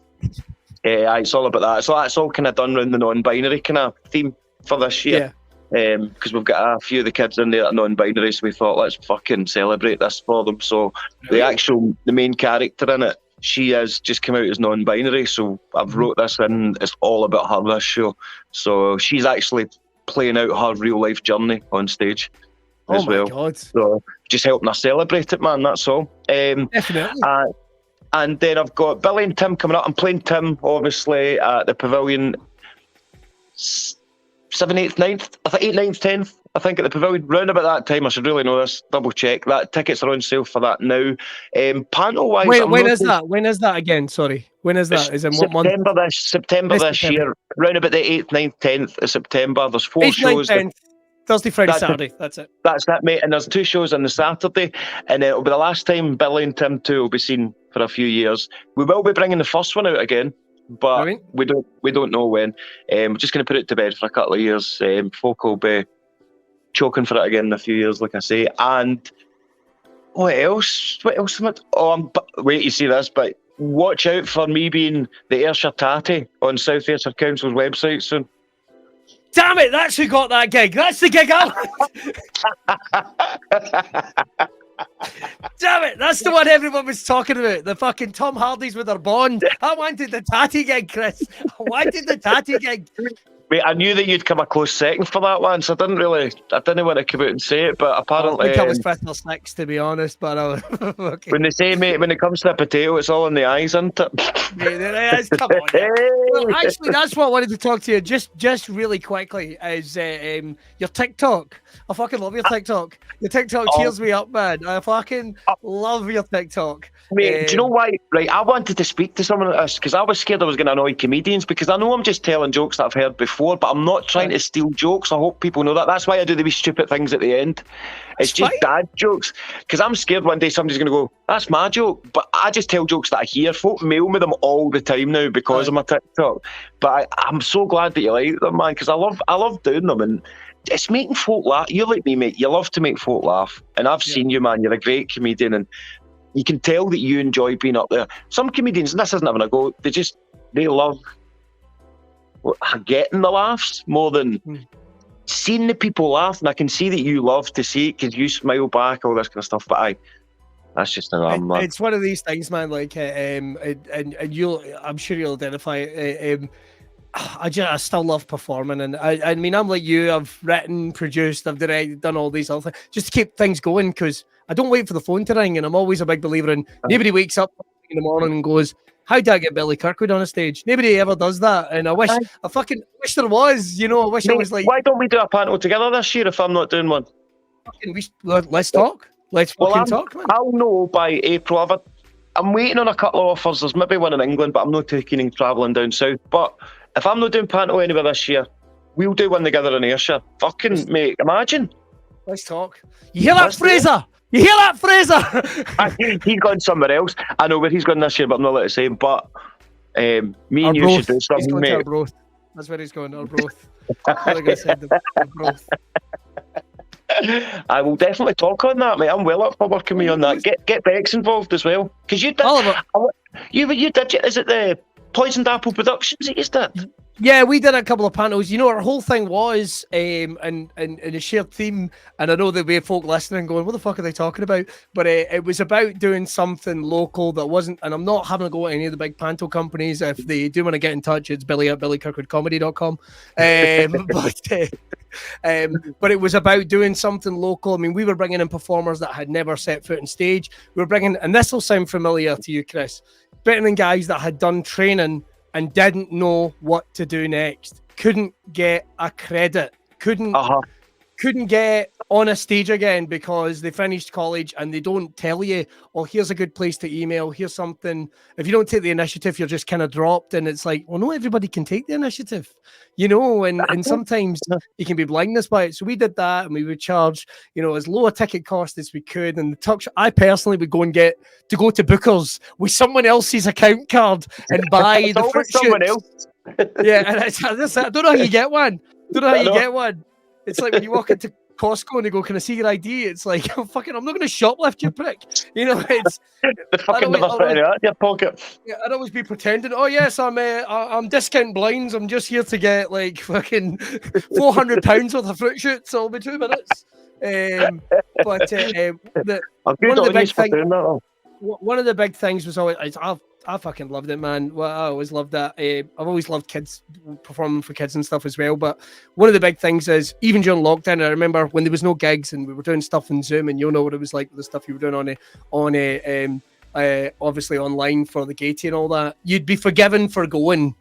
it's all about that. So that's all kind of done around the non-binary kind of theme for this year. Because we've got a few of the kids in there that are non-binary, so we thought, let's fucking celebrate this for them. So the main character in it, she has just come out as non-binary, so I've wrote this in. It's all about her, this show. So she's actually playing out her real life journey on stage as well. God. So just helping her celebrate it, man, that's all. Definitely. And then I've got Billy and Tim coming up. I'm playing Tim, obviously, at the Pavilion 7th, 8th, 9th, I think 8th, 9th, 10th, I think at the Pavilion. Round about that time, I should really know this, double check. That tickets are on sale for that now. Panto-wise... When is that? When is that again? Sorry. When is that? Is it what month? September this year. Round about the 8th, 9th, 10th of September. There's 4 shows. 9th, 10th. Thursday, Friday, Saturday. That's it. That's that, mate. And there's 2 shows on the Saturday. And it'll be the last time Billy and Tim 2 will be seen for a few years. We will be bringing the first one out again, but we don't know when. We're just going to put it to bed for a couple of years. Folk will be choking for it again in a few years, like I say. And what else? Wait, you see this, but watch out for me being the Ayrshire Tatty on South Ayrshire Council's website soon. Damn it, that's who got that gig. That's the gig I Damn it, that's the one everyone was talking about. The fucking Tom Hardy's with their Bond. I wanted the tatty gig, Chris. I wanted the tatty gig. Mate, I knew that you'd come a close second for that one, so I didn't want to come out and say it, but apparently... I think I was fifth or sixth, to be honest, but I was... Okay. When they say, mate, when it comes to a potato, it's all in the eyes, isn't it? Mate, there is, come on. Yeah. Well, actually, that's what I wanted to talk to you just really quickly, is your TikTok. I fucking love your TikTok. Your TikTok cheers me up, man. I fucking love your TikTok. Mate, do you know why? Right, I wanted to speak to someone at this because I was scared I was going to annoy comedians because I know I'm just telling jokes that I've heard before, but I'm not trying to steal jokes. I hope people know that. That's why I do the wee stupid things at the end. It's just dad jokes because I'm scared one day somebody's going to go, that's my joke. But I just tell jokes that I hear. Folk mail me them all the time now because of my TikTok. But I'm so glad that you like them, man, because I love doing them and it's making folk laugh. You're like me, mate. You love to make folk laugh. And I've seen you, man. You're a great comedian and you can tell that you enjoy being up there. Some comedians, and this isn't having a go, they love getting the laughs more than seeing the people laugh. And I can see that you love to see it because you smile back, all this kind of stuff. But that's just it's one of these things, man. Like, and I'm sure you'll identify it. I still love performing, and I mean, I'm like you. I've written, produced, I've directed, done all these other things just to keep things going because I don't wait for the phone to ring, and I'm always a big believer in nobody wakes up in the morning and goes, "How do I get Billy Kirkwood on a stage?" Nobody ever does that, and I fucking wish there was. You know, I wish I was like. Why don't we do a panel together this year if I'm not doing one? Let's talk. Let's talk, man. I'll know by April. I'm waiting on a couple of offers. There's maybe one in England, but I'm not too keen on travelling down south. But if I'm not doing panto anywhere this year, we'll do one together in Ayrshire. Fucking mate, imagine. Let's talk. You hear that, Fraser? You hear that, Fraser? He's gone somewhere else. I know where he's gone this year, but I'm not allowed to say him. But me and you should do something, mate. Arbroath. That's where he's going, Arbroath. Like I said, Arbroath. I will definitely talk on that, mate. I'm well up for working with me on that. Get Bex involved as well, because you did. You did. Is it the Poisoned Apple Productions that you did? Yeah, we did a couple of panels. You know, our whole thing was and a shared theme. And I know there'll be folk listening going, "What the fuck are they talking about?" But it was about doing something local that wasn't. And I'm not having to go to any of the big panto companies. If they do want to get in touch, it's billy@billykirkwoodcomedy.com. But it was about doing something local. I mean, we were bringing in performers that had never set foot on stage. We were bringing, and this will sound familiar to you, Chris, bringing in guys that had done training and didn't know what to do next, couldn't get a credit, couldn't get on a stage again because they finished college and they don't tell you, oh, here's a good place to email, here's something. If you don't take the initiative, you're just kind of dropped, and it's like, well, not everybody can take the initiative, you know, and sometimes you can be blindness by it. So we did that, and we would charge, you know, as low a ticket cost as we could. And I personally would go to Booker's with someone else's account card and buy the fruit shoots. Yeah, and I don't know how you get one. Get one. It's like when you walk into Costco and they go, "Can I see your ID?" It's like, oh, fucking, I'm not going to shoplift, you prick. You know, it's the fucking never put it out in your pocket. Yeah, I'd always be pretending, "Oh yes, I'm discount blinds. I'm just here to get like fucking £400 worth of fruit shoots. So it'll be 2 minutes." One of the big things was always I fucking loved it, man. Well, I always loved that. I've always loved kids performing for kids and stuff as well. But one of the big things is, even during lockdown, I remember when there was no gigs and we were doing stuff on Zoom, and you'll know what it was like with the stuff you were doing on obviously online for the Gatey and all that. You'd be forgiven for going,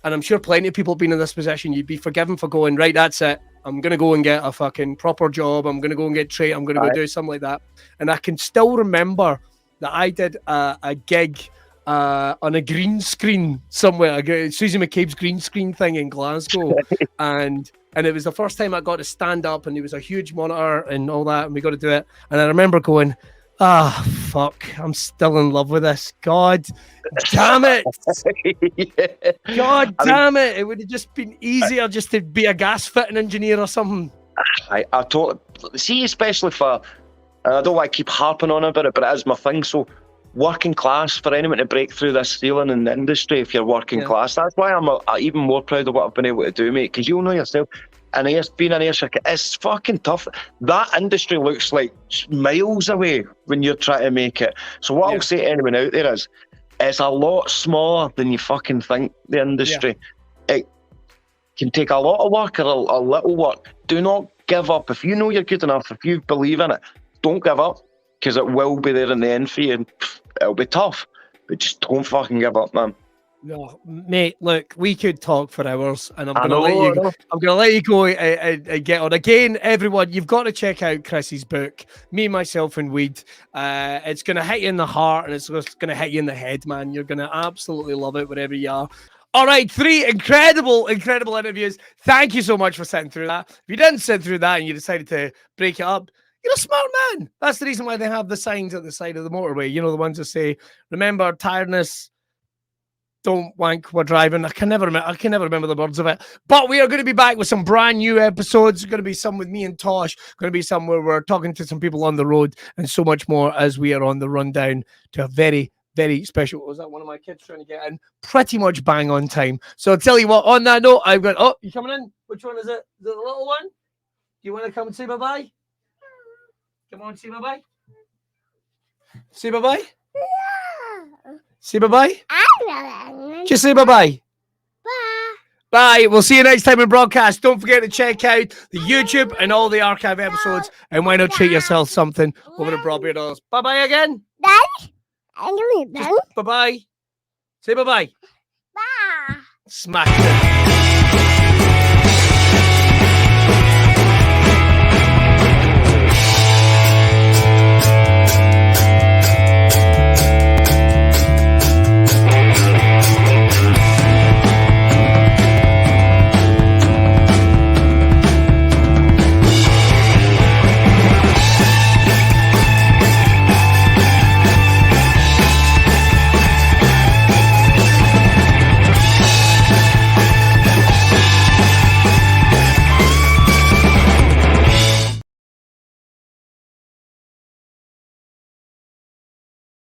and I'm sure plenty of people have been in this position. You'd be forgiven for going, right, that's it. I'm going to go and get a fucking proper job. I'm going to go and get trained. I'm going to go do something like that. And I can still remember that I did a gig on a green screen somewhere, Susie McCabe's green screen thing in Glasgow, and it was the first time I got to stand up, and there was a huge monitor and all that, and we got to do it. And I remember going, fuck, I'm still in love with this. God damn it. God damn it. It would have just been easier just to be a gas fitting engineer or something. I totally see, especially for, and I don't want to keep harping on about it, but it is my thing. So working class, for anyone to break through this ceiling in the industry, if you're working class, that's why I'm even more proud of what I've been able to do, mate, because you'll know yourself, being an air circuit, it's fucking tough. That industry looks like miles away when you're trying to make it. So what I'll say to anyone out there is, it's a lot smaller than you fucking think, the industry. It can take a lot of work or a little work. Do not give up. If you know you're good enough, if you believe in it, don't give up, because it will be there in the end for you, and it'll be tough, but just don't fucking give up, man. No, mate, look, we could talk for hours, and I'm going to let you go and get on. Again, everyone, you've got to check out Chrissy's book, Me, Myself, and Weed. It's going to hit you in the heart, and it's going to hit you in the head, man. You're going to absolutely love it wherever you are. All right, 3 incredible interviews. Thank you so much for sitting through that. If you didn't sit through that and you decided to break it up, you're a smart man. That's the reason why they have the signs at the side of the motorway. You know, the ones that say, remember, tiredness, don't wank while driving. I can never remember the words of it. But we are going to be back with some brand new episodes. There's going to be some with me and Tosh. Going to be some where we're talking to some people on the road, and so much more as we are on the rundown to a very, very special. Was that one of my kids trying to get in? Pretty much bang on time. So I'll tell you what, on that note, I've got, oh, you coming in? Which one is it? Is it the little one? Do you want to come and say bye-bye? Come on, say bye-bye. Say bye-bye. Say bye-bye. Just say bye-bye. Bye. Bye. We'll see you next time in Braw Cast. Don't forget to check out the YouTube and all the archive episodes. And why not treat yourself something over at Brawbeard Oils. Bye-bye again. Done. Bye-bye. Say bye-bye. Bye. Smash it.